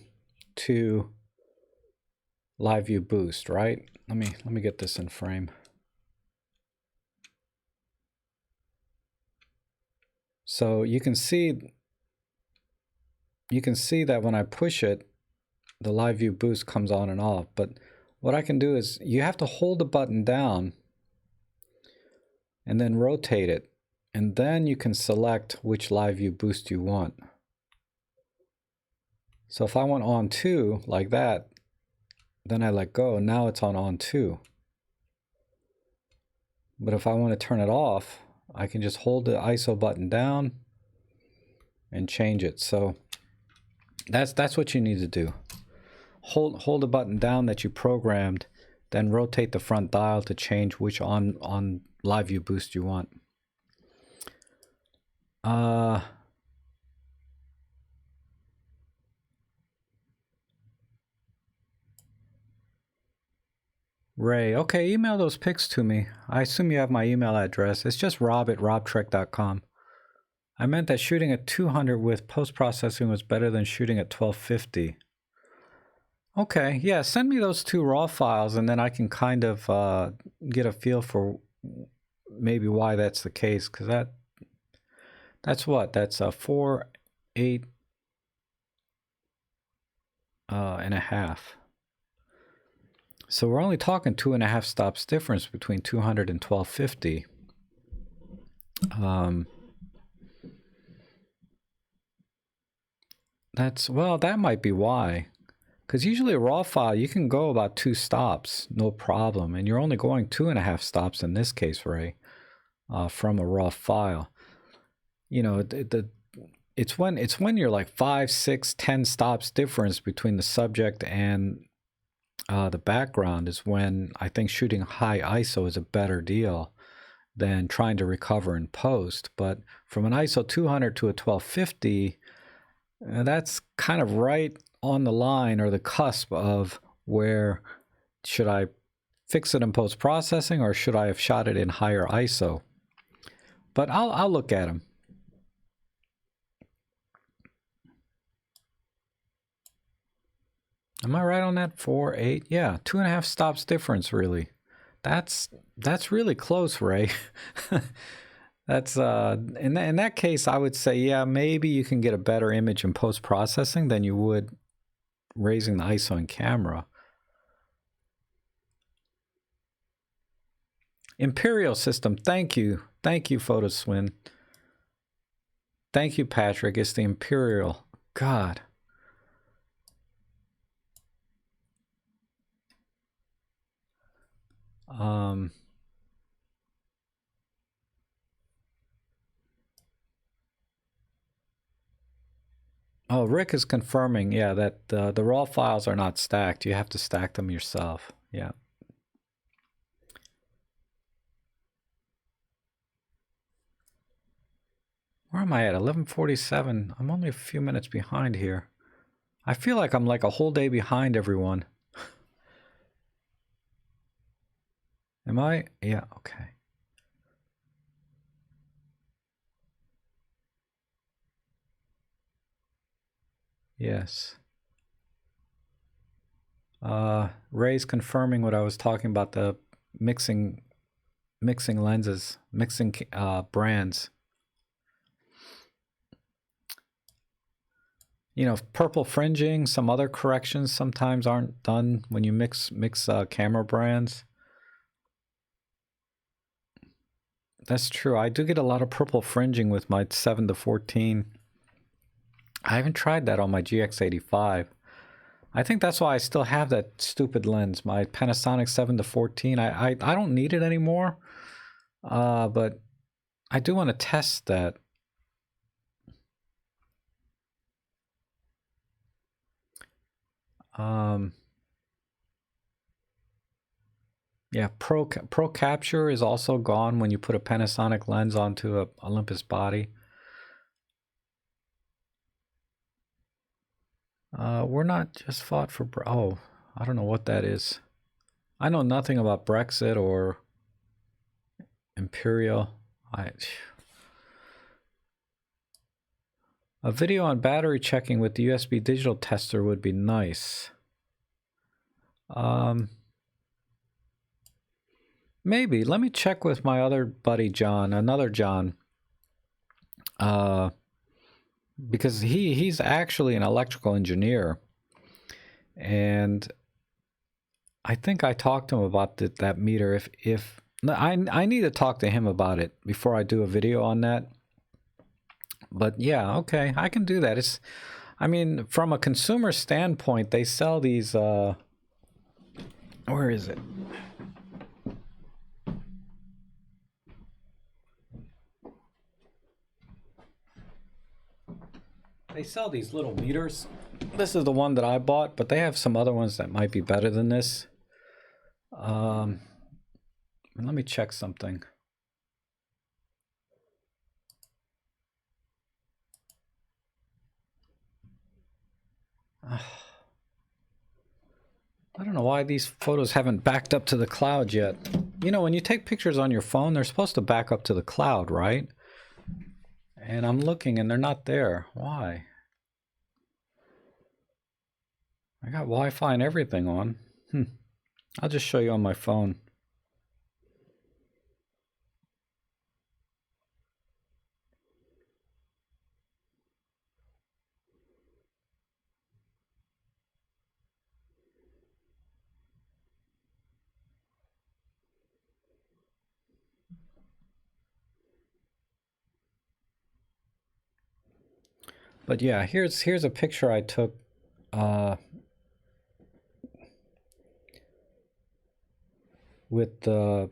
to live view boost, right? Let me get this in frame. So you can see that when I push it, the live view boost comes on and off. But what I can do is you have to hold the button down and then rotate it. And then you can select which live view boost you want. So if I want on 2 like that, then I let go. Now it's on 2. But if I want to turn it off, I can just hold the ISO button down and change it. So that's what you need to do. Hold the button down that you programmed, then rotate the front dial to change which on live view boost you want. Ray, okay, email those pics to me. I assume you have my email address. It's just rob@robtrek.com. I meant that shooting at 200 with post-processing was better than shooting at 1250. Okay, yeah, send me those 2 raw files and then I can kind of get a feel for maybe why that's the case, because that's what? That's a 4, 8 and a half. So we're only talking 2.5 stops difference between 200 and 1250. That might be why. Because usually a raw file, you can go about 2 stops, no problem. And you're only going 2.5 stops in this case, Ray, from a raw file. You know, it's when you're like 5, 6, 10 stops difference between the subject and the background is when I think shooting high ISO is a better deal than trying to recover in post. But from an ISO 200 to a 1250, that's kind of right on the line or the cusp of where should I fix it in post-processing or should I have shot it in higher ISO? But I'll look at them. Am I right on that? 4, 8? Yeah, 2.5 stops difference, really. That's really close, Ray. That's in that case, I would say, yeah, maybe you can get a better image in post-processing than you would raising the ISO in camera. Imperial System, thank you, Photoswin. Thank you, Patrick. It's the Imperial. God. Oh, Rick is confirming, yeah, that the raw files are not stacked. You have to stack them yourself. Yeah. Where am I at? 11:47. I'm only a few minutes behind here. I feel like I'm like a whole day behind everyone. Am I? Yeah, okay. Yes. Ray's confirming what I was talking about, the mixing lenses, mixing brands. You know, purple fringing, some other corrections sometimes aren't done when you mix camera brands. That's true. I do get a lot of purple fringing with my 7 to 14. I haven't tried that on my GX85. I think that's why I still have that stupid lens, my Panasonic 7 to 14. I don't need it anymore, but I do want to test that. Yeah, Pro Capture is also gone when you put a Panasonic lens onto a Olympus body. We're not just fought for... Oh, I don't know what that is. I know nothing about Brexit or Imperial. A video on battery checking with the USB digital tester would be nice. Maybe. Let me check with my other buddy John, another John. Because he's actually an electrical engineer. And I think I talked to him about that meter. If I need to talk to him about it before I do a video on that. But yeah, okay, I can do that. I mean, from a consumer standpoint, they sell these, where is it? They sell these little meters. This is the one that I bought, but they have some other ones that might be better than this. Let me check something. I don't know why these photos haven't backed up to the cloud yet. You know, when you take pictures on your phone, they're supposed to back up to the cloud, right? And I'm looking and they're not there. Why? I got Wi-Fi and everything on. I'll just show you on my phone. But yeah, here's a picture I took with the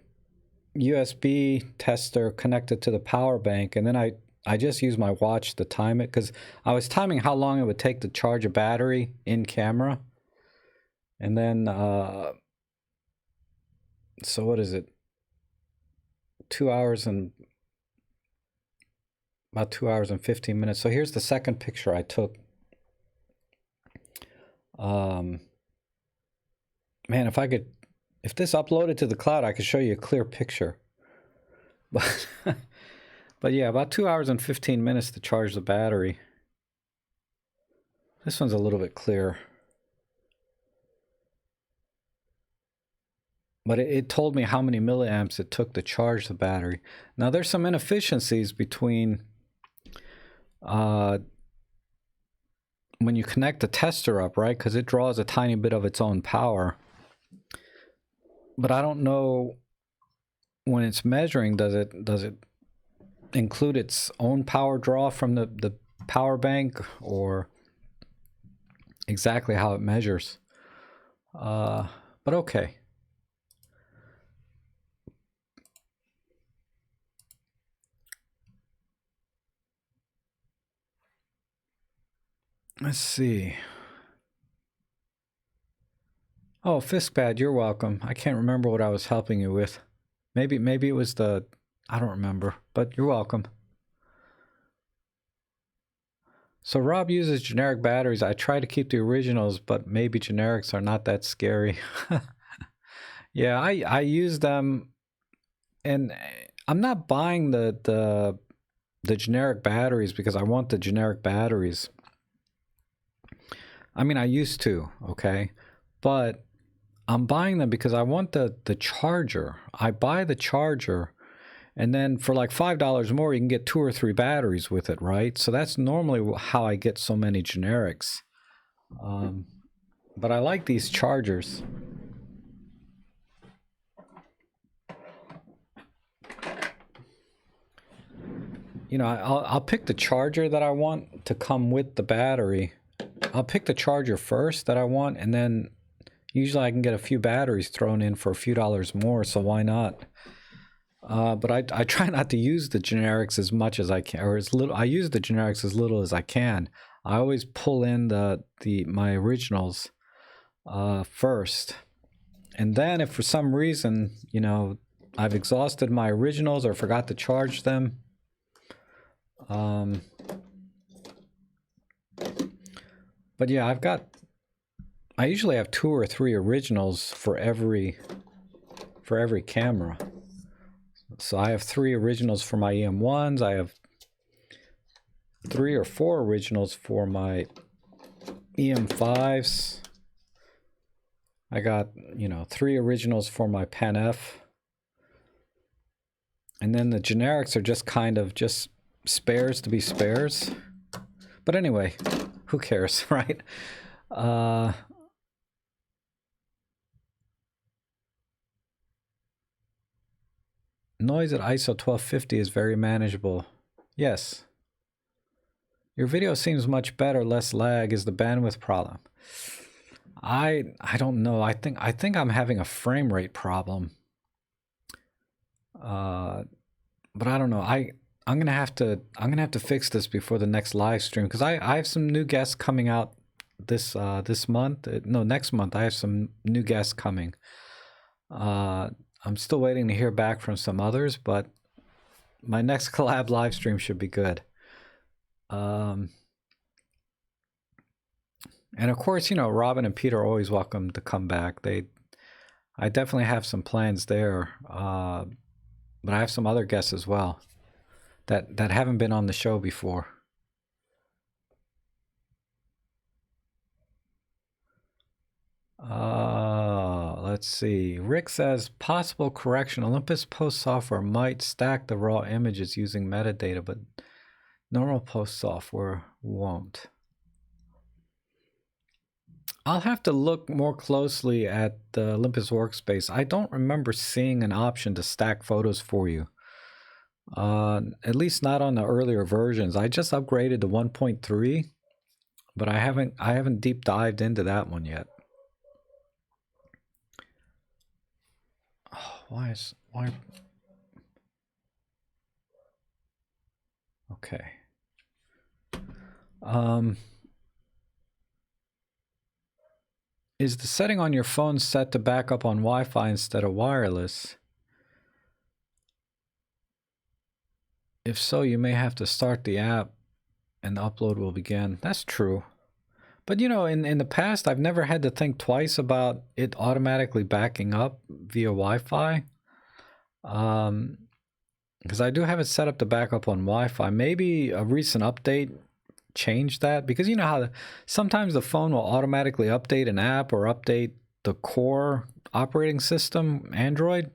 USB tester connected to the power bank, and then I just used my watch to time it, because I was timing how long it would take to charge a battery in camera. And then so what is it, 2 hours and about 2 hours and 15 minutes. So here's the second picture I took. Man, if this uploaded to the cloud, I could show you a clear picture. But yeah, about 2 hours and 15 minutes to charge the battery. This one's a little bit clearer. But it told me how many milliamps it took to charge the battery. Now there's some inefficiencies between when you connect the tester up, right? Because it draws a tiny bit of its own power. But I don't know, when it's measuring, does it include its own power draw from the power bank, or exactly how it measures? But okay. Let's see. Oh, Fiskbad, you're welcome. I can't remember what I was helping you with. Maybe it was the... I don't remember, but you're welcome. So Rob uses generic batteries. I try to keep the originals, but maybe generics are not that scary. Yeah, I use them, and I'm not buying the generic batteries because I want the generic batteries. I mean, I used to, okay? but I'm buying them because I want the charger. I buy the charger, and then for like $5 more, you can get 2 or 3 batteries with it, right? So that's normally how I get so many generics. But I like these chargers. You know, I'll pick the charger that I want to come with the battery. I'll pick the charger first that I want, and then usually I can get a few batteries thrown in for a few dollars more, so why not? But I try not to use the generics as much as I can, or as little. I use the generics as little as I can. I always pull in my originals first, and then if for some reason, you know, I've exhausted my originals or forgot to charge them, but yeah, I usually have 2 or 3 originals for every camera. So I have 3 originals for my EM1s. I have 3 or 4 originals for my EM5s. I got, you know, 3 originals for my Pen F. And then the generics are just kind of just spares to be spares. But anyway, who cares, right? Noise at ISO 1250 is very manageable. Yes. Your video seems much better, less lag. Is the bandwidth problem? I don't know. I think I'm having a frame rate problem. But I don't know. I'm gonna have to fix this before the next live stream, because I have some new guests coming out this month. No, next month. I have some new guests coming. I'm still waiting to hear back from some others, but my next collab live stream should be good. And of course, you know, Robin and Peter are always welcome to come back. I definitely have some plans there, but I have some other guests as well that haven't been on the show before. Let's see. Rick says, possible correction. Olympus post software might stack the raw images using metadata, but normal post software won't. I'll have to look more closely at the Olympus workspace. I don't remember seeing an option to stack photos for you. At least not on the earlier versions. I just upgraded to 1.3, but I haven't deep dived into that one yet. Oh, why? Okay. Is the setting on your phone set to back up on Wi-Fi instead of wireless? If so, you may have to start the app and the upload will begin. That's true. But you know, in the past, I've never had to think twice about it automatically backing up via Wi-Fi. Because I do have it set up to back up on Wi-Fi. Maybe a recent update changed that, because you know how sometimes the phone will automatically update an app or update the core operating system, Android,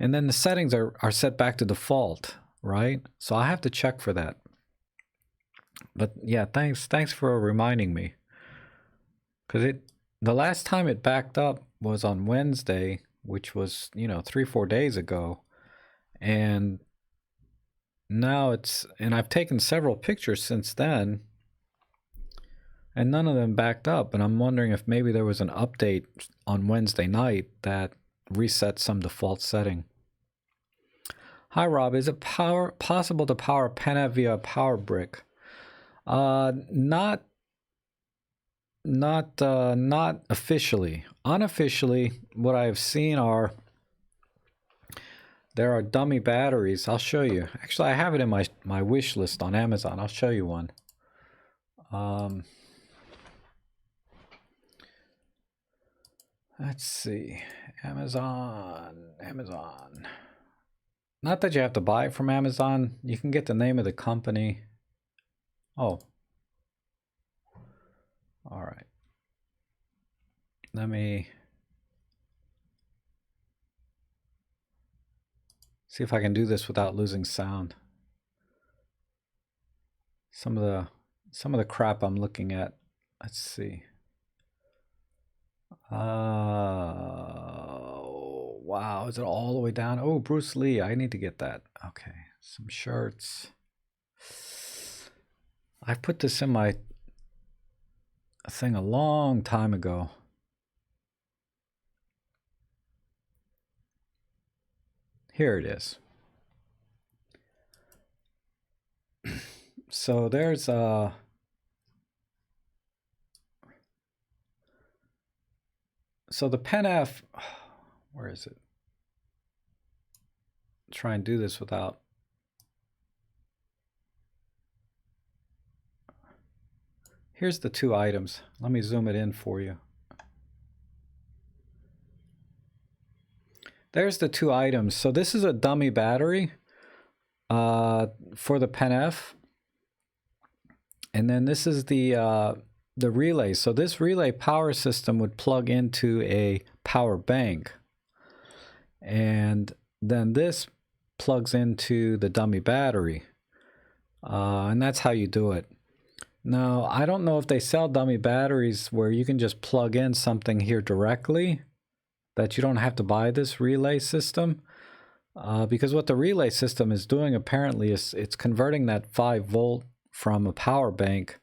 and then the settings are set back to default, right? So I have to check for that. But yeah, thanks for reminding me, because the last time it backed up was on Wednesday, which was, you know, 3-4 days ago, and now and I've taken several pictures since then, and none of them backed up, and I'm wondering if maybe there was an update on Wednesday night that reset some default setting. Hi Rob, is it possible to power Pen F via a power brick? Not officially. Unofficially, what I've seen there are dummy batteries. I'll show you. Actually, I have it in my wish list on Amazon. I'll show you one. Let's see. Amazon. Not that you have to buy it from Amazon. You can get the name of the company. Oh. All right. let me see if I can do this without losing sound. Some of the crap I'm looking at. Let's see. Wow, is it all the way down? Oh, Bruce Lee, I need to get that. Okay, some shirts. I put this in my thing a long time ago. Here it is. So there's so the Pen F, where is it? Try and do this without. Here's the two items. Let me zoom it in for you. There's the two items. So this is a dummy battery for the Pen F. And then this is the relay. So this relay power system would plug into a power bank. And then this plugs into the dummy battery. And that's how you do it. Now, I don't know if they sell dummy batteries where you can just plug in something here directly, that you don't have to buy this relay system. Because what the relay system is doing apparently is it's converting that 5 volt from a power bank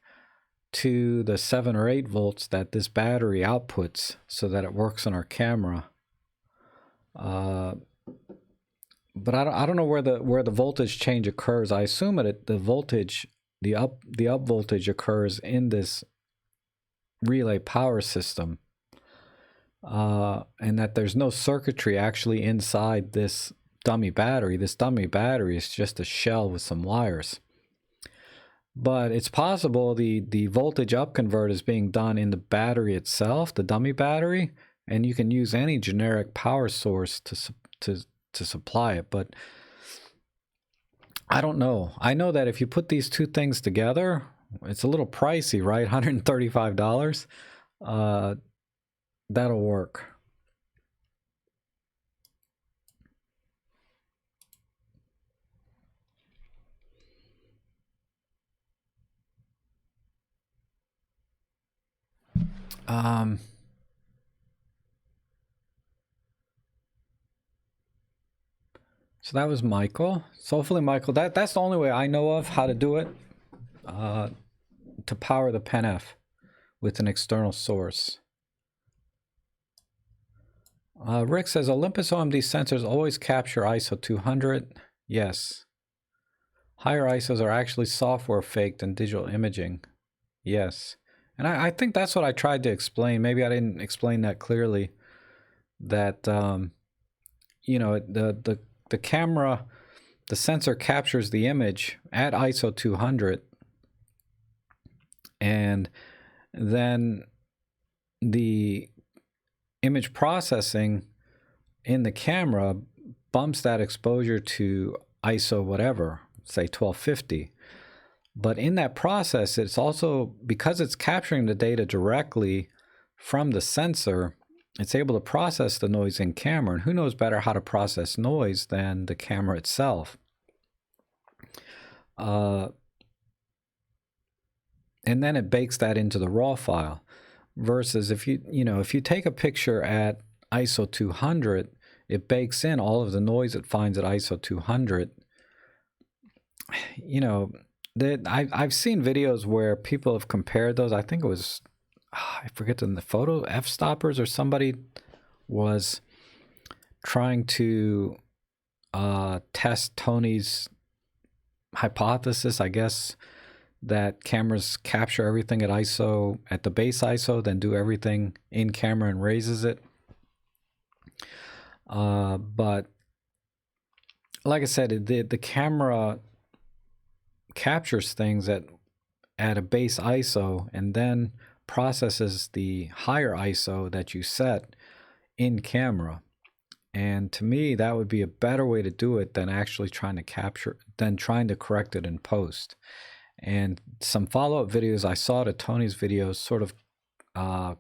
to the 7 or 8 volts that this battery outputs so that it works on our camera. But I don't know where the voltage change occurs. I assume the voltage, the up voltage occurs in this relay power system, and that there's no circuitry actually inside this dummy battery. This dummy battery is just a shell with some wires. But it's possible the voltage up convert is being done in the battery itself, the dummy battery, and you can use any generic power source to supply it. But I don't know. I know that if you put these two things together, it's a little pricey, right? $135. That'll work. So that was Michael. So hopefully, Michael, that's the only way I know of how to do it, to power the Pen F with an external source. Rick says, Olympus OMD sensors always capture ISO 200. Yes. Higher ISOs are actually software faked and digital imaging. Yes. And I think that's what I tried to explain. Maybe I didn't explain that clearly. That, you know, the camera, the sensor captures the image at ISO 200. And then the image processing in the camera bumps that exposure to ISO whatever, say 1250. But in that process, it's also, because it's capturing the data directly from the sensor, it's able to process the noise in camera. And who knows better how to process noise than the camera itself? And then it bakes that into the raw file. Versus if you take a picture at ISO 200, it bakes in all of the noise it finds at ISO 200. You know, I've seen videos where people have compared those. I think it was, I forget the photo, F-stoppers or somebody was trying to test Tony's hypothesis, I guess, that cameras capture everything at ISO, at the base ISO, then do everything in camera and raises it. But like I said, the camera captures things at a base ISO and then processes the higher ISO that you set in camera. And to me, that would be a better way to do it than actually trying to correct it in post. And some follow-up videos I saw to Tony's videos sort of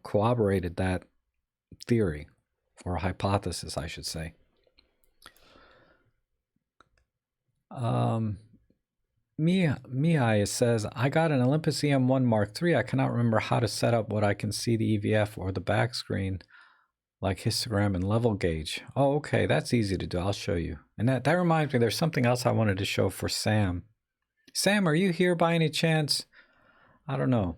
corroborated that theory, or hypothesis, I should say. Mihai says, I got an Olympus EM1 Mark III. I cannot remember how to set up what I can see the EVF or the back screen, like histogram and level gauge. Oh, okay, that's easy to do. I'll show you. And that reminds me, there's something else I wanted to show for Sam. Sam, are you here by any chance? I don't know.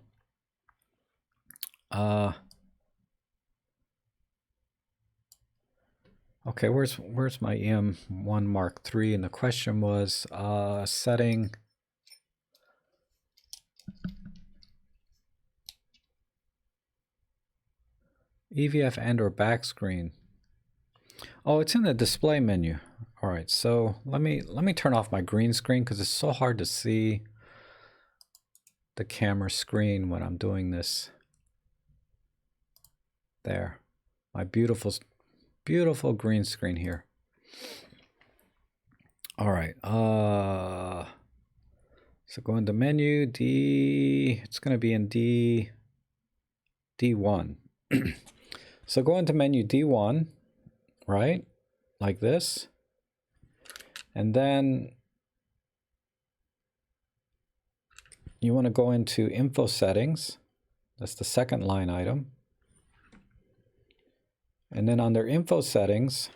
Okay, where's my EM1 Mark III? And the question was setting EVF and or back screen. Oh, it's in the display menu. All right, so let me turn off my green screen because it's so hard to see the camera screen when I'm doing this. There, my beautiful green screen here. All right, so go into menu, it's gonna be in D1. So go into menu D1, right? Like this. And then you want to go into info settings. That's the second line item. And then under info settings,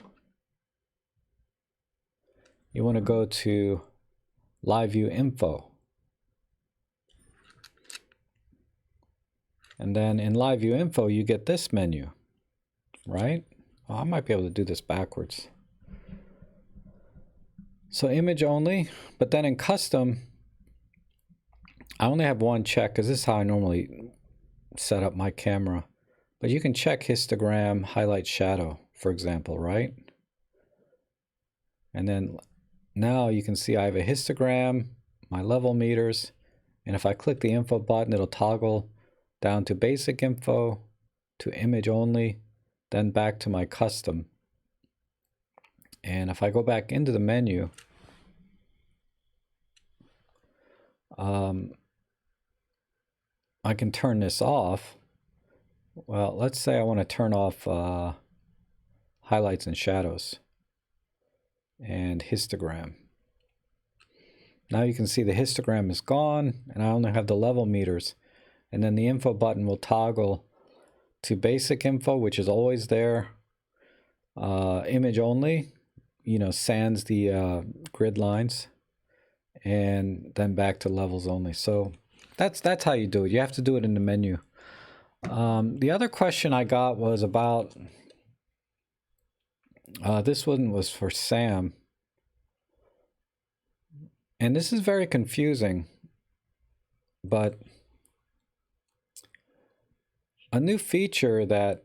you want to go to live view info. And then in live view info, you get this menu, right? Oh, I might be able to do this backwards. So image only, but then in custom, I only have one check because this is how I normally set up my camera. But you can check histogram, highlight, shadow, for example, right? And then now you can see I have a histogram, my level meters, and if I click the info button, it'll toggle down to basic info, to image only, then back to my custom. And if I go back into the menu, I can turn this off. Well, let's say I want to turn off highlights and shadows and histogram. Now you can see the histogram is gone and I only have the level meters. And then the info button will toggle to basic info, which is always there. Image only, you know, sans the grid lines. And then back to levels only. So that's how you do it. You have to do it in the menu. The other question I got was about, this one was for Sam. And this is very confusing, but a new feature that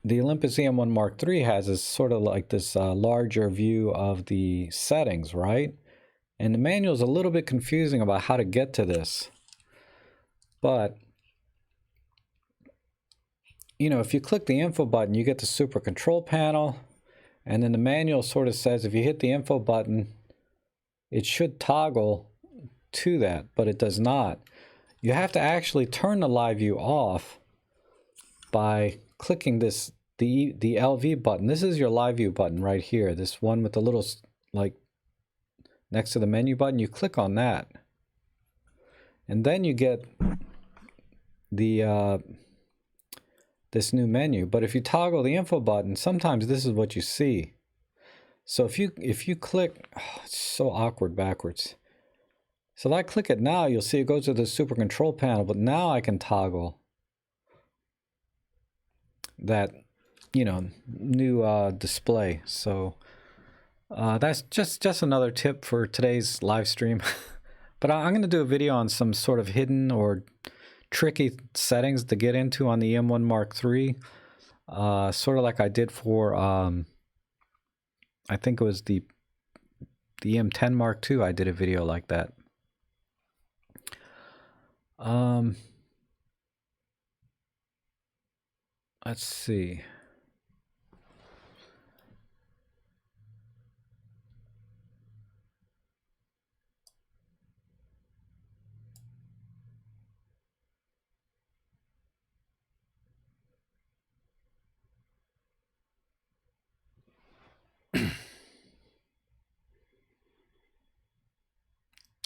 the Olympus EM1 Mark III has is sort of like this larger view of the settings, right? And the manual is a little bit confusing about how to get to this. But, you know, if you click the info button, you get the super control panel. And then the manual sort of says if you hit the info button, it should toggle to that, but it does not. You have to actually turn the live view off by clicking this, the LV button. This is your live view button right here. This one with the little, like, next to the menu button. You click on that. And then you get the this new menu. But if you toggle the info button, sometimes this is what you see. So if you click, oh, it's so awkward backwards. So if I click it now, you'll see it goes to the super control panel, but now I can toggle that, you know, new display. So that's just another tip for today's live stream. But I'm going to do a video on some sort of hidden or tricky settings to get into on the M1 Mark III. Sort of like I did for, I think it was the M10 Mark II. I did a video like that. Let's see.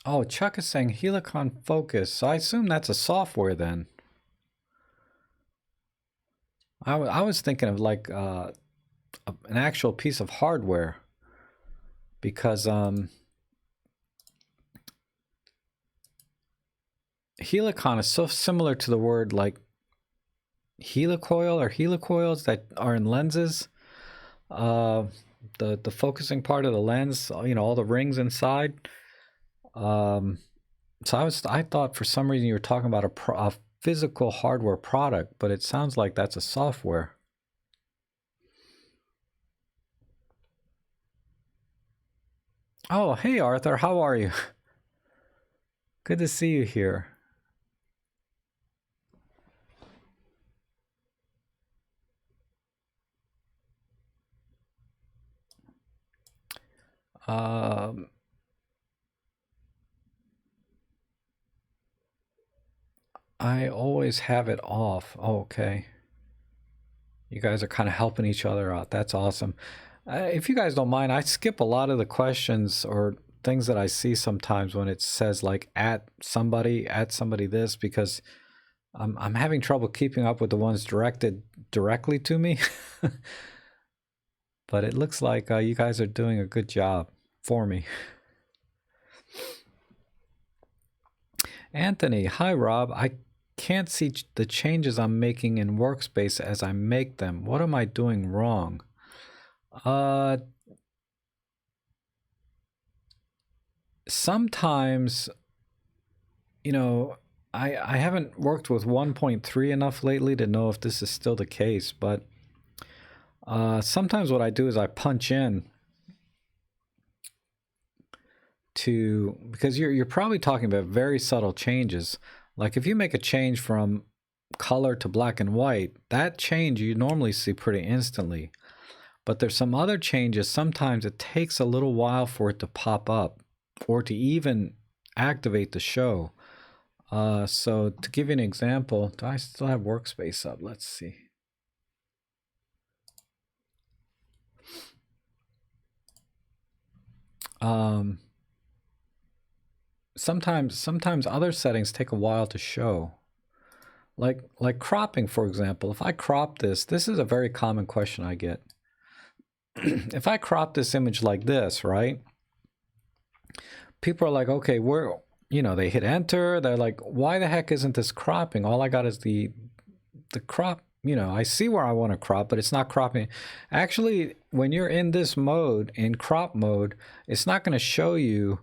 Oh, Chuck is saying Helicon Focus. So I assume that's a software then. I was thinking of like an actual piece of hardware because Helicon is so similar to the word like helicoil or helicoils that are in lenses. The focusing part of the lens, you know, all the rings inside. So I thought for some reason you were talking about a physical hardware product, but it sounds like that's a software. Oh, hey Arthur, how are you? Good to see you here. Um, I always have it off. Oh, okay. You guys are kind of helping each other out. That's awesome. If you guys don't mind, I skip a lot of the questions or things that I see sometimes when it says like at somebody this because I'm having trouble keeping up with the ones directed directly to me. But it looks like you guys are doing a good job for me. Anthony, hi Rob. I can't see the changes I'm making in Workspace as I make them. What am I doing wrong? Sometimes, you know, I haven't worked with 1.3 enough lately to know if this is still the case, but sometimes what I do is I punch in to, because you're probably talking about very subtle changes. Like if you make a change from color to black and white, that change you normally see pretty instantly. But there's some other changes, sometimes it takes a little while for it to pop up or to even activate the show. So to give you an example, do I still have Workspace up? Let's see. Sometimes other settings take a while to show. Like cropping, for example. If I crop this is a very common question I get. If I crop this image like this, right? People are like, okay, where, you know, they hit enter. They're like, why the heck isn't this cropping? All I got is the crop. You know, I see where I want to crop, but it's not cropping. Actually, when you're in this mode, in crop mode, it's not going to show you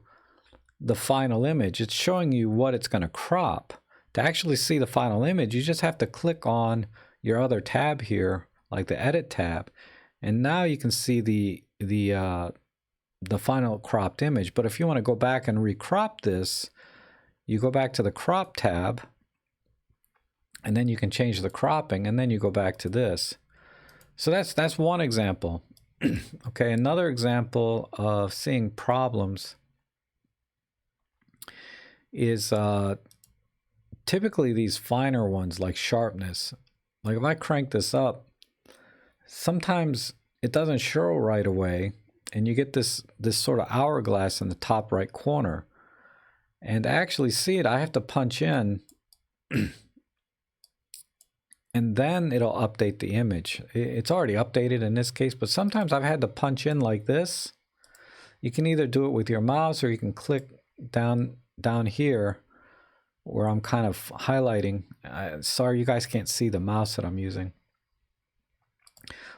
the final image. It's showing you what it's going to crop. To actually see the final image, you just have to click on your other tab here, like the edit tab, and now you can see the final cropped image. But if you want to go back and recrop this, you go back to the crop tab, and then you can change the cropping, and then you go back to this. So that's one example. Okay, another example of seeing problems is typically these finer ones like sharpness. Like if I crank this up, sometimes it doesn't show right away, and you get this sort of hourglass in the top right corner. And to actually see it, I have to punch in and then it'll update the image. It's already updated in this case, but sometimes I've had to punch in like this. You can either do it with your mouse or you can click down here where I'm kind of highlighting. Sorry, you guys can't see the mouse that I'm using.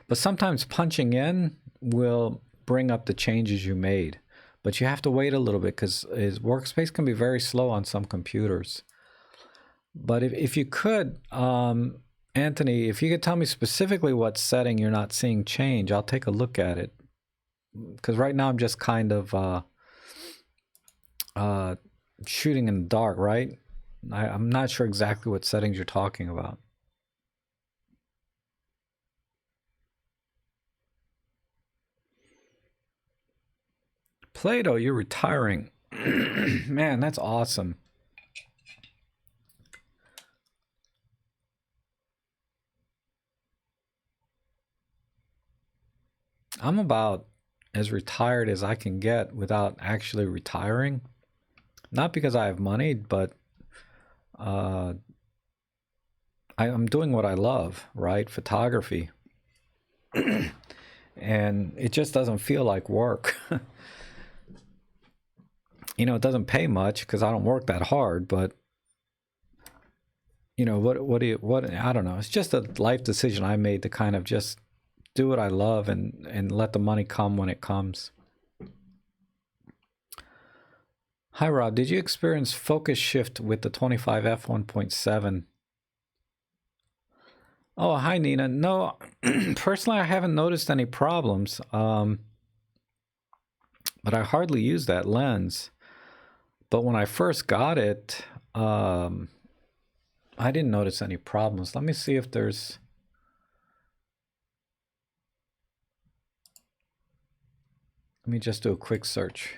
But sometimes punching in will bring up the changes you made. But you have to wait a little bit because Workspace can be very slow on some computers. But if you could, Anthony, if you could tell me specifically what setting you're not seeing change, I'll take a look at it. Because right now I'm just kind of shooting in the dark, right? I'm not sure exactly what settings you're talking about. Plato, you're retiring. Man, that's awesome. I'm about as retired as I can get without actually retiring. Not because I have money, but I'm doing what I love, right? Photography. And it just doesn't feel like work. You know, it doesn't pay much because I don't work that hard, but you know, what I don't know. It's just a life decision I made to kind of just do what I love and let the money come when it comes. Hi Rob, did you experience focus shift with the 25F 1.7? Oh, hi Nina. No, personally I haven't noticed any problems. But I hardly use that lens. But when I first got it, I didn't notice any problems. Let me see if there's... Let me just do a quick search.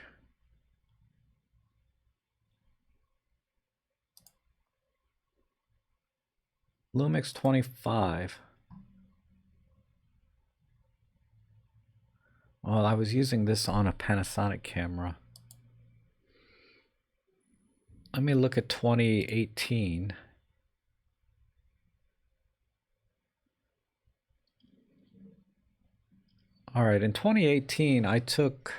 Lumix 25. Well, I was using this on a Panasonic camera. Let me look at 2018. All right, in 2018, I took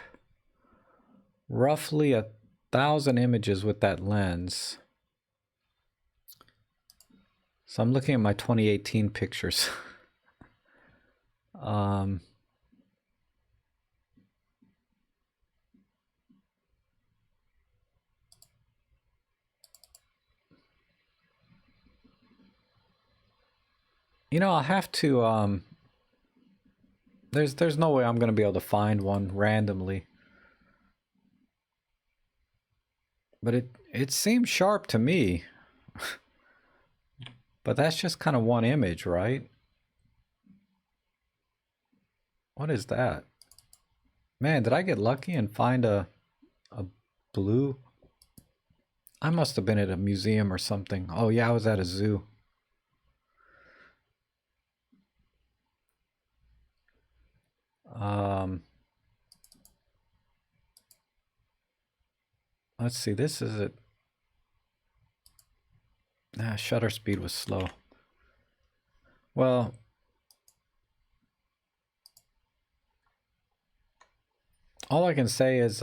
roughly 1,000 images with that lens. So I'm looking at my 2018 pictures. You know, I'll have to, there's no way I'm going to be able to find one randomly. But it seems sharp to me. But that's just kind of one image, right? What is that? Man, did I get lucky and find a blue? I must have been at a museum or something. Oh yeah, I was at a zoo. Let's see, this is it. Shutter speed was slow. Well, all I can say is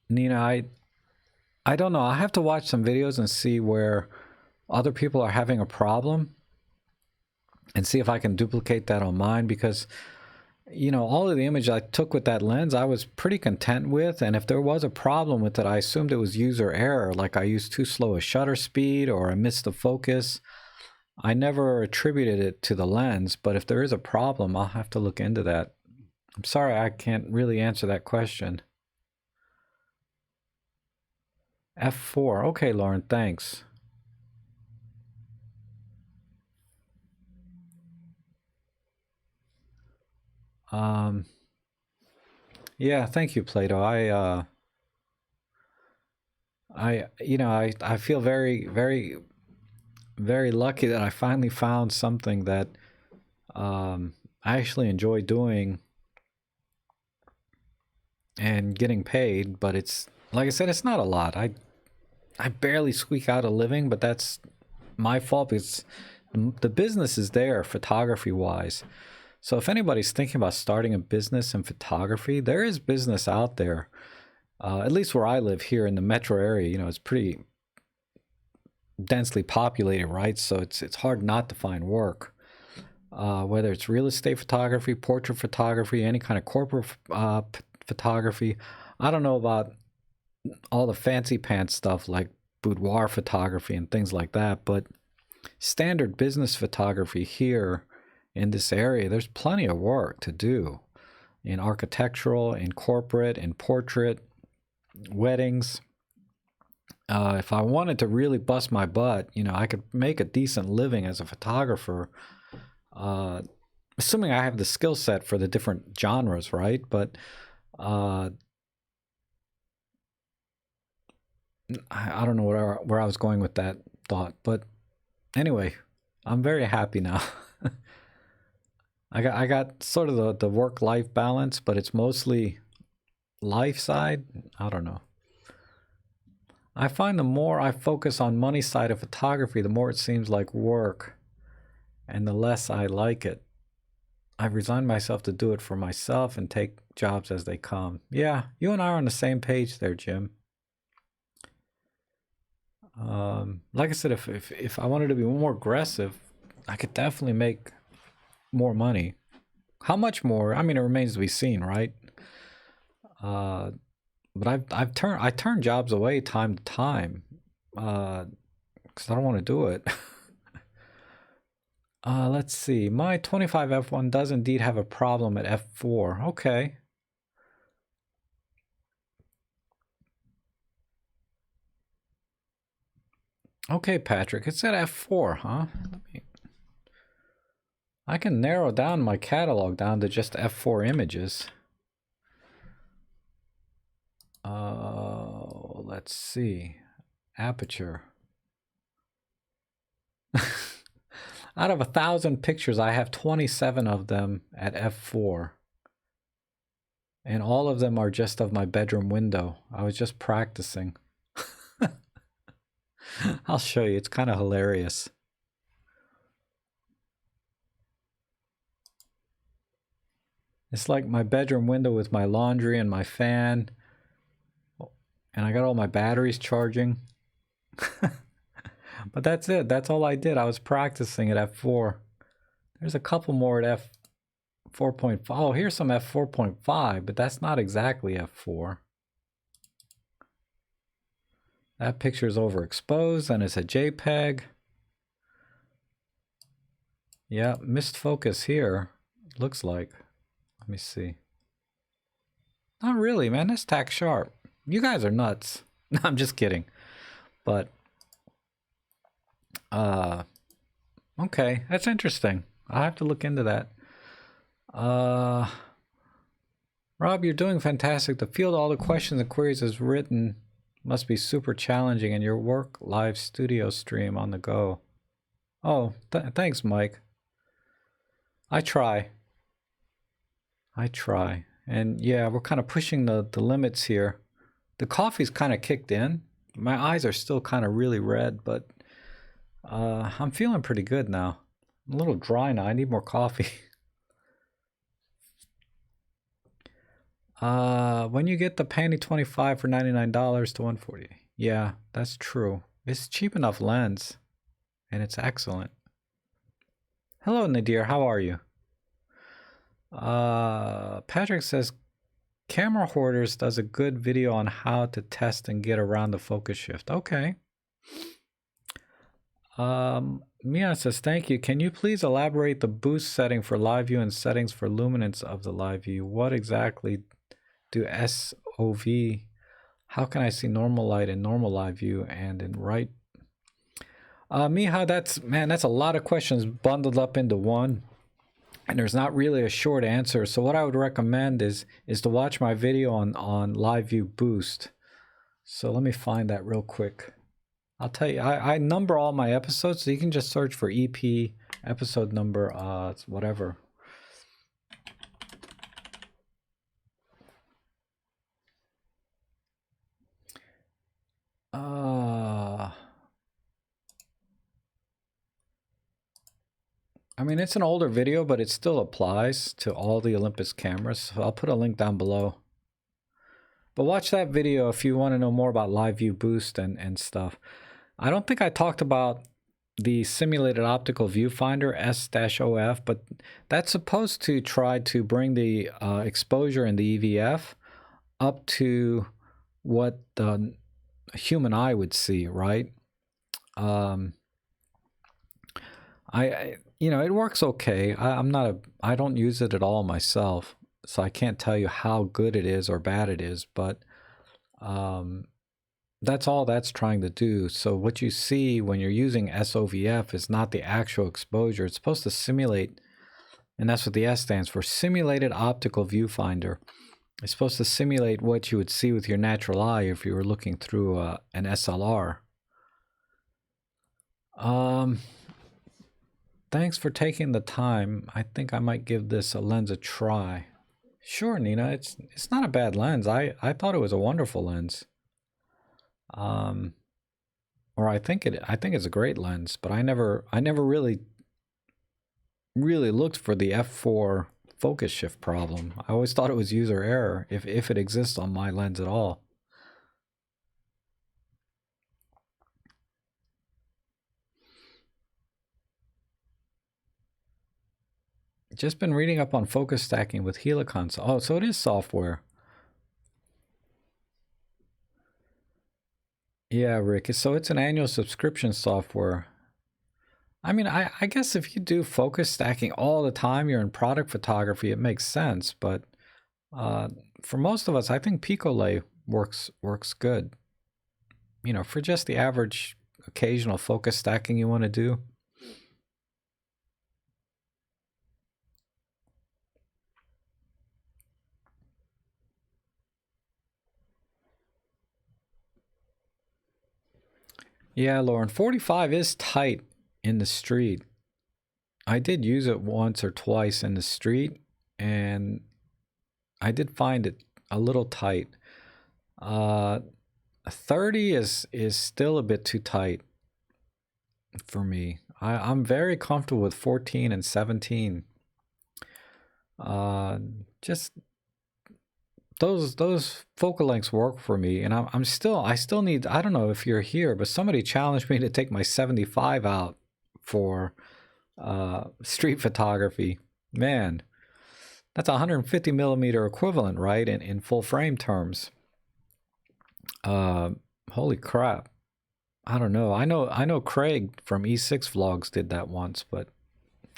Nina, I don't know. I have to watch some videos and see where other people are having a problem and see if I can duplicate that on mine, because you know, all of the image I took with that lens I was pretty content with, and if there was a problem with it, I assumed it was user error, like I used too slow a shutter speed or I missed the focus. I never attributed it to the lens, but if there is a problem, I'll have to look into that. I'm sorry I can't really answer that question. F4. Okay, Lauren, thanks. Yeah, thank you, Plato. You know, I feel very, very, very lucky that I finally found something that I actually enjoy doing and getting paid, but it's, like I said, it's not a lot. I barely squeak out a living, but that's my fault because the business is there photography wise. So if anybody's thinking about starting a business in photography, there is business out there. At least where I live here in the metro area, you know, it's pretty densely populated, right? So it's hard not to find work. Whether it's real estate photography, portrait photography, any kind of corporate photography. I don't know about all the fancy pants stuff like boudoir photography and things like that, but standard business photography here in this area, there's plenty of work to do in architectural, in corporate, in portrait, weddings. If I wanted to really bust my butt, you know, I could make a decent living as a photographer, assuming I have the skill set for the different genres, right? But I don't know where I was going with that thought. But anyway, I'm very happy now. I got sort of the work-life balance, but it's mostly life side. I don't know. I find the more I focus on money side of photography, the more it seems like work, and the less I like it. I've resigned myself to do it for myself and take jobs as they come. Yeah, you and I are on the same page there, Jim. Like I said, if I wanted to be more aggressive, I could definitely make more money. How much more? I mean, it remains to be seen, right? But I turn jobs away time to time, because I don't want to do it. Let's see. My 25 f1 does indeed have a problem at f4. Okay. Okay, Patrick, it's at f4, huh? I can narrow down my catalog down to just f4 images. Let's see. Aperture. Out of 1,000 pictures, I have 27 of them at f4. And all of them are just of my bedroom window. I was just practicing. I'll show you. It's kind of hilarious. It's like my bedroom window with my laundry and my fan. And I got all my batteries charging. But that's it. That's all I did. I was practicing at f4. There's a couple more at f4.5. Oh, here's some f4.5, but that's not exactly f4. That picture is overexposed and it's a JPEG. Yeah, missed focus here. Looks like. Let me see. Not really, man. That's tack sharp. You guys are nuts. No, I'm just kidding. But okay, that's interesting. I'll have to look into that. Rob, you're doing fantastic. To field all the questions and queries is written must be super challenging, and your work live studio stream on the go. Oh, thanks, Mike. I try. And yeah, we're kind of pushing the limits here. The coffee's kind of kicked in. My eyes are still kind of really red, but I'm feeling pretty good now. I'm a little dry now. I need more coffee. When you get the Panty 25 for $99 to $140. Yeah, that's true. It's cheap enough lens, and it's excellent. Hello, Nadir. How are you? Patrick says, Camera Hoarders does a good video on how to test and get around the focus shift. Okay. Mia says, thank you. Can you please elaborate the boost setting for live view and settings for luminance of the live view? What exactly do SOV? How can I see normal light in normal live view and in right? Miha, that's a lot of questions bundled up into one. And there's not really a short answer. So what I would recommend is to watch my video on live view boost. So let me find that real quick. I'll tell you, I number all my episodes, so you can just search for EP episode number, whatever. I mean, it's an older video, but it still applies to all the Olympus cameras. So I'll put a link down below. But watch that video if you want to know more about live view boost and stuff. I don't think I talked about the simulated optical viewfinder S-OF, but that's supposed to try to bring the exposure in the EVF up to what the human eye would see, right? You know, it works okay. I don't use it at all myself, so I can't tell you how good it is or bad it is, but that's all that's trying to do. So what you see when you're using SOVF is not the actual exposure. It's supposed to simulate, and that's what the S stands for, simulated optical viewfinder. It's supposed to simulate what you would see with your natural eye if you were looking through an SLR. Thanks for taking the time. I think I might give this a lens a try. Sure, Nina. It's not a bad lens. I thought it was a wonderful lens. Or I think it's a great lens, but I never really looked for the f4 focus shift problem. I always thought it was user error if it exists on my lens at all. Just been reading up on focus stacking with Helicons. Oh, so it is software. Yeah, Rick. So it's an annual subscription software. I mean, I guess if you do focus stacking all the time, you're in product photography, it makes sense. But for most of us, I think Picolay works good. You know, for just the average occasional focus stacking you want to do. Yeah, Lauren, 45 is tight in the street. I did use it once or twice in the street, and I did find it a little tight. 30 is still a bit too tight for me. I'm very comfortable with 14 and 17. Just those focal lengths work for me, and I still need. I don't know if you're here, but somebody challenged me to take my 75 out for street photography. Man, that's 150 millimeter equivalent, right? In full frame terms. Holy crap! I don't know. I know Craig from E6 Vlogs did that once, but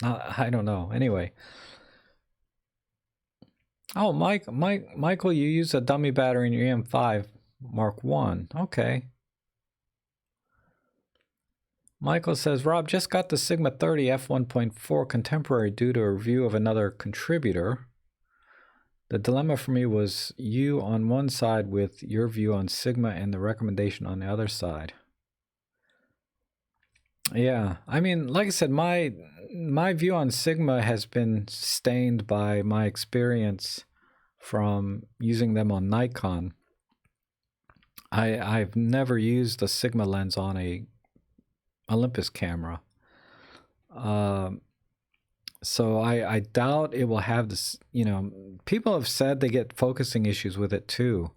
I don't know. Anyway. Oh, Michael, you use a dummy battery in your EM5 Mark 1. Okay. Michael says, Rob, just got the Sigma 30 f1.4 contemporary due to a review of another contributor. The dilemma for me was you on one side with your view on Sigma and the recommendation on the other side. Yeah, I mean, like I said, my view on Sigma has been stained by my experience from using them on Nikon. I've never used a Sigma lens on a Olympus camera. So I doubt it will have this, you know, people have said they get focusing issues with it too.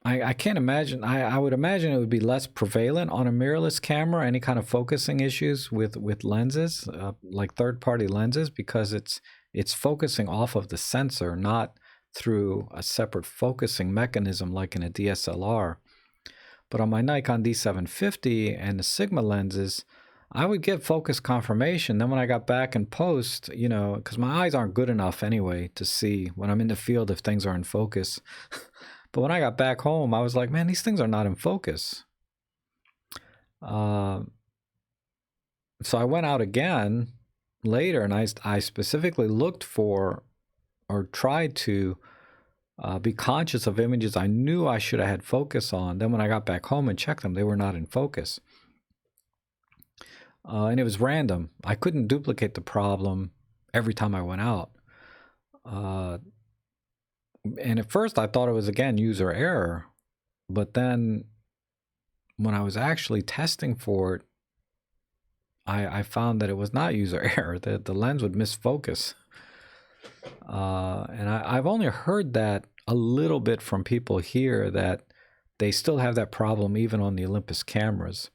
I can't imagine. I would imagine it would be less prevalent on a mirrorless camera, any kind of focusing issues with lenses, like third-party lenses, because it's focusing off of the sensor, not through a separate focusing mechanism like in a DSLR. But on my Nikon D750 and the Sigma lenses, I would get focus confirmation. Then when I got back in post, you know, because my eyes aren't good enough anyway to see when I'm in the field if things are in focus. But when I got back home, I was like, man, these things are not in focus. So I went out again later, and I specifically looked for or tried to be conscious of images I knew I should have had focus on. Then when I got back home and checked them, they were not in focus. And it was random. I couldn't duplicate the problem every time I went out. And at first I thought it was, again, user error. But then when I was actually testing for it, I found that it was not user error, that the lens would miss focus. And I've only heard that a little bit from people here, that they still have that problem even on the Olympus cameras.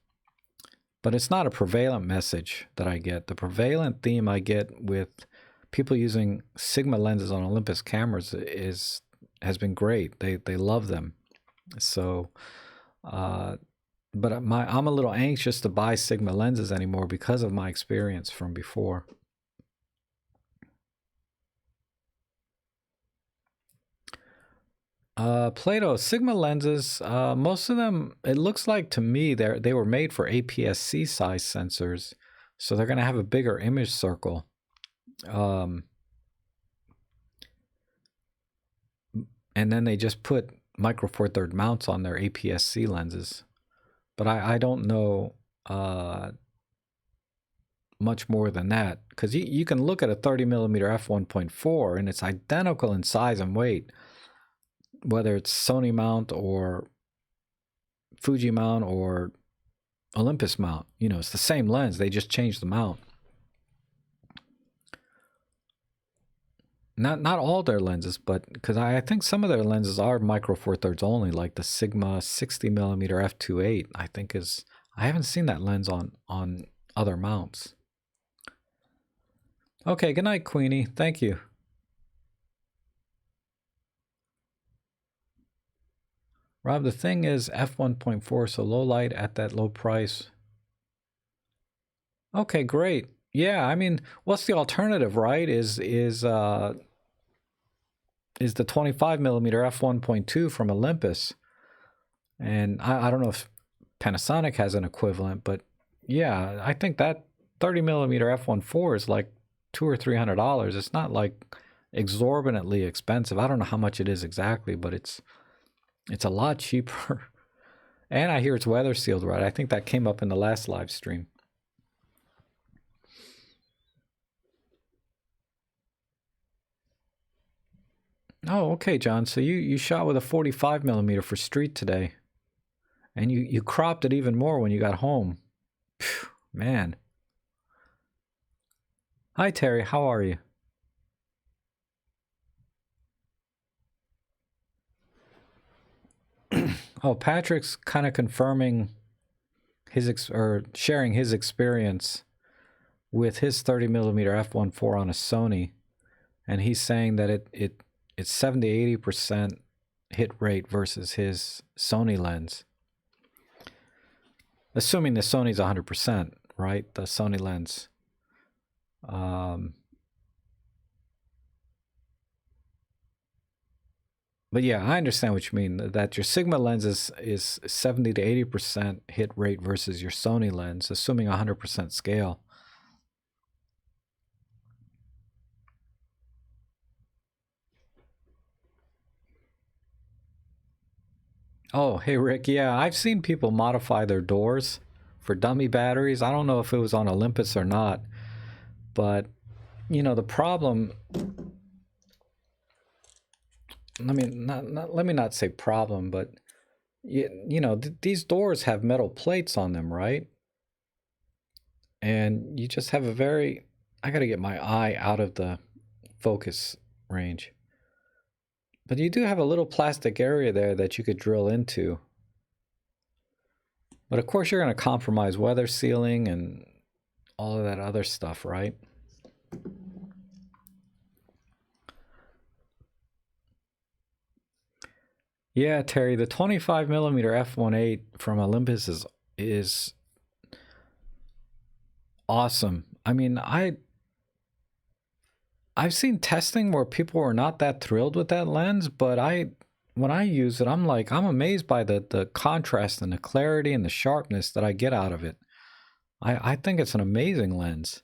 But it's not a prevalent message that I get. The prevalent theme I get with people using Sigma lenses on Olympus cameras has been great. They love them. So, but I'm a little anxious to buy Sigma lenses anymore because of my experience from before. Plato, Sigma lenses, most of them, it looks like to me they were made for APS-C size sensors, so they're going to have a bigger image circle. And then they just put micro four third mounts on their APS-C lenses. But I don't know much more than that, because you can look at a 30mm f1.4 and it's identical in size and weight, whether it's Sony mount or Fuji mount or Olympus mount. You know, it's the same lens, they just changed the mount. Not all their lenses, but because I think some of their lenses are micro four thirds only, like the Sigma 60mm f2.8. I think is, I haven't seen that lens on other mounts. Okay, good night, Queenie. Thank you. Rob, the thing is f1.4, so low light at that low price. Okay, great. Yeah, I mean, what's the alternative, right? Is the 25mm f1.2 from Olympus. And I don't know if Panasonic has an equivalent, but yeah, I think that 30mm f1.4 is like $200 or $300. It's not like exorbitantly expensive. I don't know how much it is exactly, but it's a lot cheaper. And I hear it's weather sealed, right? I think that came up in the last live stream. Oh, okay, John. So you shot with a 45mm for street today, and you cropped it even more when you got home. Phew, man. Hi, Terry. How are you? Oh, Patrick's kind of confirming or sharing his experience with his 30mm f1.4 on a Sony, and he's saying that it's 70-80% hit rate versus his Sony lens. Assuming the Sony's 100%, right? The Sony lens. But yeah, I understand what you mean. That your Sigma lens is 70-80% hit rate versus your Sony lens, assuming 100% scale. Oh, hey Rick. Yeah, I've seen people modify their doors for dummy batteries. I don't know if it was on Olympus or not, but you know the problem. Let me not say problem, but you know these doors have metal plates on them, right? And you just have a very. I got to get my eye out of the focus range. But you do have a little plastic area there that you could drill into. But of course, you're going to compromise weather sealing and all of that other stuff, right? Yeah, Terry, the 25mm f1.8 from Olympus is awesome. I mean, I've seen testing where people were not that thrilled with that lens, but when I use it, I'm amazed by the contrast and the clarity and the sharpness that I get out of it. I think it's an amazing lens.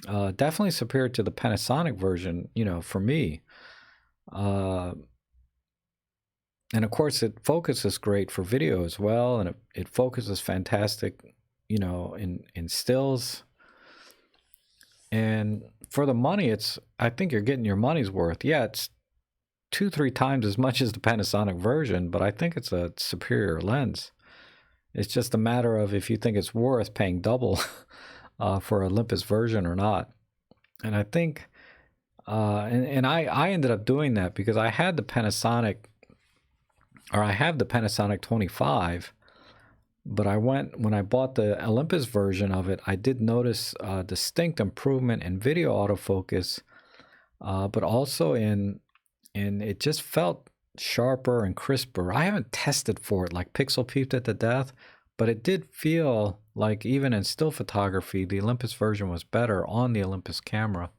Definitely superior to the Panasonic version, you know, for me. And of course, it focuses great for video as well, and it focuses fantastic, you know, in stills. And for the money, I think you're getting your money's worth. Yeah, it's 2-3 times as much as the Panasonic version, but I think it's a superior lens. It's just a matter of if you think it's worth paying double for Olympus version or not. And I think, and I ended up doing that because I had the Panasonic, or I have the Panasonic 25, but when I bought the Olympus version of it, I did notice a distinct improvement in video autofocus, but also in it just felt sharper and crisper. I haven't tested for it, like pixel peeped it to death, but it did feel like even in still photography, the Olympus version was better on the Olympus camera.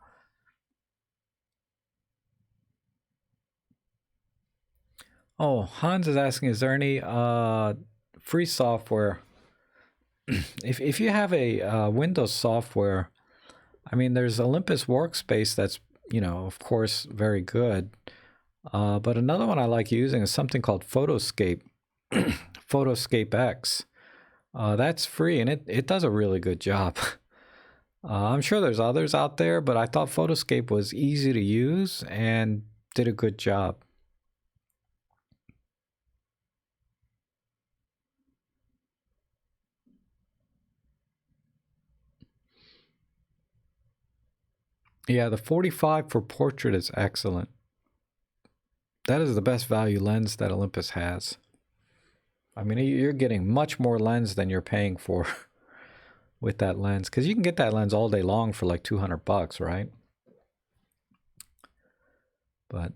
Oh, Hans is asking, is there any free software? If you have a Windows software, I mean, there's Olympus Workspace that's, you know, of course, very good. But another one I like using is something called Photoscape, Photoscape X, That's free, and it does a really good job. I'm sure there's others out there, but I thought Photoscape was easy to use and did a good job. Yeah, the 45 for portrait is excellent. That is the best value lens that Olympus has. I mean, you're getting much more lens than you're paying for with that lens, because you can get that lens all day long for like 200 bucks, right? But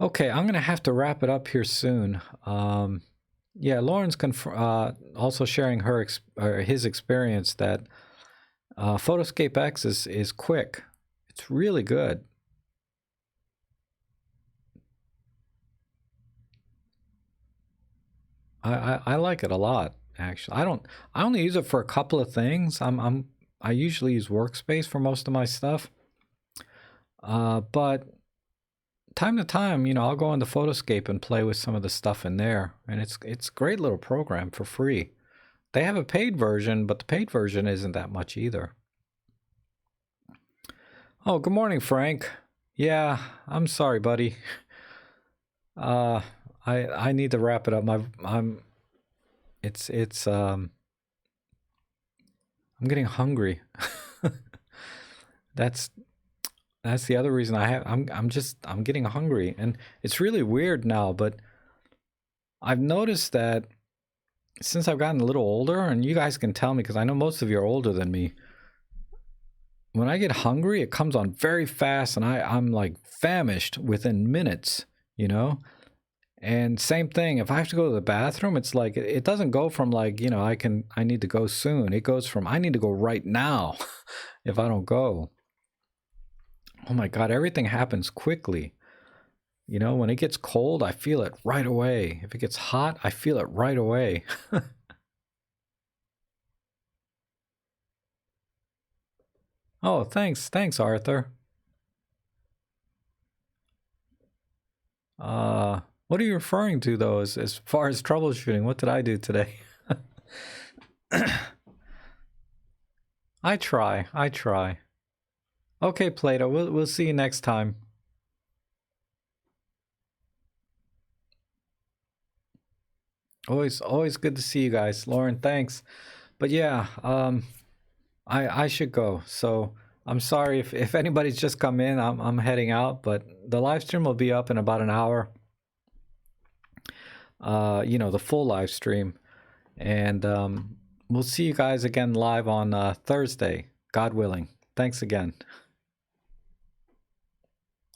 okay, I'm gonna have to wrap it up here soon. Yeah, Lauren's also sharing his experience that Photoscape X is quick. It's really good. I like it a lot, actually. I only use it for a couple of things. I usually use Workspace for most of my stuff. But time to time, you know, I'll go into Photoscape and play with some of the stuff in there, and it's a great little program for free. They have a paid version, but the paid version isn't that much either. Oh, good morning, Frank. Yeah, I'm sorry, buddy. I need to wrap it up. I'm getting hungry. that's that's the other reason I'm getting hungry, and it's really weird now, but I've noticed that since I've gotten a little older, and you guys can tell me because I know most of you are older than me, when I get hungry, it comes on very fast, and I'm like famished within minutes, you know? And same thing, if I have to go to the bathroom, it's like it doesn't go from like, you know, I need to go soon. It goes from I need to go right now if I don't go. Oh my God, everything happens quickly. You know, when it gets cold, I feel it right away. If it gets hot, I feel it right away. Oh, thanks, Arthur. What are you referring to though, as far as troubleshooting? What did I do today? I try. Okay, Plato, we'll see you next time. Always good to see you guys. Lauren, thanks. But yeah, I should go. So I'm sorry if anybody's just come in. I'm heading out, but the live stream will be up in about an hour. You know, the full live stream, and we'll see you guys again live on Thursday, God willing. Thanks again.